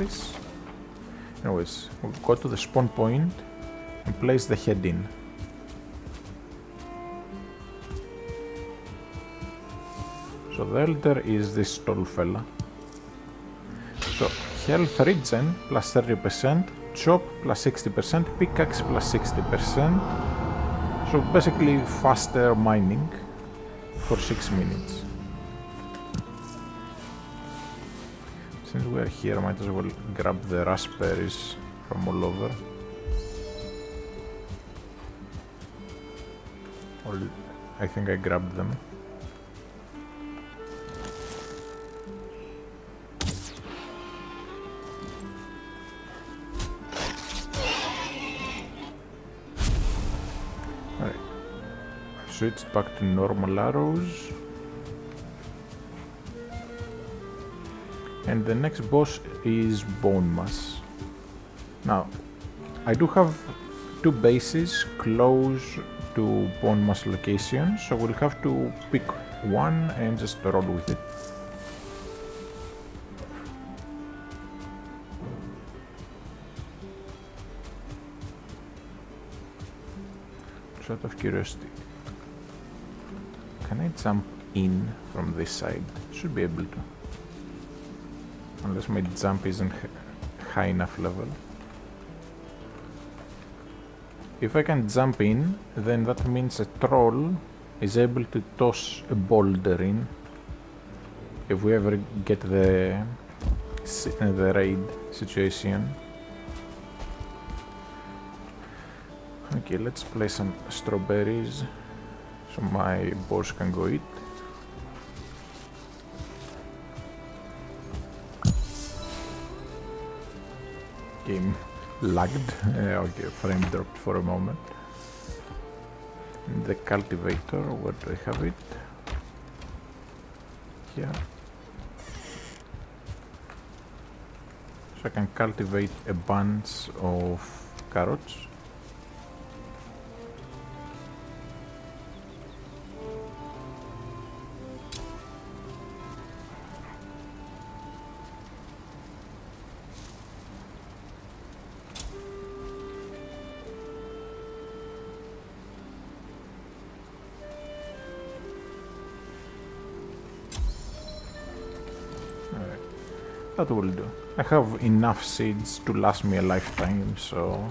this. Anyways, we'll go to the spawn point and place the head in. So the elder is this tall fella. So health regen plus 30%, chop plus 60%, pickaxe plus 60%. So basically faster mining for 6 minutes. Since we are here, I might as well grab the raspberries from all over. I think I grabbed them. Alright. I've switched back to normal arrows. And the next boss is Bone Mass. Now, I do have 2 bases close to Bone Mass location, so we'll have to pick one and just roll with it. Just out of curiosity, can I jump in from this side? Should be able to. Unless my jump isn't high enough level. If I can jump in, then that means a troll is able to toss a boulder in. If we ever get the raid situation. Okay, let's place some strawberries so my boss can go eat. Game lagged. Okay, frame dropped for a moment. The cultivator, where do I have it? Here. So I can cultivate a bunch of carrots. That will do. I have enough seeds to last me a lifetime, so...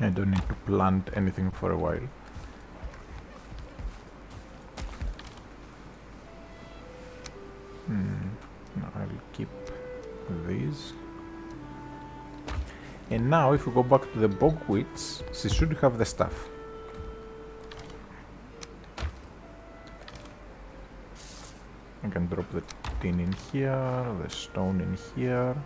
I don't need to plant anything for a while. No, I'll keep these. And now if we go back to the bog witch, she should have the stuff. I can drop the tin in here, the stone in here.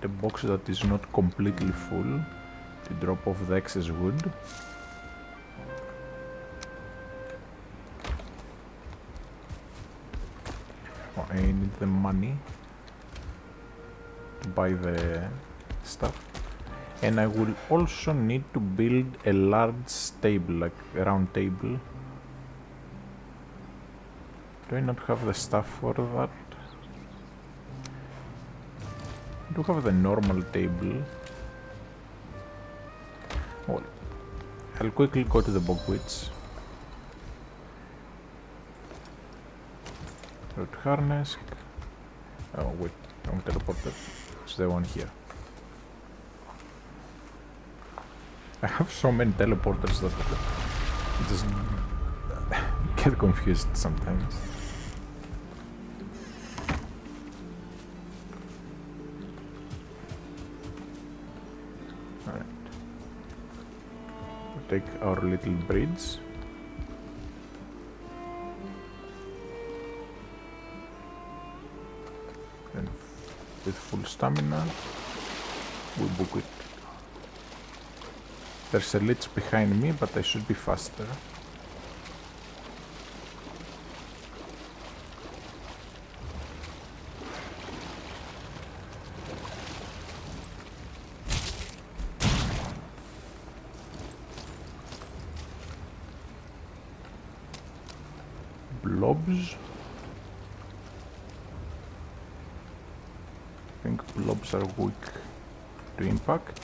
The box that is not completely full to drop off the excess wood. Oh, I need the money to buy the stuff, and I will also need to build a large table, like a round table. Do I not have the stuff for that? I do have the normal table. Well, I'll quickly go to the bog witch. Root harness. Oh wait, wrong teleporter. It's the one here. I have so many teleporters that I just get confused sometimes. Alright. We'll take our little bridge. And with full stamina, we book it. There's a lich behind me, but I should be faster. blobs. I think blobs are weak to impact.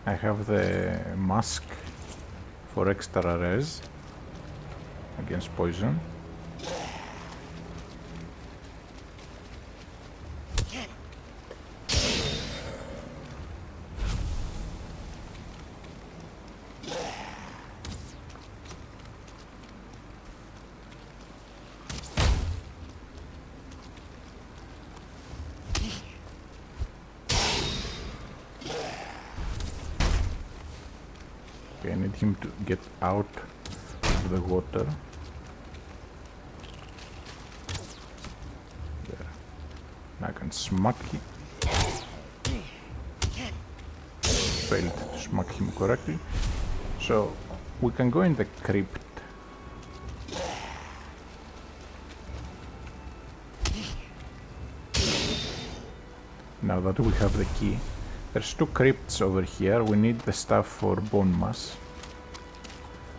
I have the mask for extra res against poison. Okay, I need him to get out of the water. There. Now I can smack him. Failed to smack him correctly. So we can go in the crypt. Now that we have the key. There's two crypts over here. We need the stuff for bone mass.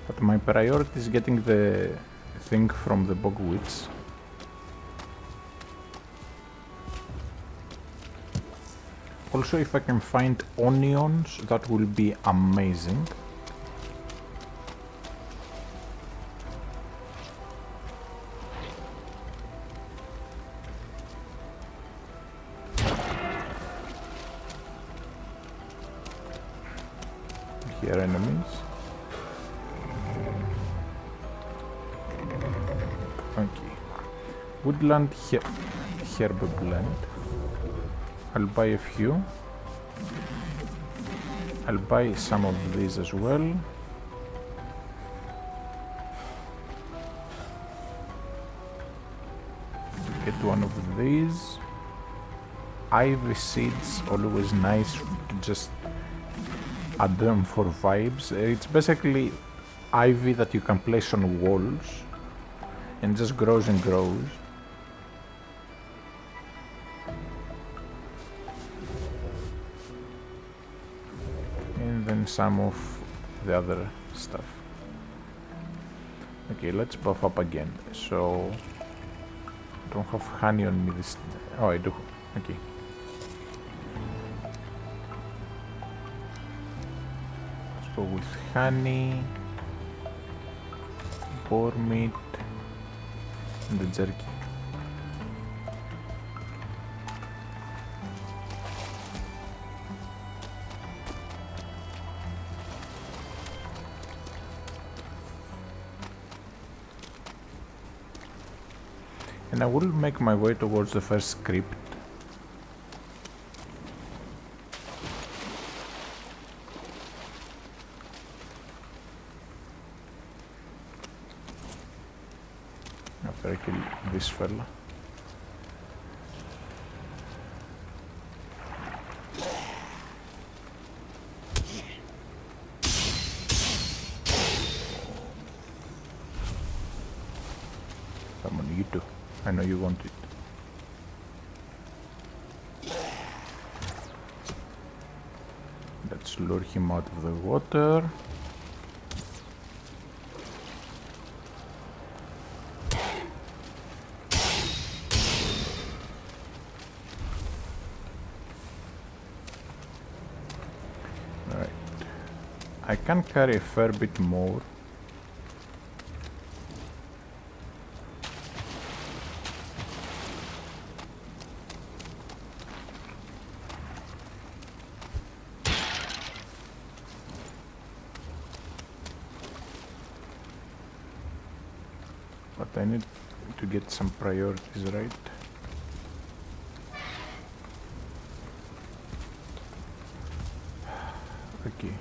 But my priority is getting the thing from the bog witch. Also, if I can find onions, that will be amazing. Here enemies. Okay. Woodland herb blend. I'll buy a few. I'll buy some of these as well. Get one of these. Ivy seeds, always nice to just add them for vibes. It's basically ivy that you can place on walls and just grows and grows. And then some of the other stuff. Okay, let's buff up again. So, I don't have honey on me this... Oh, I do. Okay. Let's go with honey, boar meat, and the jerky. And I will make my way towards the first crypt. After I kill this fella. Come on, you too. I know you want it. Let's lure him out of the water. Right. I can carry a fair bit more. But I need to get some priorities right. Okay.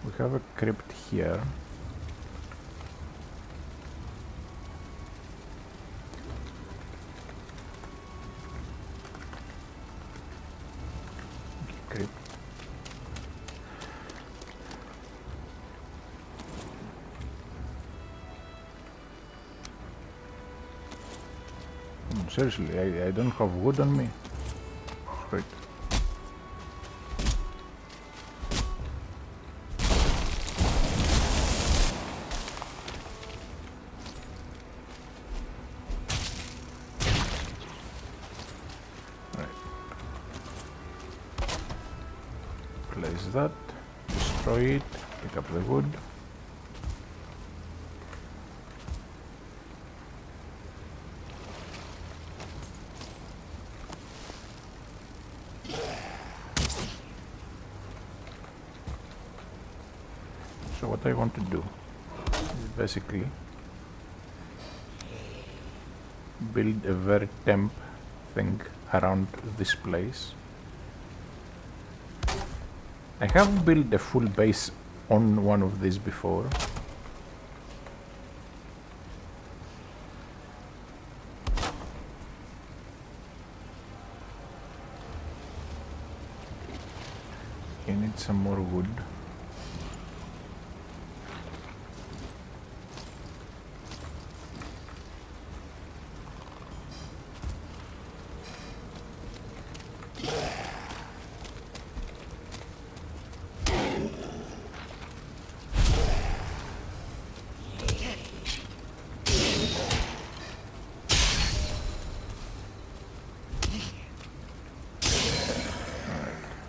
We have a crypt here. Okay, crypt. Seriously, I don't have wood on me. Great. Right. Place that. Destroy it. Pick up the wood. So what I want to do is basically build a very temp thing around this place. I have built a full base on one of these before. I need some more wood.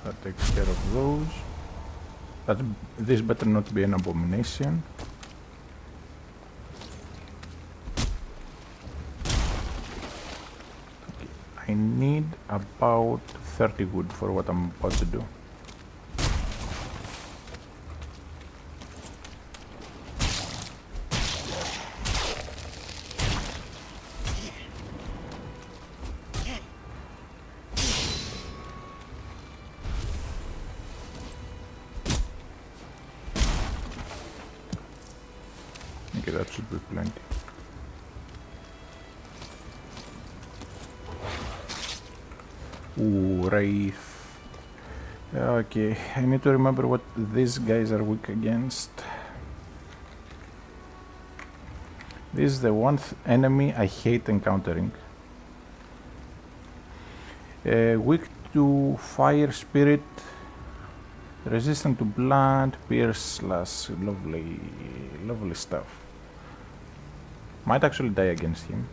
That takes care of those. This better not be an abomination. Okay, I need about 30 wood for what I'm about to do. Okay, that should be plenty. Ooh, Wraith. Okay, I need to remember what these guys are weak against. This is the one enemy I hate encountering. Weak to fire, spirit, resistant to blunt, pierce, slash. Lovely stuff. Might actually die against him.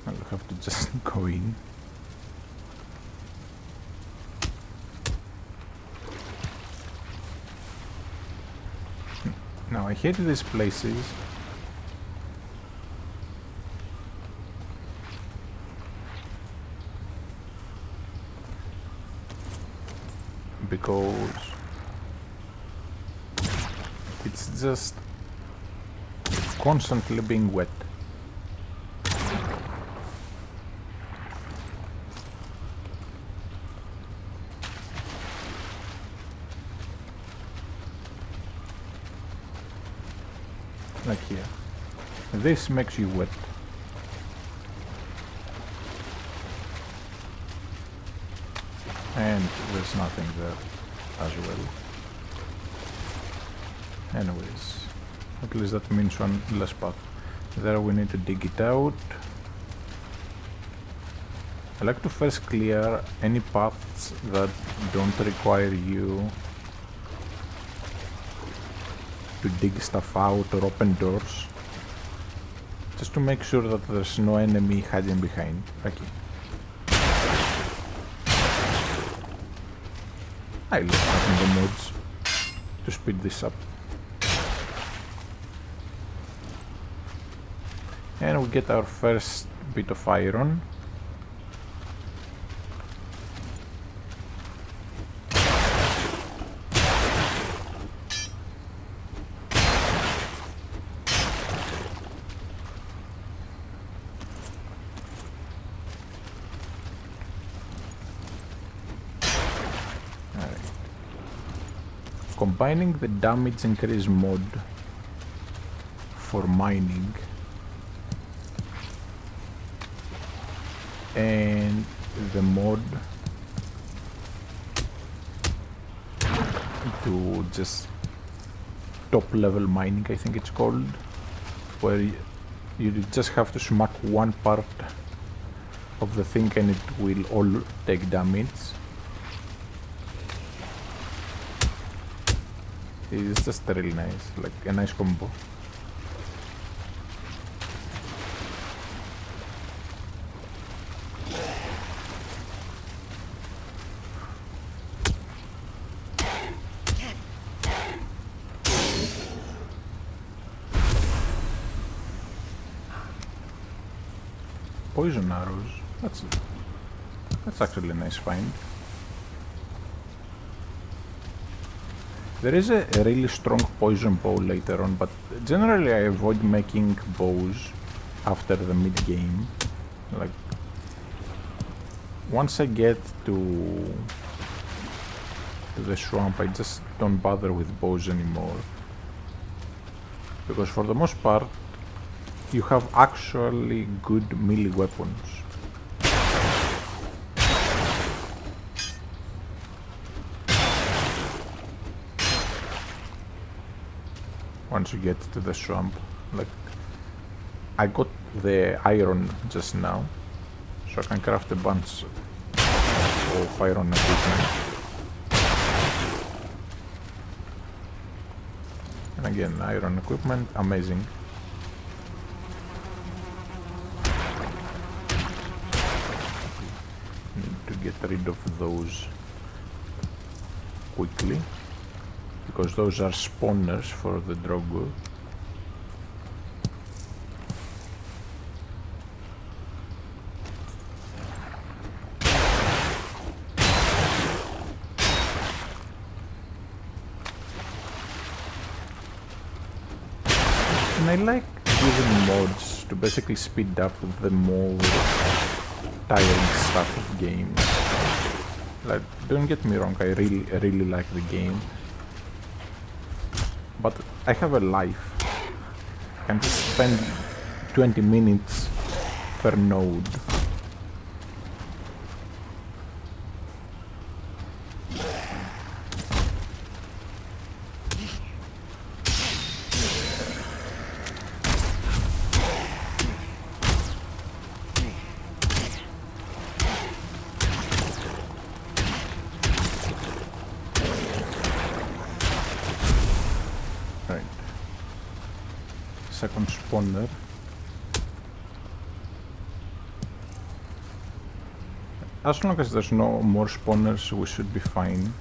I'll have to just go in. Now I hate these places because it's just constantly being wet. Like here. This makes you wet. And there's nothing there as well. Anyways, at least that means one less path. There we need to dig it out. I like to first clear any paths that don't require you to dig stuff out or open doors, just to make sure that there's no enemy hiding behind. Okay. I love having the mods to speed this up. And we get our first bit of iron. Combining the damage increase mod for mining and the mod to just top level mining, I think it's called, where you just have to smack one part of the thing and it will all take damage. It's just really nice, like a nice combo. Poison arrows. That's actually a nice find. There is a really strong poison bow later on, but generally I avoid making bows after the mid game. Like once I get to the swamp, I just don't bother with bows anymore, because for the most part you have actually good melee weapons. Once you get to the swamp, like I got the iron just now, so I can craft a bunch of iron equipment. And again, iron equipment, amazing. Get rid of those quickly, because those are spawners for the Drogo. And I like using mods to basically speed up the more tiring stuff of games. Like, don't get me wrong, I really like the game, but I have a life. I can just spend 20 minutes per node. Second spawner. As long as there's no more spawners, we should be fine.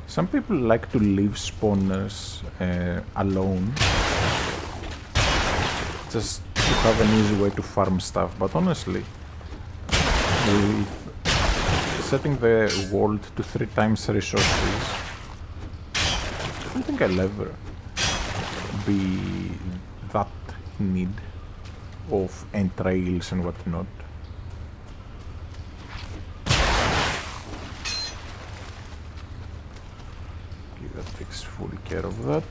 Some people like to leave spawners alone, just to have an easy way to farm stuff, but honestly, with setting the world to 3 times resources, I don't think I'll ever be that in need of entrails and whatnot. Okay, that takes full care of that.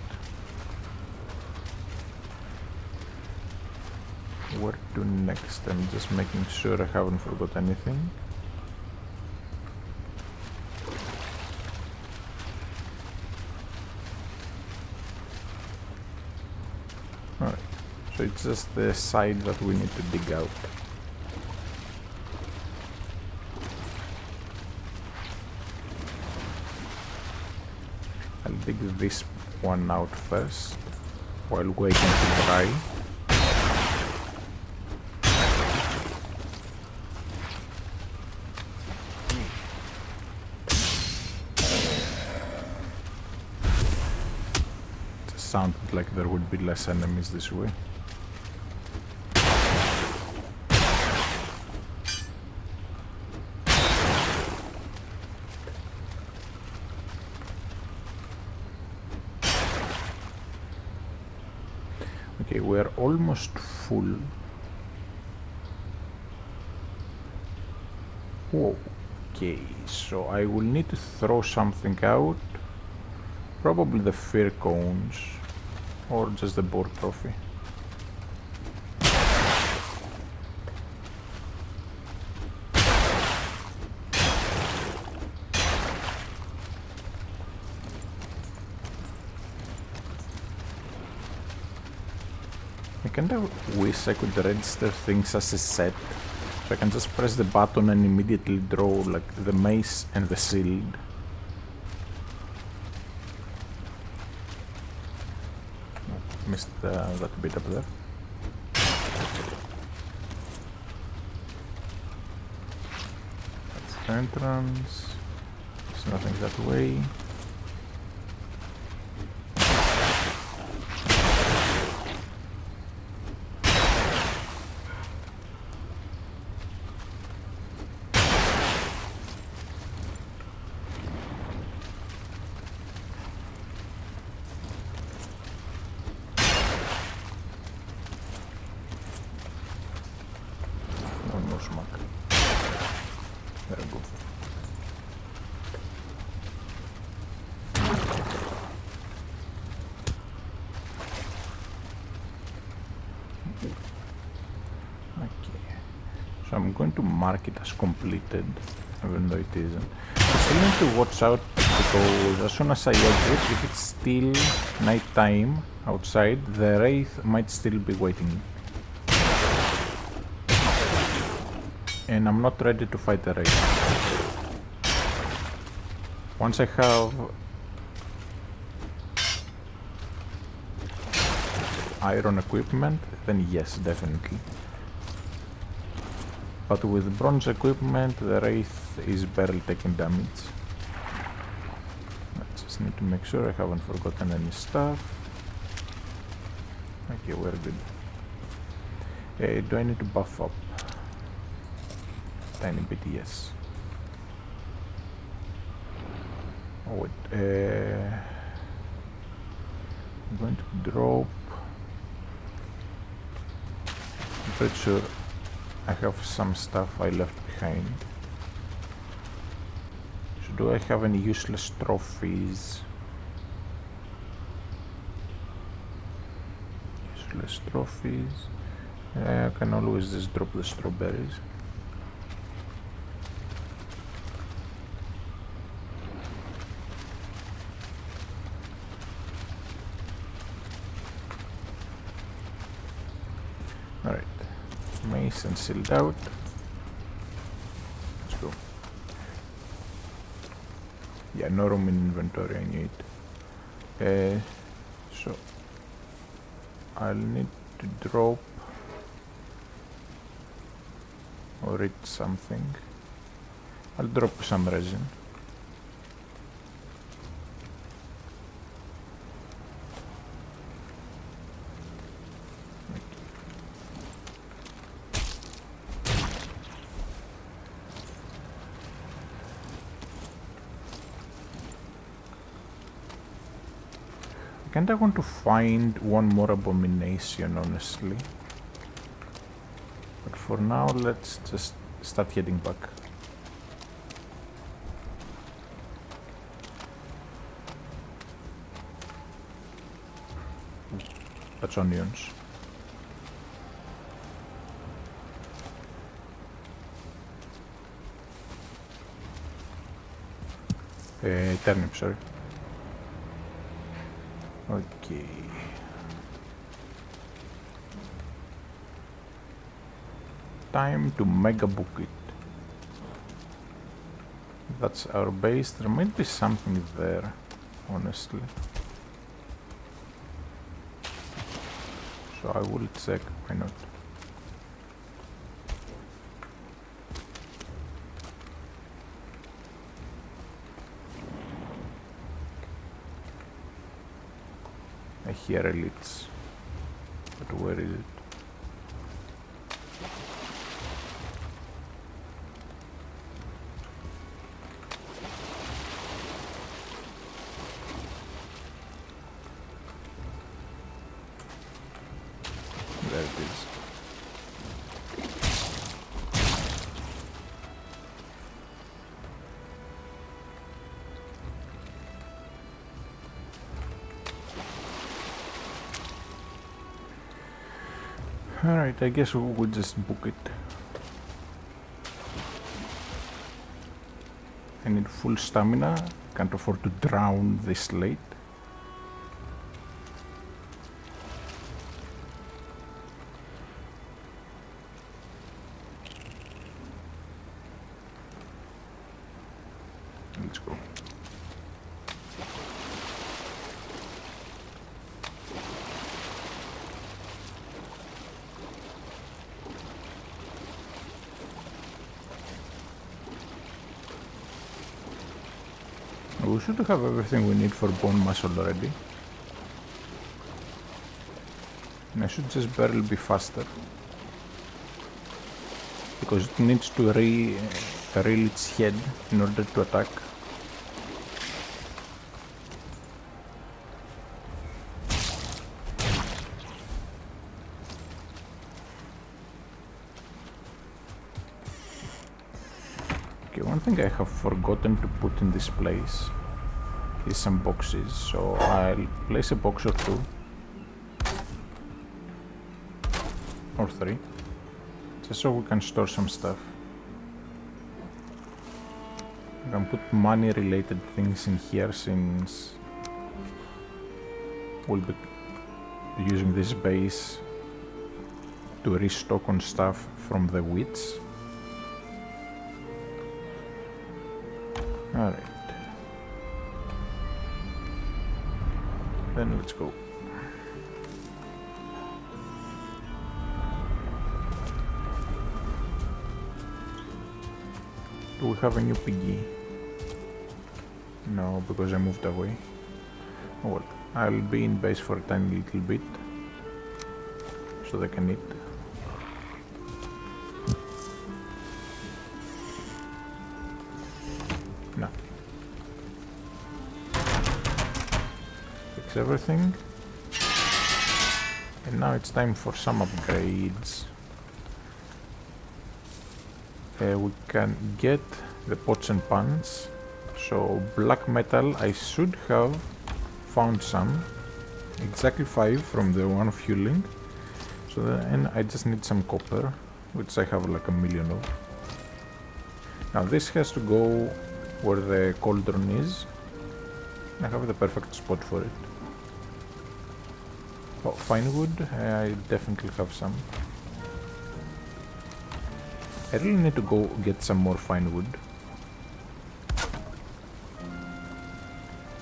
Where to next? I'm just making sure I haven't forgot anything. Alright, so it's just the side that we need to dig out. I'll dig this one out first, while waiting to dry. Sounded like there would be less enemies this way. Okay, we're almost full. Whoa. Okay, so I will need to throw something out. Probably the fear cones, or just the boar trophy. I kinda wish I could register things as a set. So I can just press the button and immediately draw like the mace and the shield. Missed that bit up there. That's the entrance. There's nothing that way. There we go. Okay. So I'm going to mark it as completed, even though it isn't. I still need to watch out because as soon as I exit, if it's still night time outside, the Wraith might still be waiting. And I'm not ready to fight the Wraith. Once I have iron equipment, then yes, definitely. But with bronze equipment, the Wraith is barely taking damage. I just need to make sure I haven't forgotten any stuff. Okay, we're good. Do I need to buff up? Tiny bit, yes. Oh wait, I'm going to drop. I'm pretty sure I have some stuff I left behind. So do I have any useless trophies? Useless trophies. I can always just drop the strawberries. Alright, mace and sealed out. Let's go. Yeah, no room in inventory, I knew it. So I'll need to drop or eat something. I'll drop some resin. I kinda want to find one more abomination, honestly. But for now, let's just start heading back. That's onions. Turnip, sorry. Okay. Time to mega book it. That's our base. There might be something there, honestly. So I will check, why not? I hear elites, but where is it? There it is. Alright, I guess we will just book it. I need full stamina, can't afford to drown this late. 'Cause let's go. We should have everything we need for bone muscle already. And I should just barely be faster. Because it needs to reel its head in order to attack. Okay, one thing I have forgotten to put in this place is some boxes, so I'll place a box or two. Or three. Just so we can store some stuff. I can put money related things in here since we'll be using this base to restock on stuff from the witch. Alright. Then let's go. Do we have a new piggy? No, because I moved away. Oh well, I'll be in base for a tiny little bit so they can eat. No. Fix everything. And now it's time for some upgrades. We can get the pots and pans. So black metal, I should have found some. Exactly 5 from the one fueling. So then I just need some copper, which I have like 1,000,000 of. Now this has to go where the cauldron is. I have the perfect spot for it. Oh, fine wood, I definitely have some. I really need to go get some more fine wood.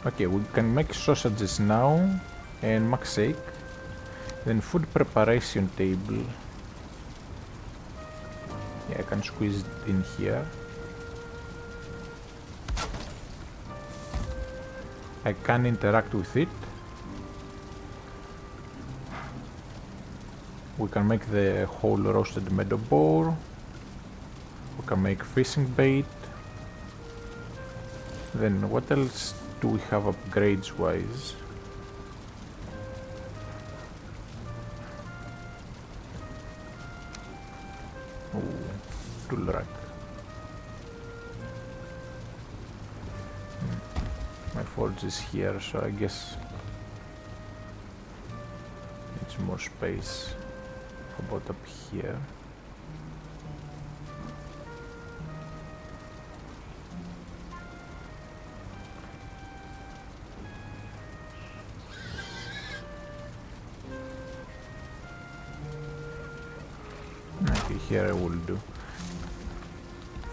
Okay, we can make sausages now and max shake. Then food preparation table. Yeah, I can squeeze it in here. I can interact with it. We can make the whole roasted meadow boar. We can make fishing bait. Then what else do we have upgrades wise? Ooh, tool rack. My forge is here, so I guess it's more space. How about up here? Here I will do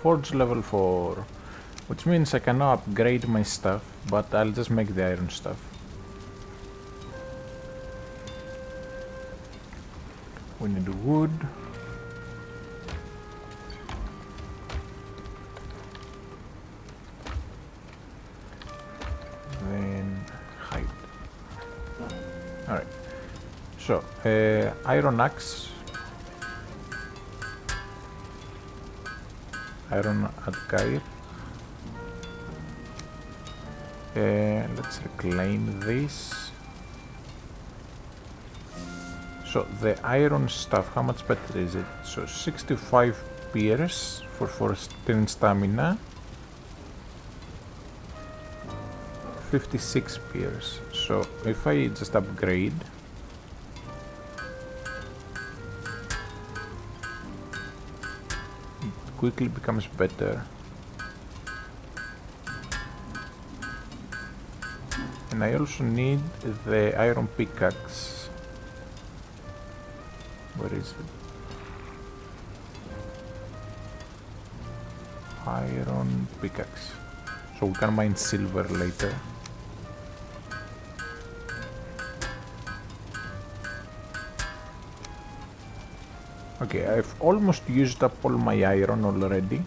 forge level 4, which means I can now upgrade my stuff, but I'll just make the iron stuff. We need wood. Then hide. Alright, so iron axe. Iron at Kair. Let's reclaim this. So the iron stuff, how much better is it? So 65 pierce for 14 stamina. 56 pierce. So if I just upgrade, quickly becomes better. And I also need the iron pickaxe. Where is it? Iron pickaxe. So so we can mine silver later. Okay, I've almost used up all my iron already.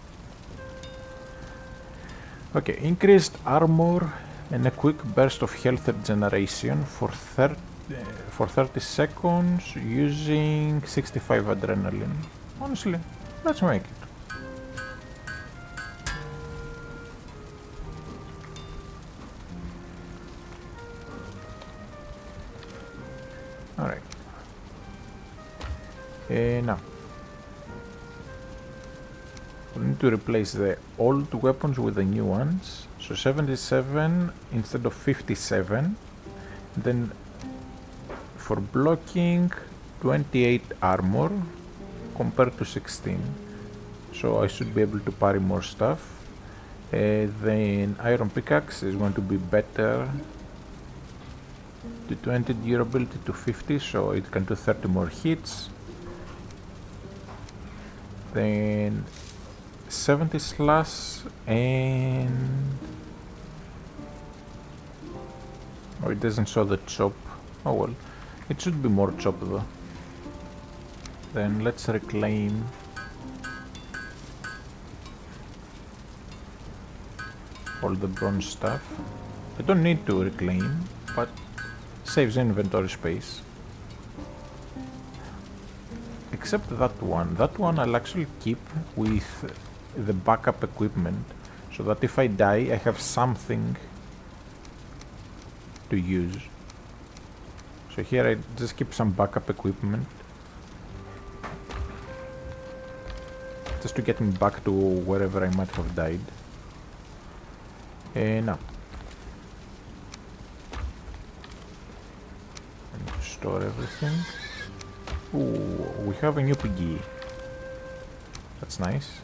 Okay, increased armor and a quick burst of health regeneration for 30 seconds using 65 adrenaline. Honestly, let's make it. Alright. Now, we need to replace the old weapons with the new ones. So 77 instead of 57. Then for blocking, 28 armor compared to 16. So I should be able to parry more stuff. Then iron pickaxe is going to be better. To 20 durability to 50, so it can do 30 more hits. Then 70 slash and... oh, it doesn't show the chop. Oh well, it should be more chop though. Then let's reclaim all the bronze stuff. I don't need to reclaim, but saves inventory space. Except that one. That one I'll actually keep with the backup equipment, so that if I die I have something to use. So here I just keep some backup equipment, just to get me back to wherever I might have died. Now, I need to store everything. Ooh, we have a new piggy. That's nice.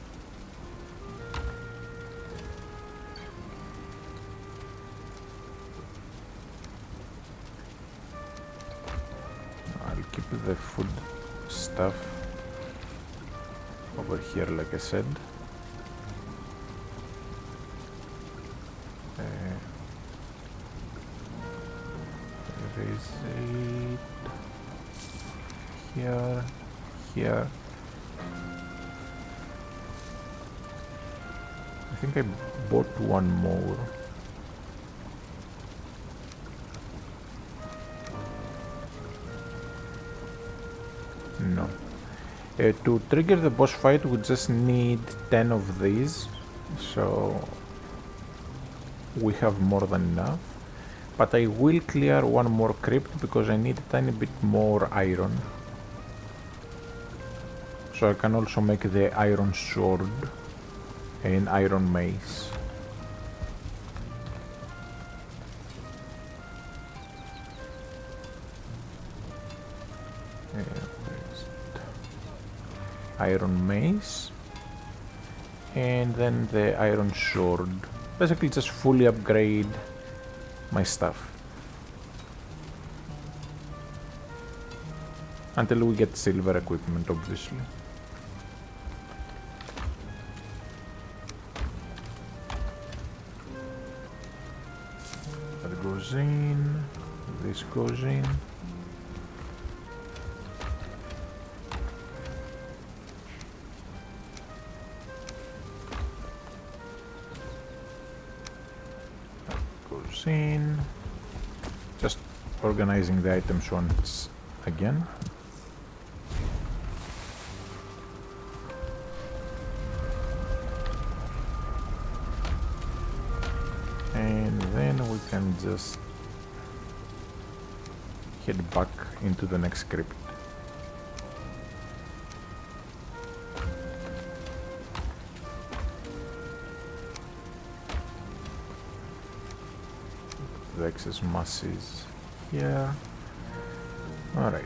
I'll keep the food stuff over here, like I said. Where is it? Here. I think I bought one more. No. To trigger the boss fight we just need 10 of these, so we have more than enough. But I will clear one more crypt because I need a tiny bit more iron. So I can also make the iron sword and iron mace. Iron mace and then the iron sword. Basically just fully upgrade my stuff until we get silver equipment, obviously. That goes in, this goes in. In, just organizing the items once again. And then we can just head back into the next crypt. The excess masses here. Alright.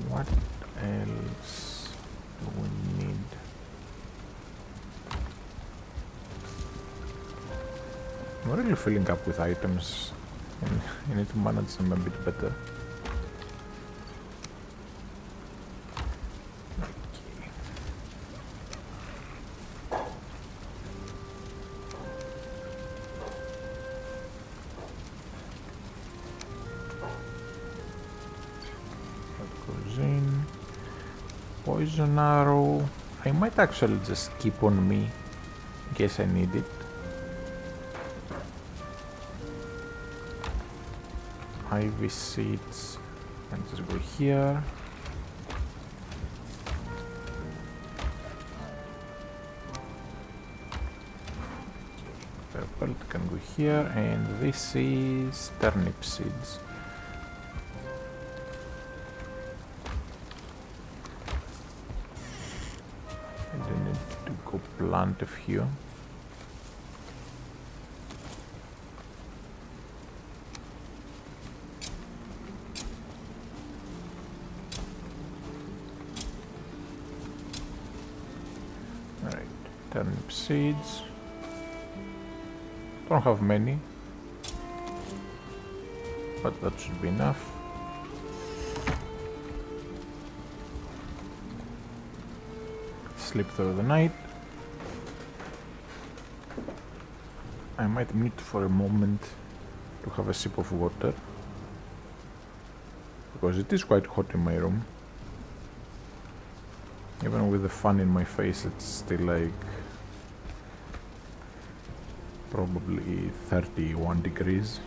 What else do we need? I'm really filling up with items. And I need to manage them a bit better. Poison arrow. I might actually just keep on me in case I need it. Ivy seeds. And just go here. Purple can go here, and this is turnip seeds. Plant a few. Alright, turnip seeds. Don't have many, but that should be enough. Sleep through the night. I might need for a moment to have a sip of water, because it is quite hot in my room. Even with the fan in my face, it's still like probably 31 degrees.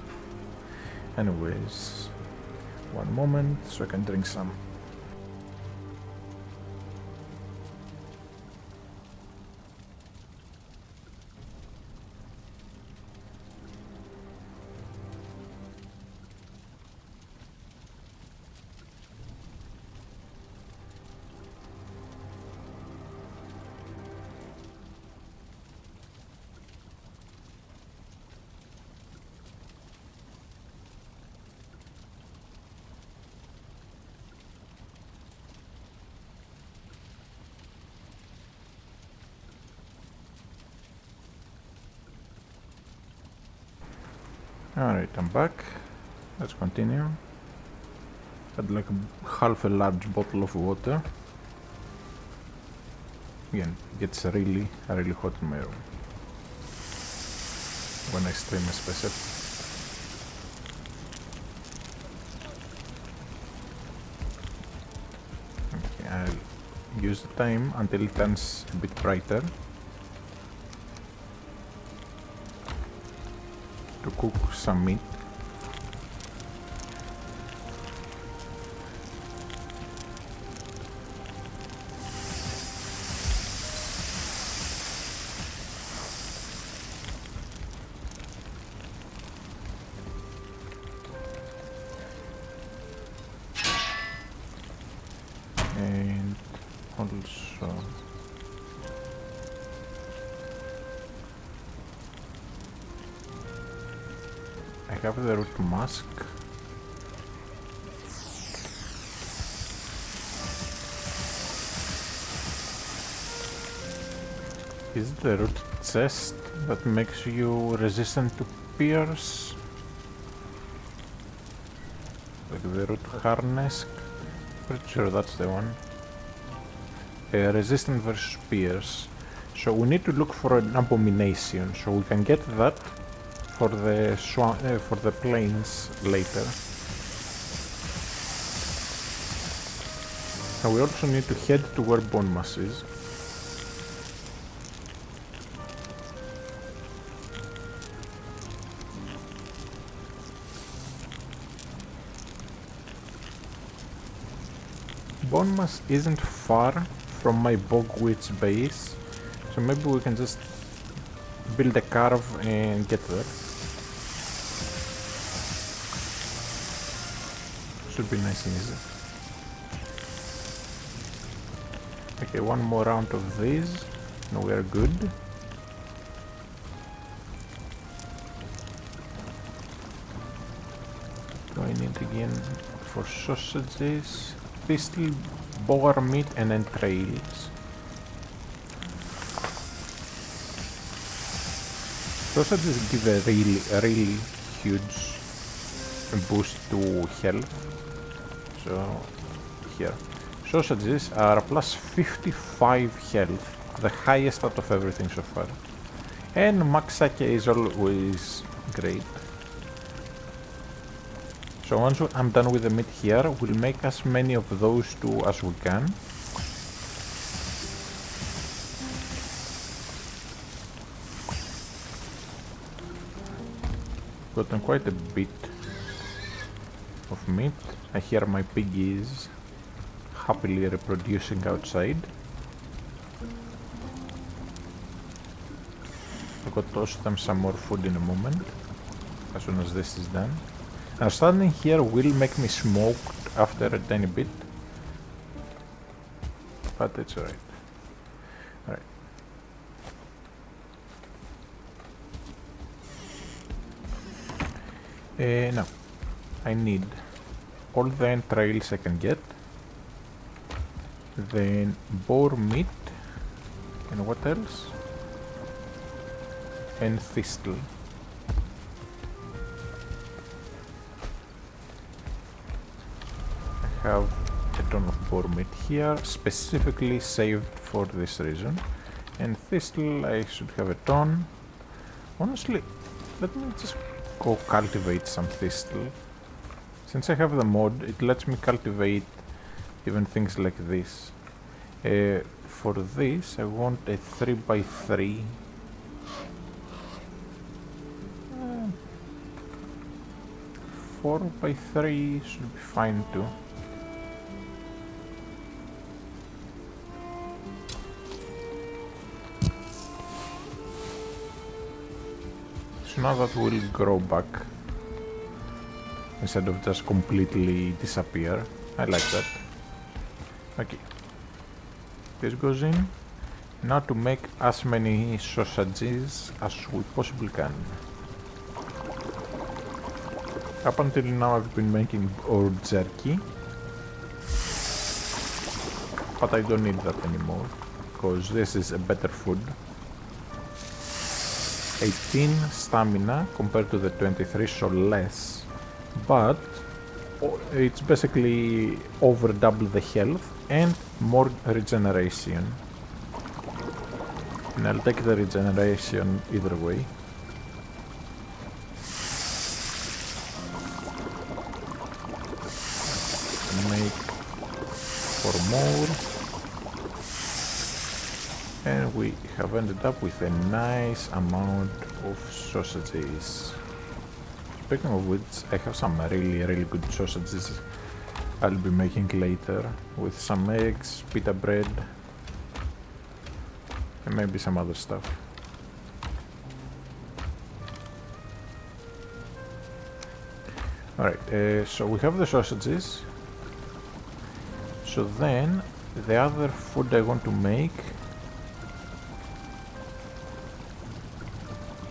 Anyways, one moment so I can drink some. Alright, I'm back. Let's continue. Had like half a large bottle of water. Again, it gets really hot in my room when I stream especially. Okay, I'll use the time until it turns a bit brighter to cook some meat. And also I have the root mask. Is it the root chest that makes you resistant to pierce? Like the root harness? Pretty sure that's the one. Resistant versus pierce. So we need to look for an abomination, so we can get that for the plains later. And we also need to head to where bone mass is. Bone mass isn't far from my bog witch base, so maybe we can just build a carve and get there. Should be nice and easy. Okay, one more round of these and we are good. Do I need again for sausages? Pistol, boar meat and entrails. Sausages give a really huge boost to health. So here, sausages are plus 55 health, the highest out of everything so far. And max sake is always great. So once I'm done with the meat here, we'll make as many of those two as we can. Gotten quite a bit of meat. I hear my piggies happily reproducing outside. I could toss them some more food in a moment, as soon as this is done. Now standing here will make me smoked after a tiny bit, but it's alright. Alright. Now, I need all the entrails I can get, then boar meat, and what else? And thistle. I have a ton of boar meat here, specifically saved for this reason. And thistle, I should have a ton. Honestly, let me just go cultivate some thistle. Since I have the mod, it lets me cultivate even things like this. For this, I want a 3x3. 4x3 should be fine too. So now that will grow back instead of just completely disappear. I like that. Okay, this goes in. Now to make as many sausages as we possibly can. Up until now I've been making old jerky, but I don't need that anymore, because this is a better food. 18 stamina compared to the 23, so less, but it's basically over double the health and more regeneration. And I'll take the regeneration either way. Make 4 more, and we have ended up with a nice amount of sausages. Speaking of which, I have some really good sausages I'll be making later, with some eggs, pita bread, and maybe some other stuff. Alright, so we have the sausages. So then, the other food I want to make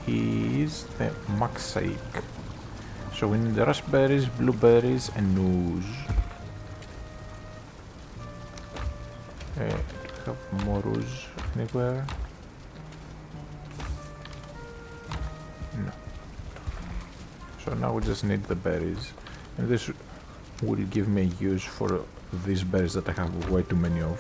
is the maxaik. So we need the raspberries, blueberries, and news. Do we have more rose anywhere? No. So now we just need the berries, and this will give me a use for these berries that I have way too many of.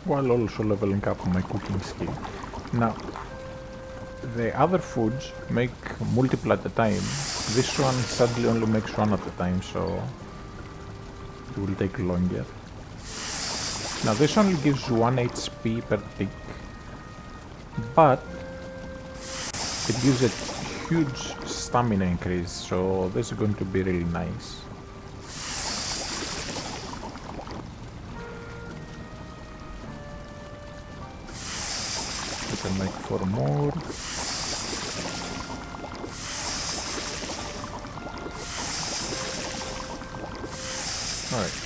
While also leveling up my cooking skill. Now, the other foods make multiple at a time. This one sadly only makes one at a time, so it will take longer. Now this only gives 1 HP per tick, but it gives a huge stamina increase, so this is going to be really nice. We can make 4 more. Alright.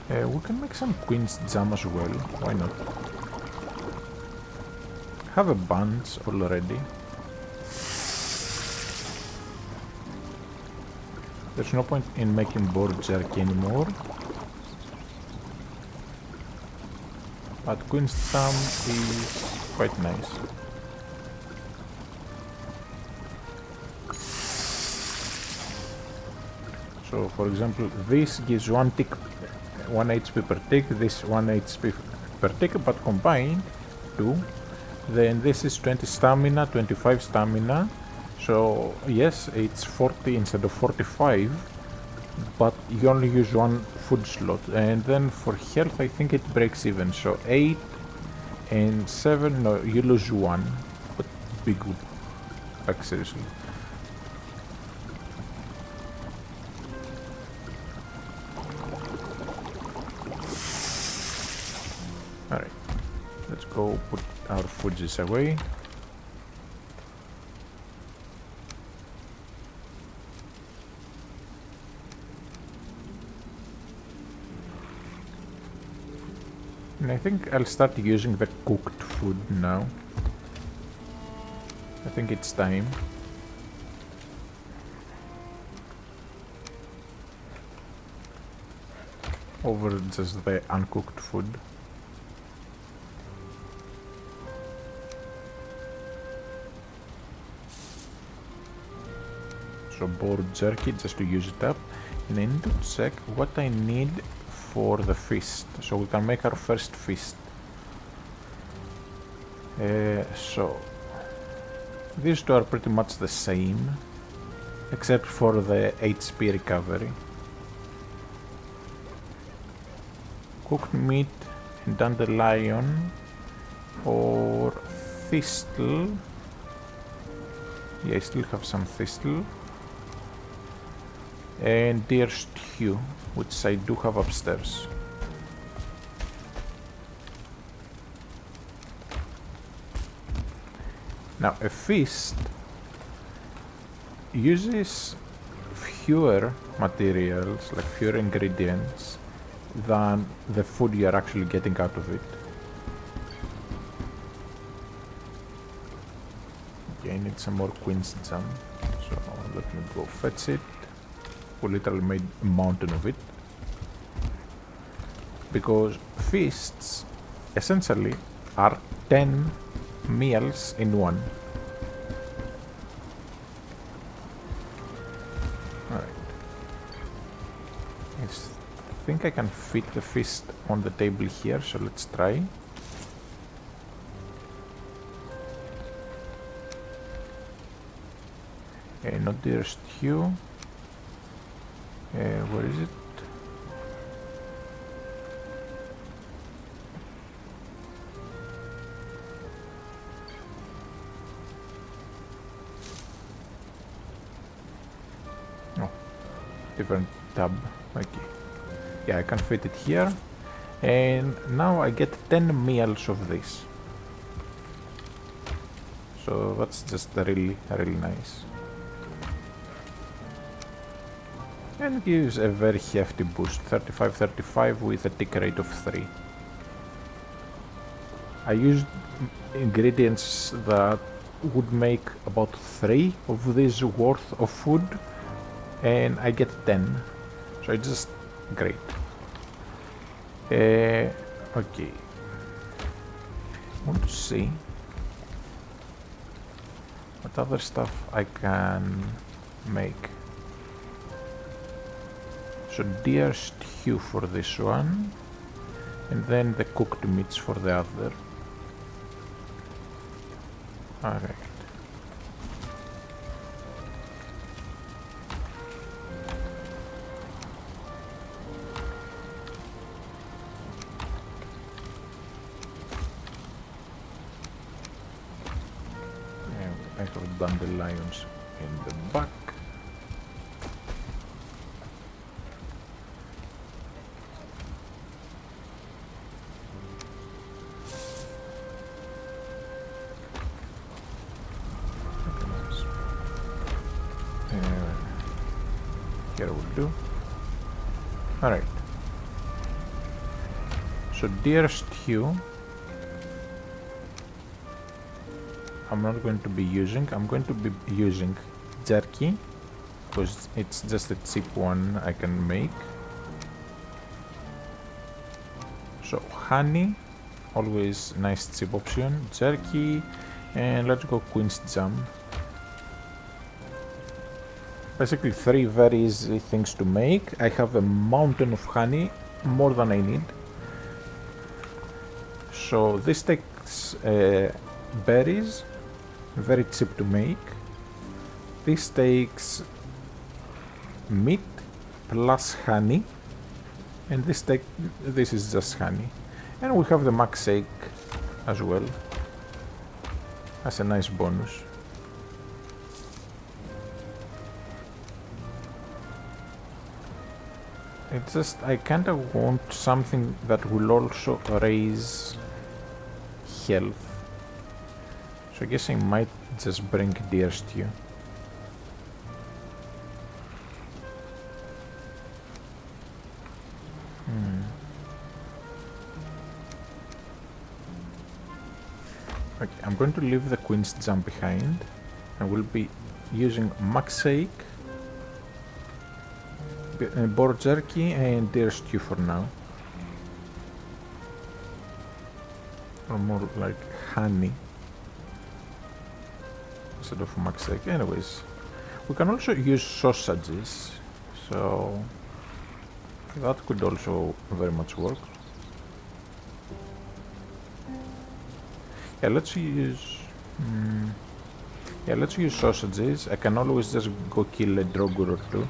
We can make some queen's jam as well, why not? Have a bunch already. There's no point in making boar jerky anymore. But queen's thumb is quite nice. So for example, this gives 1 tick, 1 HP per tick, this 1 HP per tick, but combined 2. Then this is 20 stamina, 25 stamina. So yes, it's 40 instead of 45, but you only use 1 food slot. And then for health, I think it breaks even. So 8 and 7, no, you lose 1. But big whoop. Like seriously. Alright, let's go put our foods away. And I think I'll start using the cooked food now. I think it's time. Over just the uncooked food. So boar jerky just to use it up. And I need to check what I need for the feast. So we can make our first feast. So these two are pretty much the same, except for the HP recovery. Cooked meat and dandelion or thistle. Yeah, I still have some thistle. And deer stew, which I do have upstairs. Now a feast uses fewer materials, like fewer ingredients, than the food you are actually getting out of it. Okay, I need some more queen's jam, so let me go fetch it. We literally made a mountain of it. Because feasts essentially are 10 meals in one. Alright. I think I can fit the feast on the table here, so let's try. Okay, not deer stew. Where is it? Oh, different tab. Okay. Yeah, I can fit it here. And now I get 10 meals of this. So that's just really nice. And gives a very hefty boost, 35-35 with a tick rate of 3. I used ingredients that would make about 3 of this worth of food, and I get 10. So it's just great. Okay. I want to see what other stuff I can make. So deer stew for this one, and then the cooked meats for the other. Alright. I have dandelions in the back. Here will do. Alright. So deer stew I'm not going to be using. I'm going to be using jerky because it's just a cheap one I can make. So honey, always nice cheap option. Jerky, and let's go queen's jam. Basically 3 very easy things to make. I have a mountain of honey, more than I need. So this takes berries, very cheap to make. This takes meat plus honey, and this is just honey. And we have the max shake as well as a nice bonus. It's just I kinda want something that will also raise health. So I guess I might just bring deer stew. Okay, I'm going to leave the queen's jam behind. I will be using max shake, boar jerky and deer stew for now. Or more like honey instead of max shake. Anyways, we can also use sausages, so that could also very much work. Yeah, let's use sausages. I can always just go kill a drogur or two.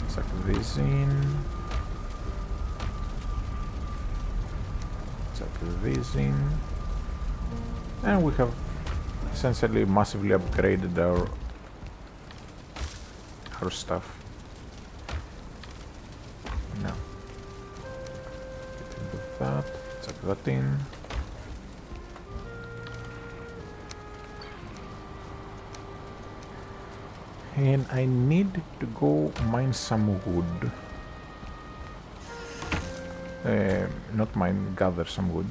Suck this in. Chuck this in. And we have essentially massively upgraded our stuff. Now, get rid of that, chuck that in. And I need to go mine some wood. Not mine, gather some wood.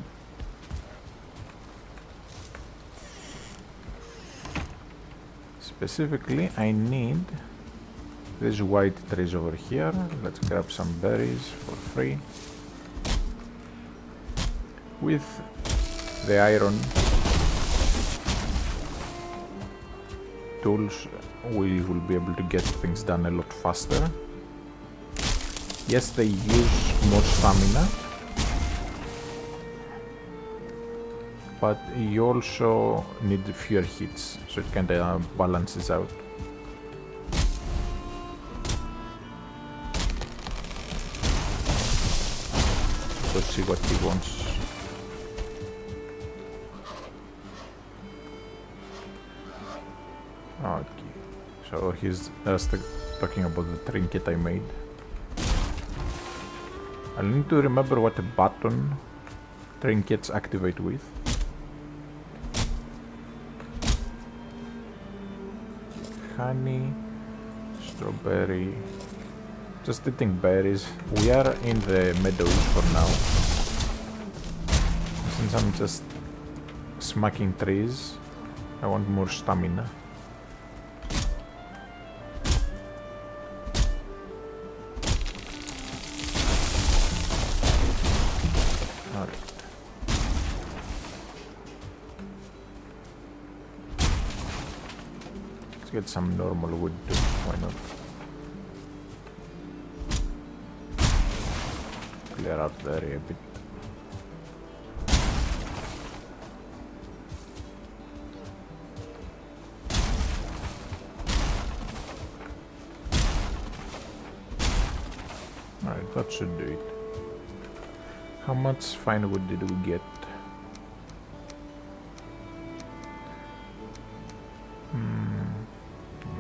Specifically, I need these white trees over here. Let's grab some berries for free. With the iron tools, we will be able to get things done a lot faster. Yes, they use more stamina, but you also need fewer hits, so it kinda balances out. Let's see what he wants. Okay, so he's just talking about the trinket I made. I'll need to remember what a button trinkets activate with. Honey, strawberry. Just eating berries. We are in the meadows for now. Since I'm just smacking trees, I want more stamina. Alright. Let's get some normal wood too, why not? Clear out the area a bit. Alright, that should do it. How much fine wood did we get?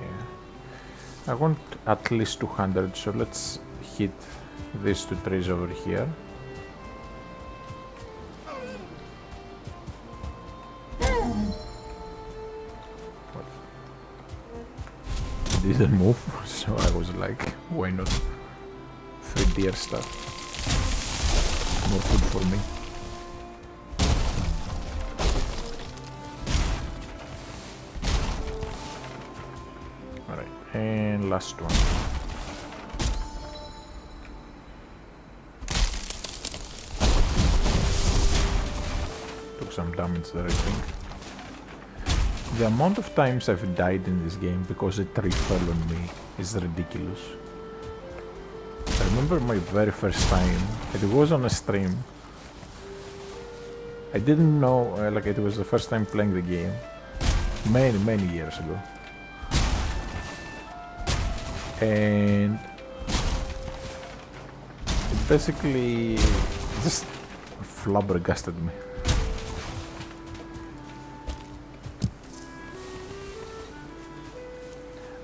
Yeah. I want at least 200, so let's hit these 2 trees over here. It didn't move, so I was like, why not? 3 deer stuff. More food for me. Alright, and last one. Took some damage there, I think. The amount of times I've died in this game because a tree fell on me is ridiculous. I remember my very first time, it was on a stream. I didn't know, like it was the first time playing the game, many years ago. And it basically just flabbergasted me.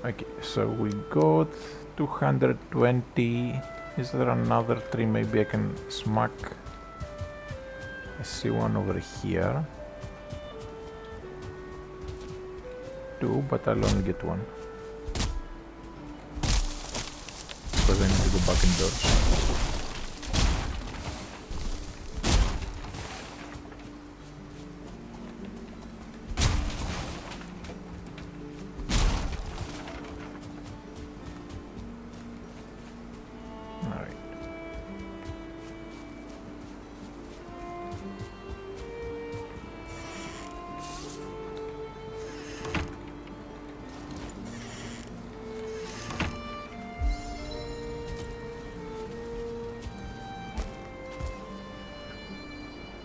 Okay, so we got 220. Is there another tree maybe I can smack? I see one over here. 2, but I'll only get 1. Because I need to go back indoors.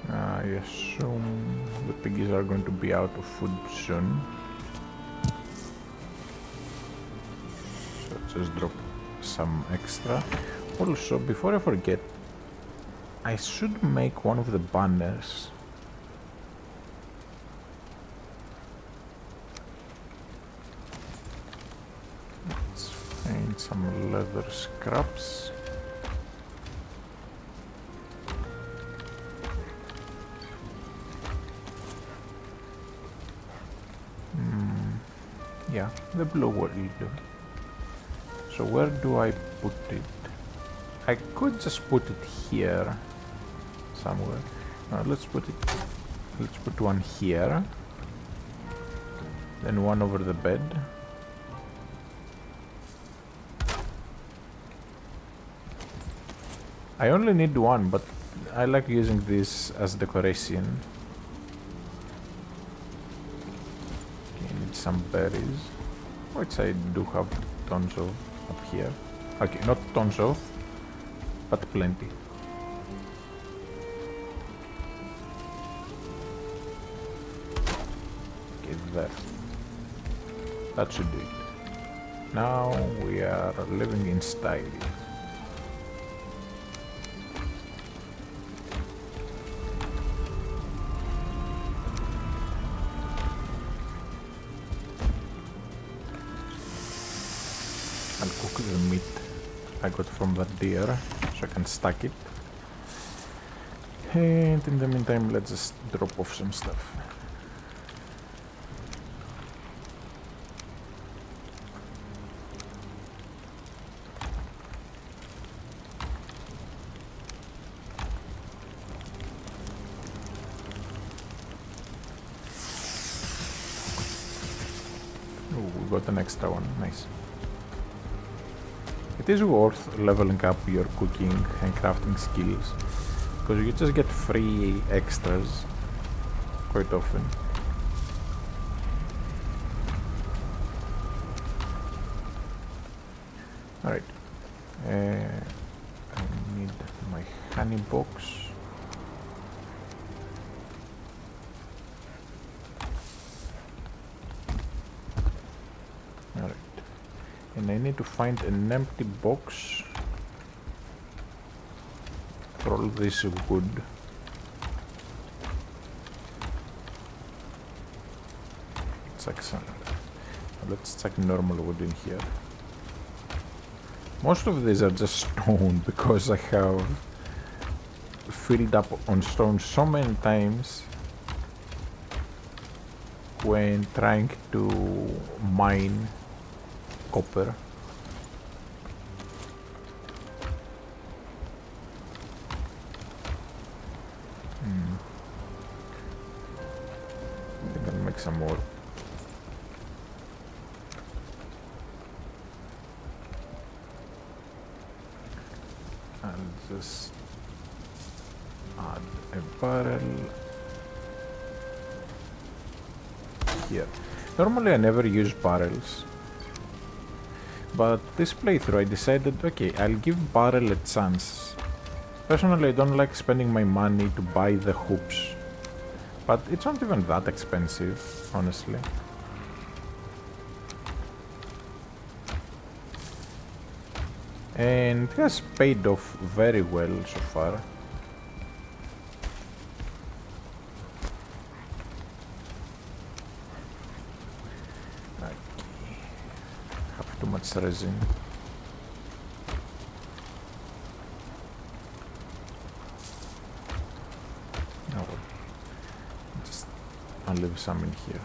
I assume the piggies are going to be out of food soon. So just drop some extra. Also, before I forget, I should make one of the banners. Let's find some leather scraps. Yeah, the blue will do. So where do I put it? I could just put it here somewhere. Let's put one here, then one over the bed. I only need one, but I like using this as decoration. Some berries, which I do have tons of up here. Okay, not tons of, but plenty. Okay, there. That should do it. Now we are living in style. I'll cook the meat I got from the deer so I can stack it. And in the meantime, let's just drop off some stuff. Oh, we got an extra one, nice. It is worth leveling up your cooking and crafting skills, because you just get free extras quite often. Alright, I need my honey box. Alright. And I need to find an empty box for all this wood. Let's check normal wood in here. Most of these are just stone because I have filled up on stone so many times when trying to mine copper. I think I'll make some more. I'll just add a barrel here. Normally I never use barrels, but this playthrough I decided, okay, I'll give barrel a chance. Personally, I don't like spending my money to buy the hoops, but it's not even that expensive, honestly. And it has paid off very well so far. Okay. Have too much resin. No, just I'll leave some in here.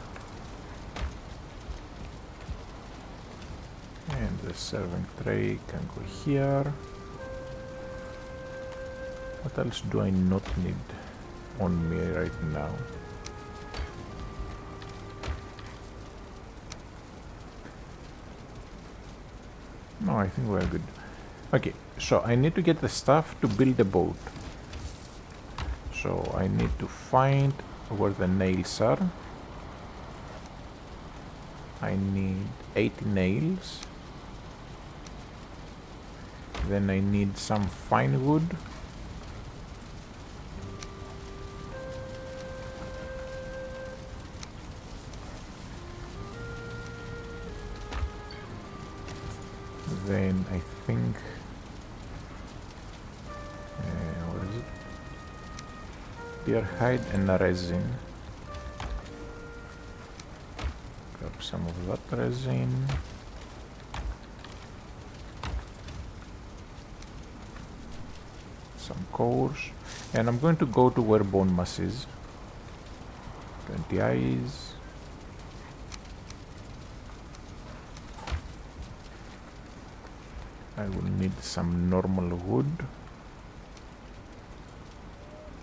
And the serving tray can go here. What else do I not need on me right now? No, I think we're good. Okay, so I need to get the stuff to build a boat. So I need to find where the nails are. I need 80 nails. Then I need some fine wood. Then I think what is it? Deer hide and resin. Grab some of that resin. Some cores, and I'm going to go to where bone mass is. 20 eyes. I will need some normal wood,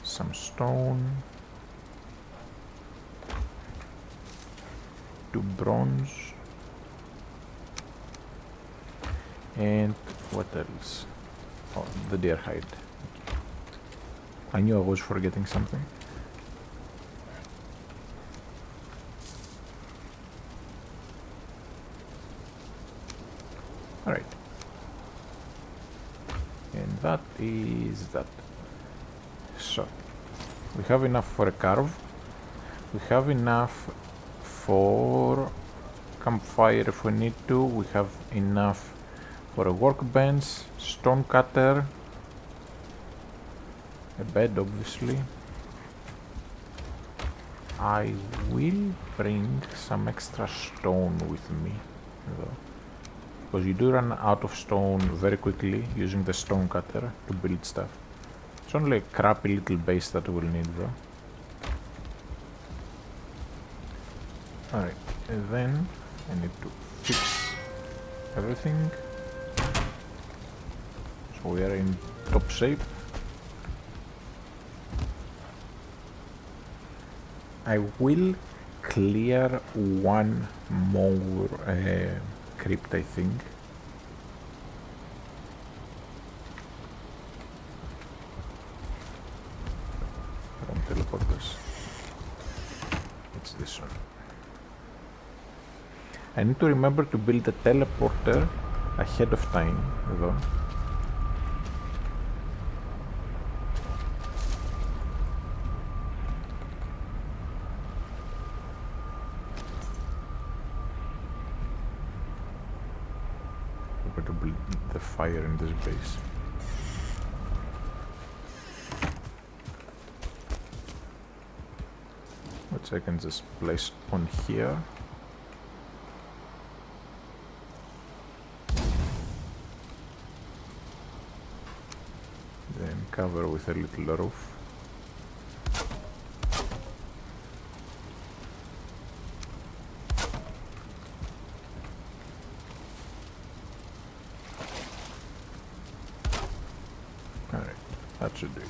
some stone, 2 bronze, and what else? Oh, the deer hide. I knew I was forgetting something. Alright. And that is that. So, we have enough for a carve. We have enough for campfire if we need to. We have enough for a workbench, stone cutter, a bed obviously. I will bring some extra stone with me though, because you do run out of stone very quickly using the stone cutter to build stuff. It's only a crappy little base that we'll need though. Alright, and then I need to fix everything. So we are in top shape. I will clear one more crypt, I think. From teleporters. It's this one. I need to remember to build a teleporter ahead of time, though. To build the fire in this base. Which I can just place on here. Then cover with a little roof. That should do.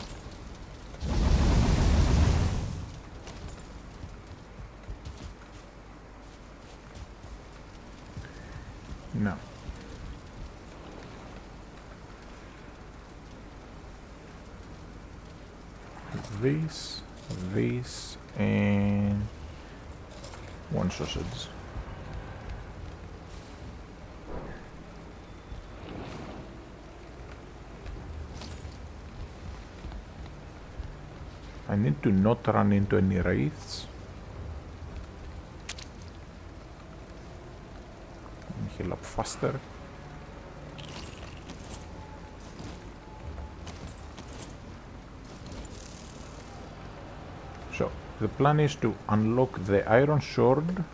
Now, this, and one sausage. I need to not run into any wraiths. Let me heal up faster. So, the plan is to unlock the iron sword.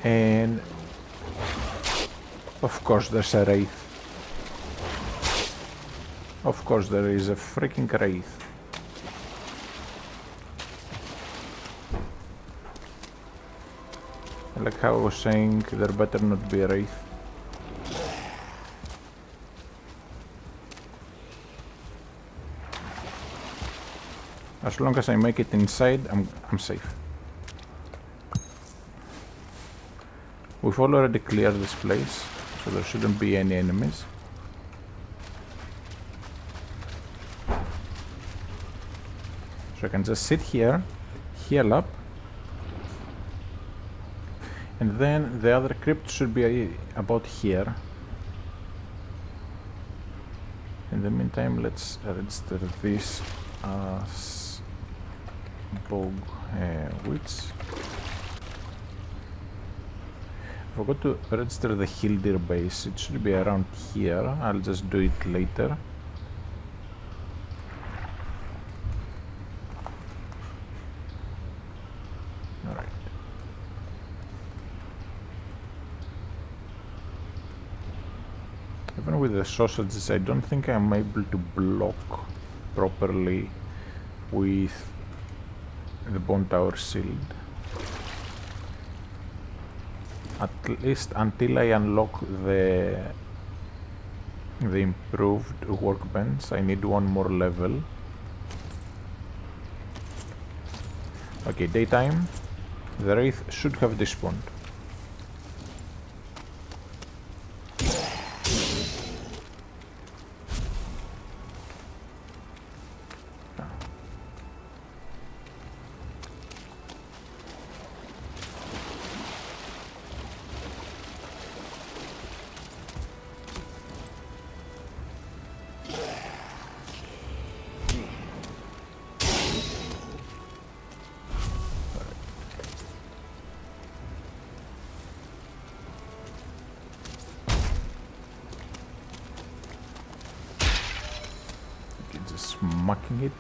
And of course there's a wraith. Of course there is a freaking wraith. Like how I was saying, there better not be a wraith. As long as I make it inside, I'm safe. We've already cleared this place, so there shouldn't be any enemies. So I can just sit here, heal up, and then the other crypt should be about here. In the meantime, let's register this as bog witch. I forgot to register the Hildir base. It should be around here. I'll just do it later. Alright. Even with the sausages, I don't think I'm able to block properly with the bone tower shield. At least until I unlock the improved workbench. I need one more level. Okay, daytime. The wraith should have despawned. Smacking it.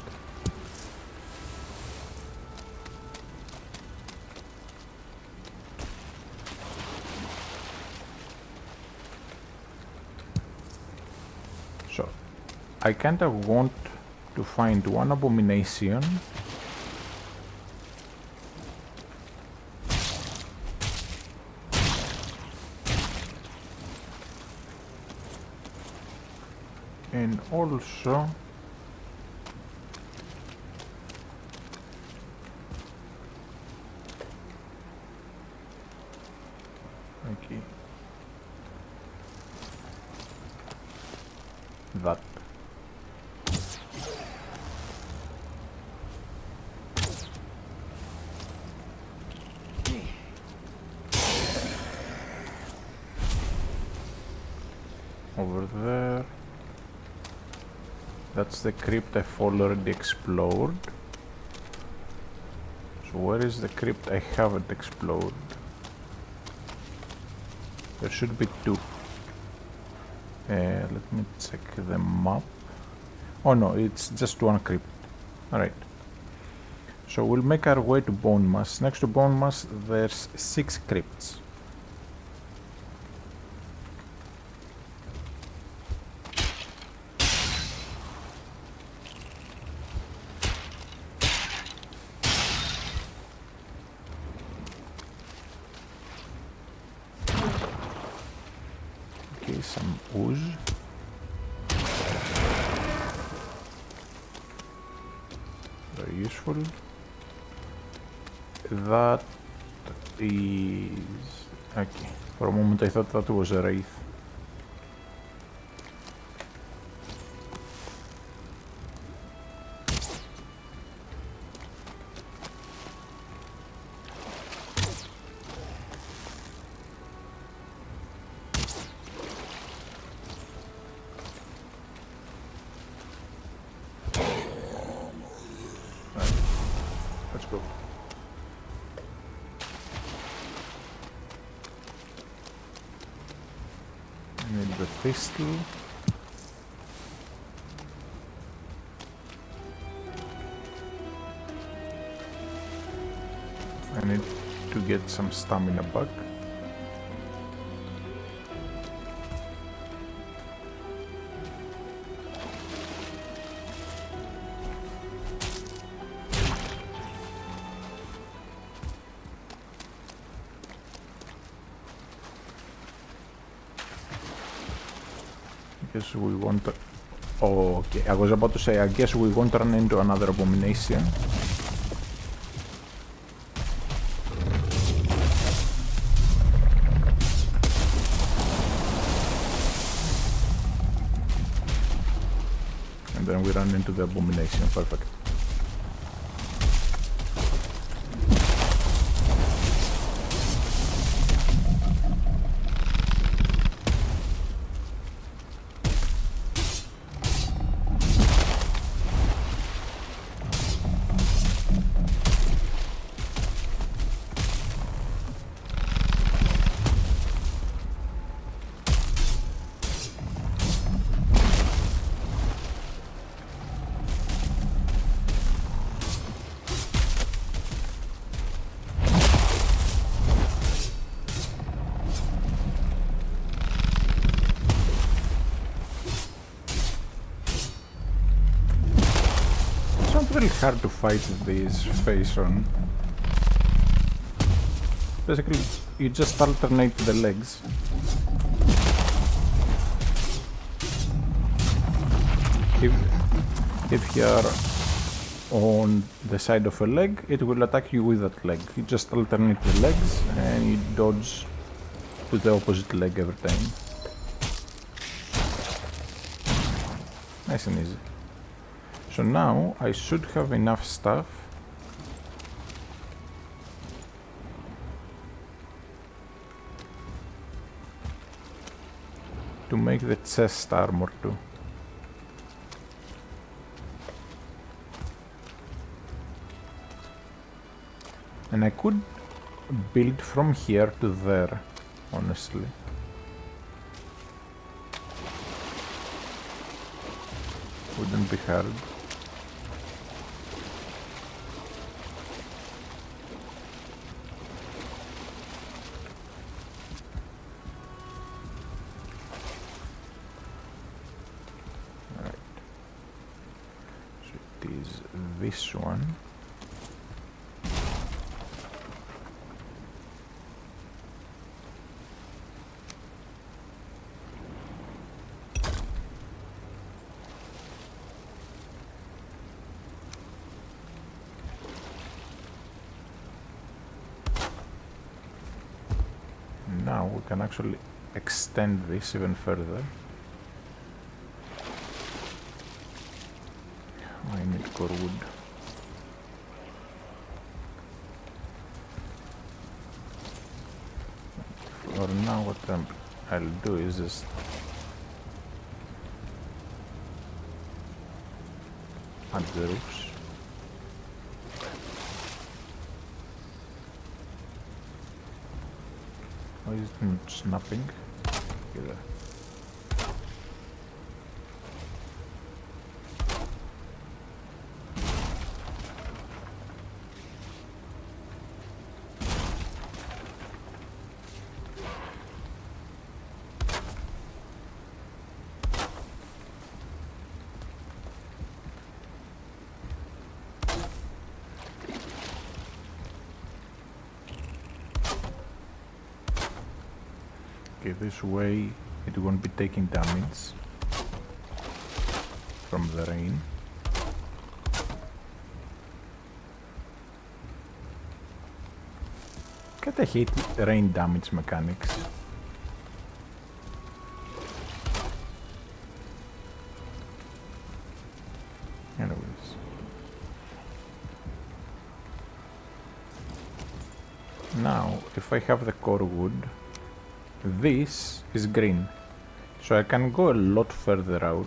So I kinda want to find one abomination and also okay, that. Over there. That's the crypt I've already explored. So where is the crypt I haven't explored? There should be two. Let me check the map. Oh no, it's just one crypt. Alright. So we'll make our way to Bone Mass. Next to Bone Mass, there's 6 crypts. Okay, some ooze. Very useful. That is... okay. For a moment I thought that was a wraith. go. I need the thistle. I need to get some stamina back. Guess we won't. Oh, okay, I was about to say, I guess we won't run into another abomination. And then we run into the abomination. Perfect. Really hard to fight these face on. Basically, you just alternate the legs. If you're on the side of a leg, it will attack you with that leg. You just alternate the legs and you dodge to the opposite leg every time. Nice and easy. So now I should have enough stuff to make the chest armor too. And I could build from here to there, honestly. Wouldn't be hard. This one. Now we can actually extend this even further. I need core wood. For now, what I'll do is just add the roofs. Why is it not snapping? Okay, there. Okay, this way it won't be taking damage from the rain. God, I hate rain damage mechanics. Anyways. Now, if I have the core wood, this is green, so I can go a lot further out.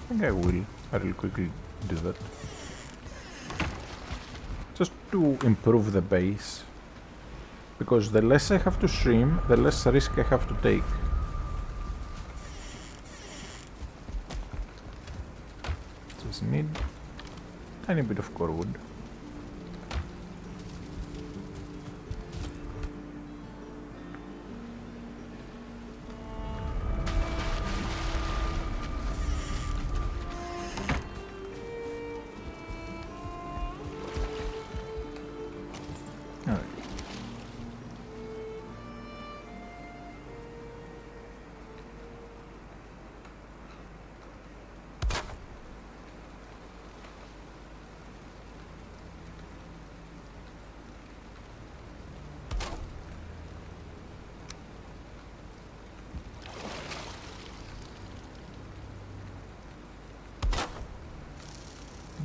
think I will quickly do that. Just to improve the base. Because the less I have to swim, the less risk I have to take. Just need a tiny bit of core wood.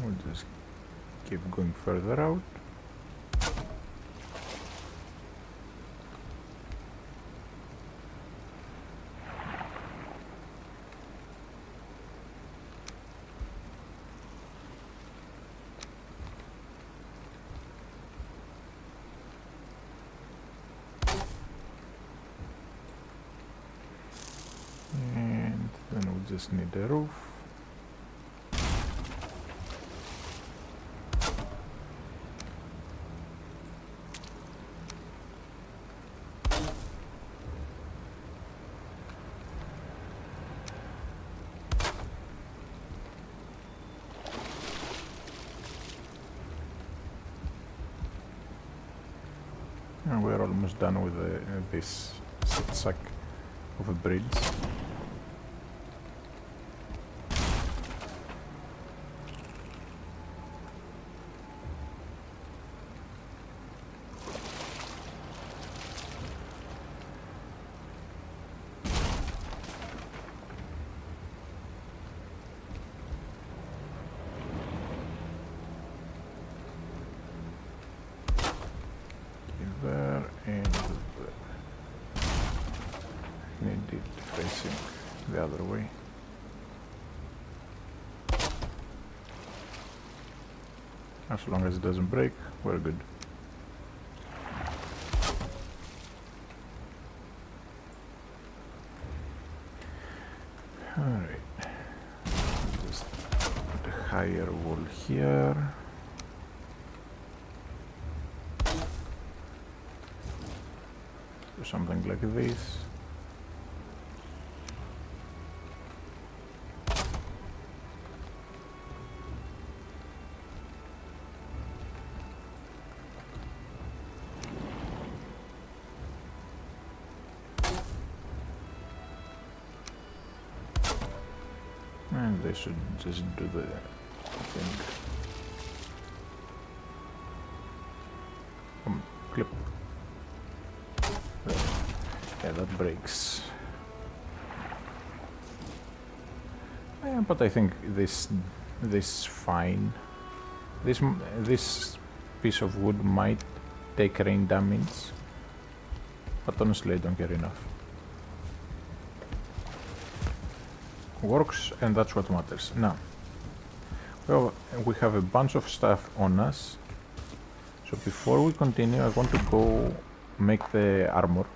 We'll just keep going further out. And then we just need a roof. And we're almost done with this sack of a bridge. There and there. Need it facing the other way. As long as it doesn't break, we're good. Alright. Just put a higher wall here. Something like this. And they should just do the thing. Clip. Yeah, that breaks. Yeah, but I think this is fine. This piece of wood might take rain damage, but honestly I don't care enough. Works, and that's what matters. Now, well, we have a bunch of stuff on us, so before we continue I want to go make the armor.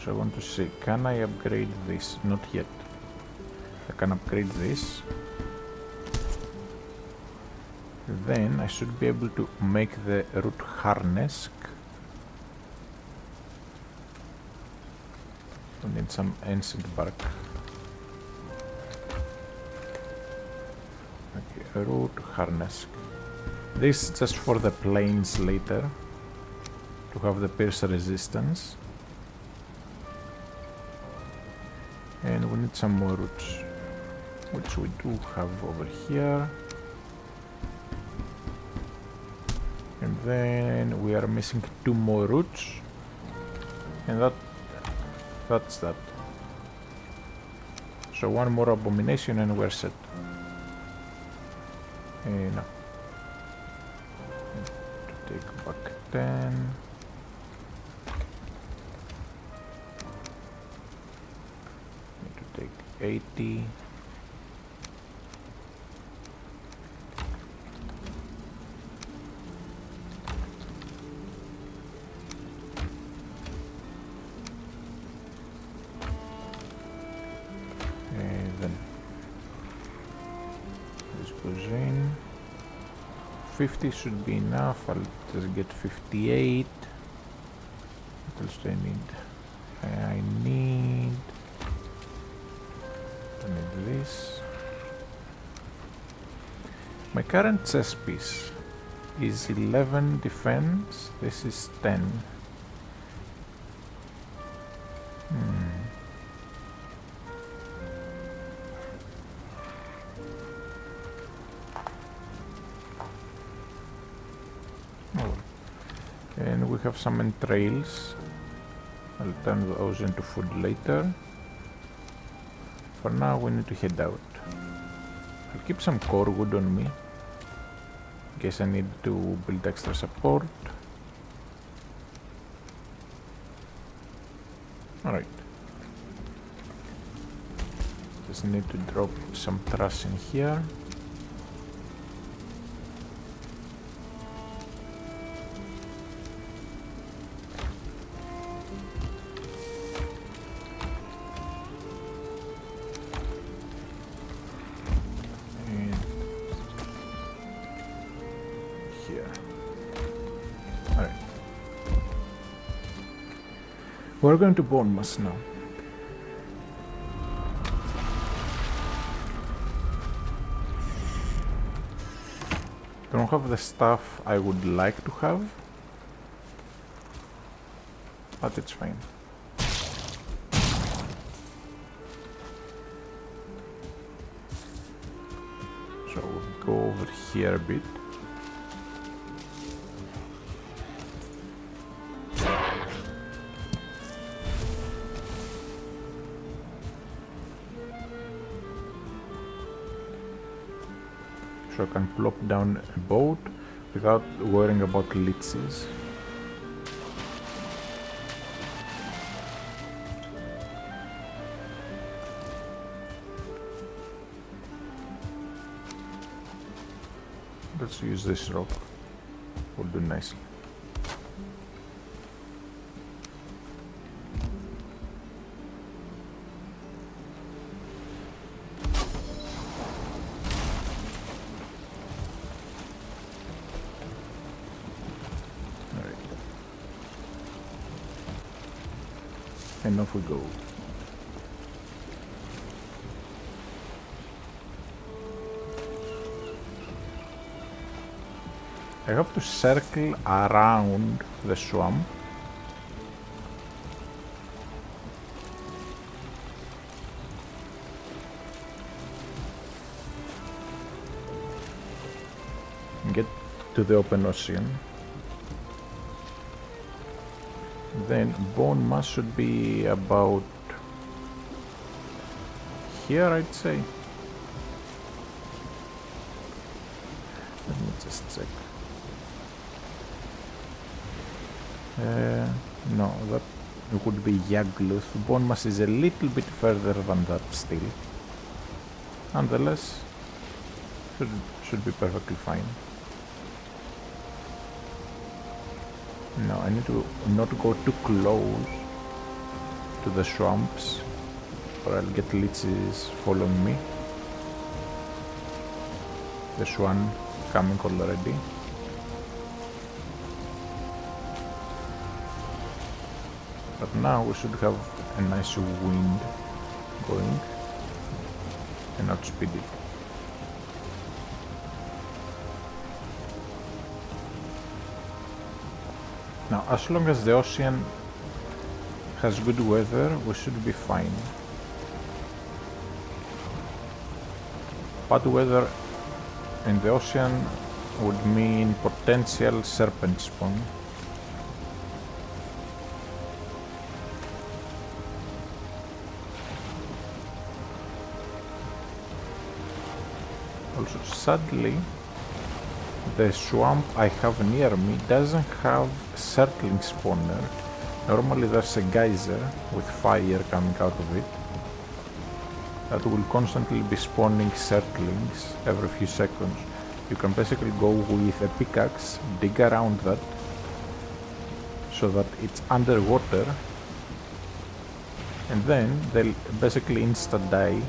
So I want to see, can I upgrade this? Not yet. I can upgrade this. Then I should be able to make the root harness. I need some ancient bark. Okay, root harness. This is just for the planes later, to have the pierce resistance. And we need some more roots, which we do have over here. And then we are missing 2 more roots, and that's that. So 1 more abomination and we're set. No, Take back 10. Need to take 80. Then this goes in. 50 should be enough. I'll just get 58. What else do I need? I need this. My current chess piece is 11 defense. This is 10. And we have some entrails. I'll turn those into food later. For now we need to head out. I'll keep some core wood on me in case I need to build extra support. Alright. Just need to drop some trash in here. We're going to bone mass now. Don't have the stuff I would like to have, but it's fine. So we'll go over here a bit. So I can plop down a boat without worrying about leeches. Let's use this rock. Will do nicely. And off we go. I have to circle around the swamp. And get to the open ocean. Then bone mass should be about here, I'd say. Let me just check. No, that would be Yagluth. Bone mass is a little bit further than that still. Nonetheless, should be perfectly fine. No, I need to not go too close to the swamps or I'll get leeches following me. There's one coming already. But now we should have a nice wind going and outspeed it. Now, as long as the ocean has good weather, we should be fine. Bad weather in the ocean would mean potential serpent spawn. Also, sadly, The swamp I have near me doesn't have circling spawner. Normally there's a geyser with fire coming out of it that will constantly be spawning circlings every few seconds. You can basically go with a pickaxe, dig around that so that it's underwater, and then they'll basically insta die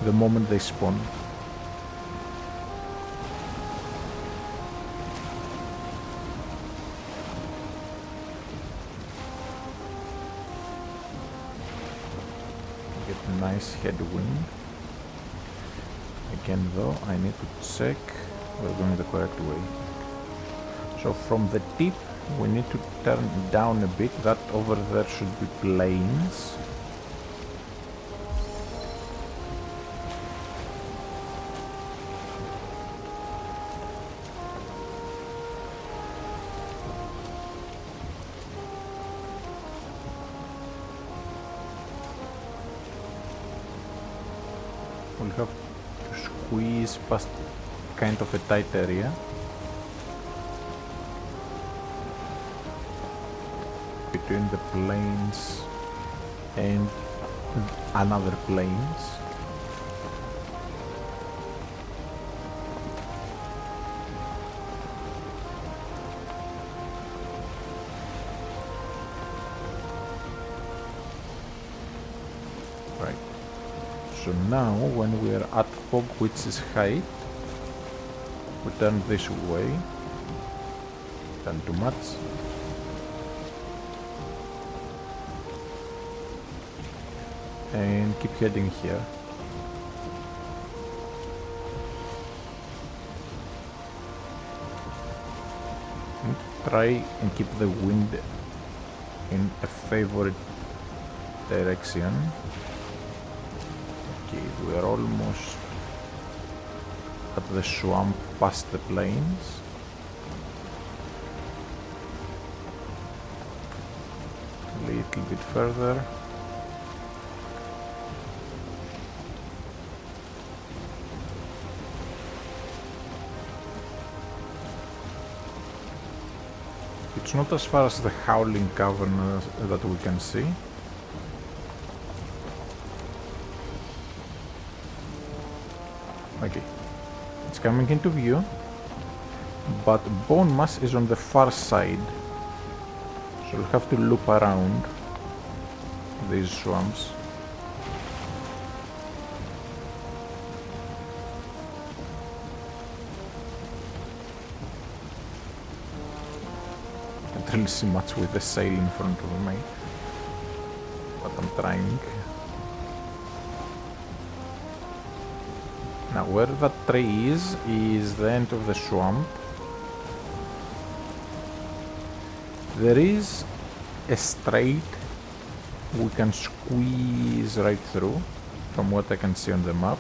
the moment they spawn. Get a nice headwind. Again though, I need to check we're going the correct way. So from the tip we need to turn down a bit. That over there should be plains. We'll have to squeeze past kind of a tight area. Between the plains and another plains. Right. So now when we are at Hogwitz's height, we turn this way. Turn too much. And keep heading here. And try and keep the wind in a favorite direction. Okay, we are almost at the swamp past the plains. A little bit further. It's not as far as the Howling Cavern that we can see. Okay, it's coming into view, but Bone Mass is on the far side, so we'll have to loop around these swamps. Can't really see much with the sail in front of me, but I'm trying. Now where that tree is the end of the swamp. There is a strait we can squeeze right through, from what I can see on the map.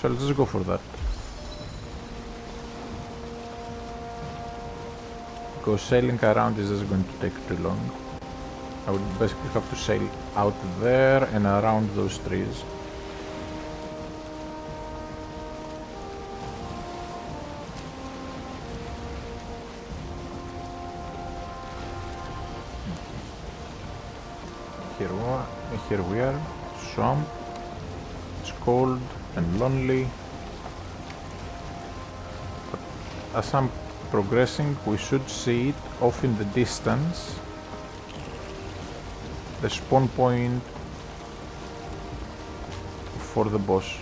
So let's just go for that. Because sailing around is just going to take too long. I would basically have to sail out there and around those trees. Here we are, swamp. It's cold and lonely. But as I'm progressing, we should see it off in the distance. The spawn point for the boss.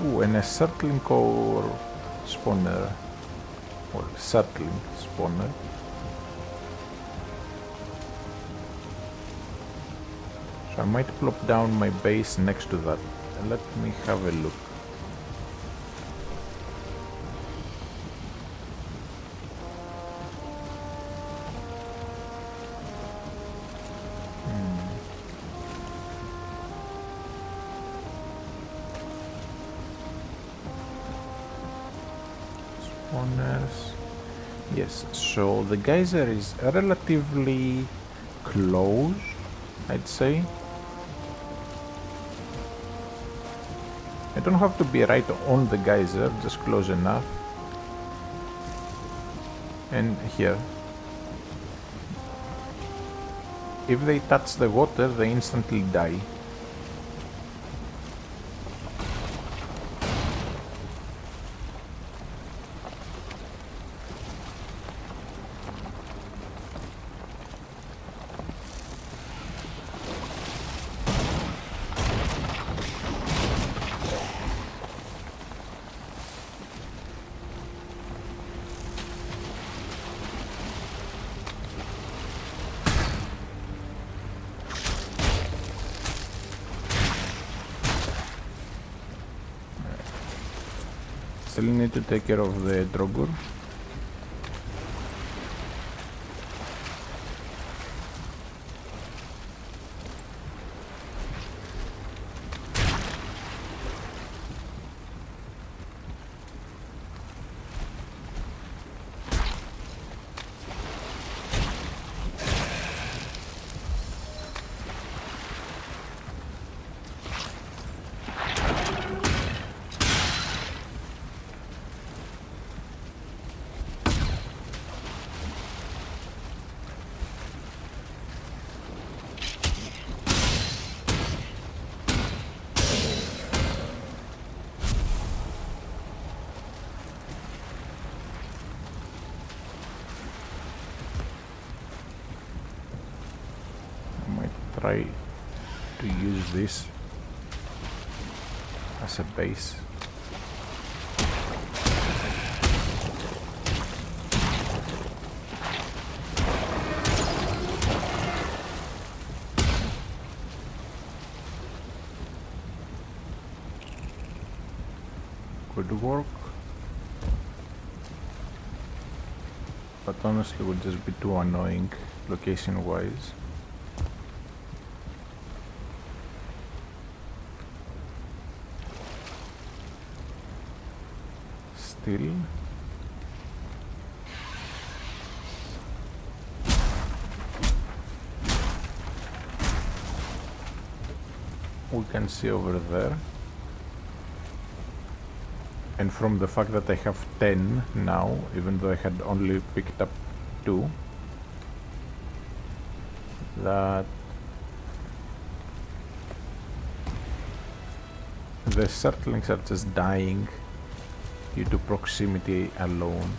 Ooh, and a circling core spawner. Well, circling spawner. So I might plop down my base next to that. Let me have a look. Spawners. Yes, so the geyser is relatively close, I'd say. I don't have to be right on the geyser, just close enough. And here. If they touch the water, they instantly die. Still need to take care of the Drogur. Try to use this as a base. Could work, but honestly would just be too annoying location wise. Still, we can see over there, and from the fact that I have 10 now, even though I had only picked up 2, that the Surtlings are just dying due to proximity alone.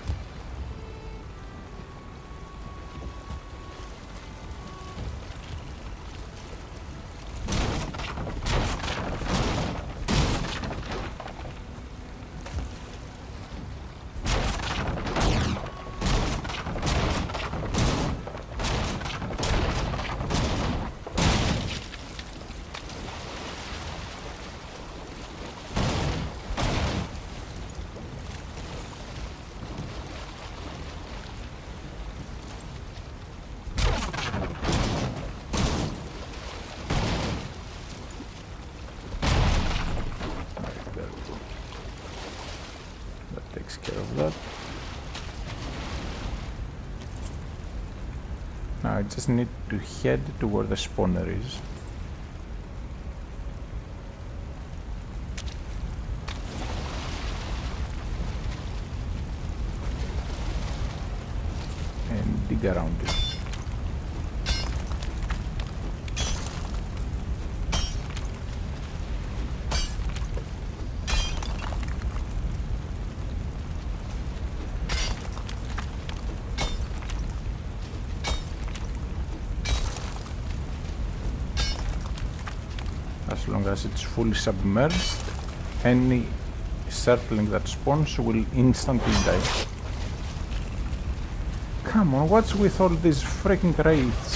Now I just need to head to where the spawner is. And dig around it. As long as it's fully submerged, any Surtling that spawns will instantly die. Come on, what's with all these freaking raids?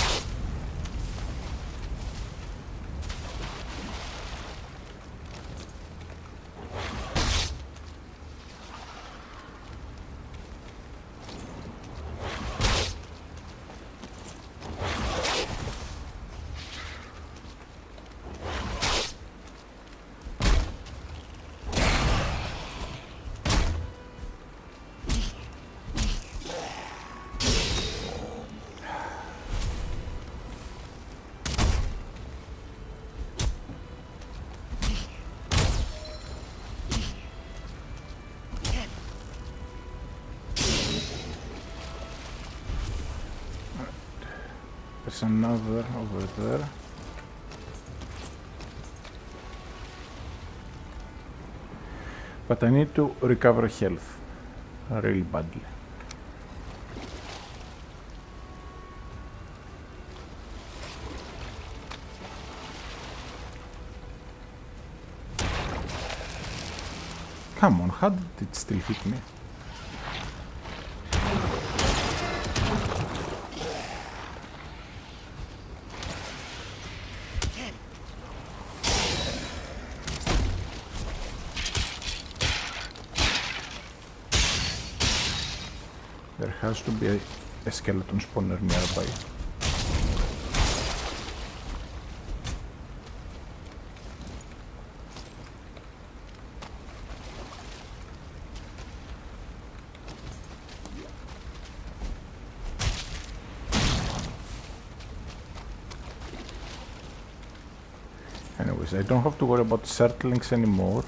there's another over there. But I need to recover health really badly. Come on, how did it still hit me? There has to be a skeleton spawner nearby. Anyways, I don't have to worry about certlings anymore.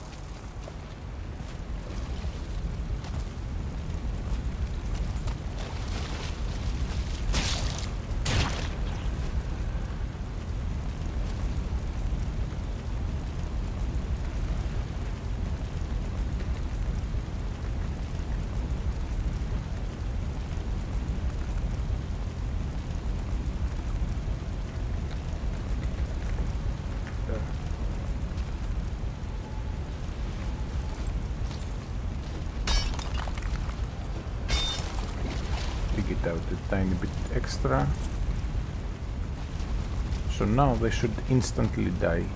It out a tiny bit extra, so now they should instantly die.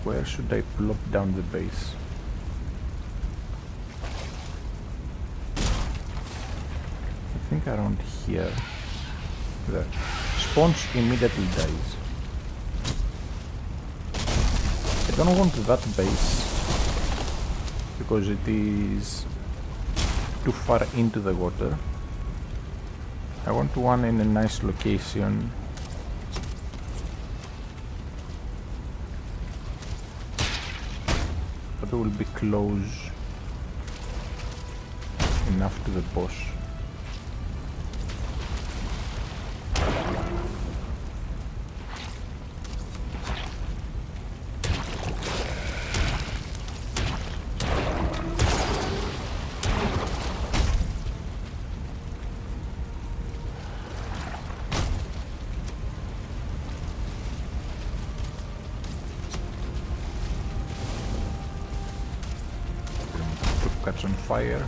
Where should I plop down the base? I think around here. There. Spawns immediately dies. I don't want that base because it is too far into the water. I want one in a nice location. Will be close enough to the boss. Catch on fire.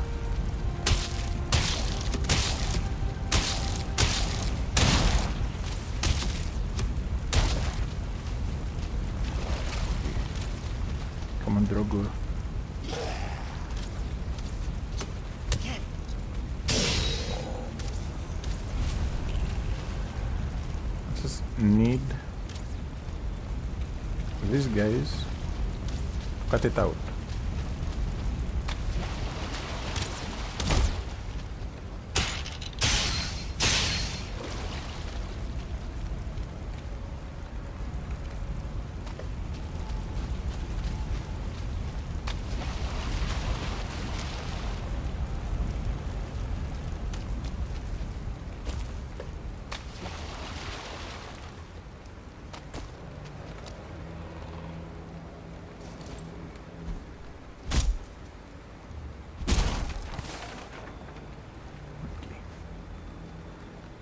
Come on, Drogo. I just need these guys to cut it out.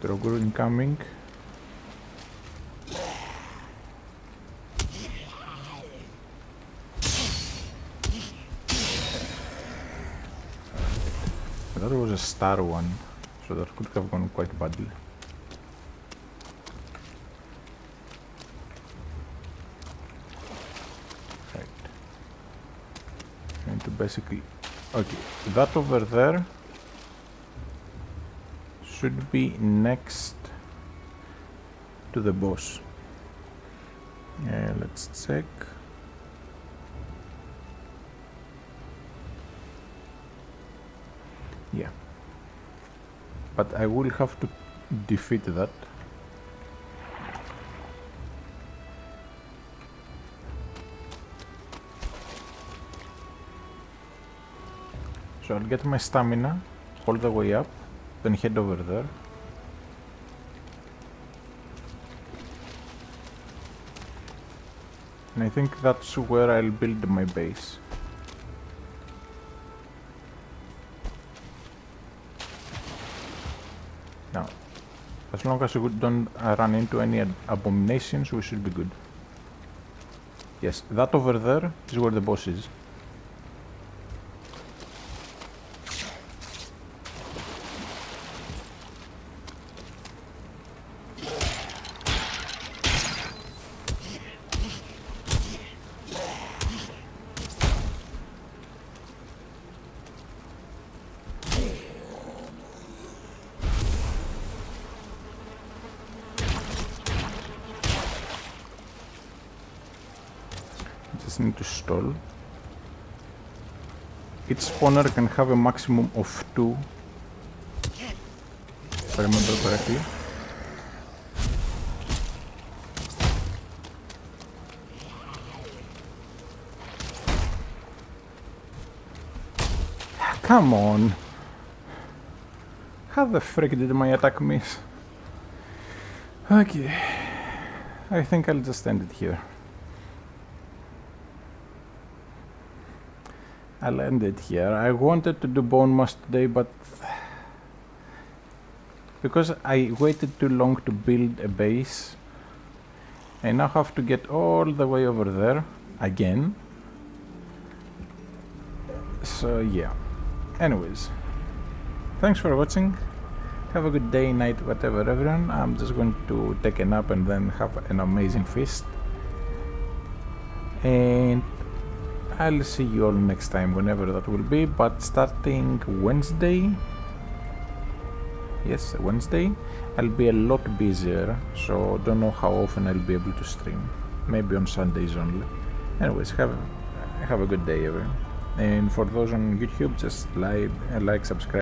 Drogo incoming. That was a star one, so that could have gone quite badly. Right. And to basically... Okay, that over there should be next to the boss. Let's check. Yeah. But I will have to defeat that. So I'll get my stamina all the way up, then head over there. And I think that's where I'll build my base. Now, as long as we don't run into any abominations, we should be good. Yes, that over there is where the boss is. Just need to stall. Each spawner can have a maximum of 2, if I remember correctly. Come on! How the frick did my attack miss? Okay, I think I'll just end it here. I'll end it here. I wanted to do bone mass today, but because I waited too long to build a base, I now have to get all the way over there again. So yeah. Anyways, thanks for watching. Have a good day, night, whatever, everyone. I'm just going to take a nap and then have an amazing feast. And I'll see you all next time, whenever that will be, but starting Wednesday, yes, Wednesday, I'll be a lot busier, so don't know how often I'll be able to stream. Maybe on Sundays only. Anyways, have a good day, everyone. And for those on YouTube, just like, subscribe.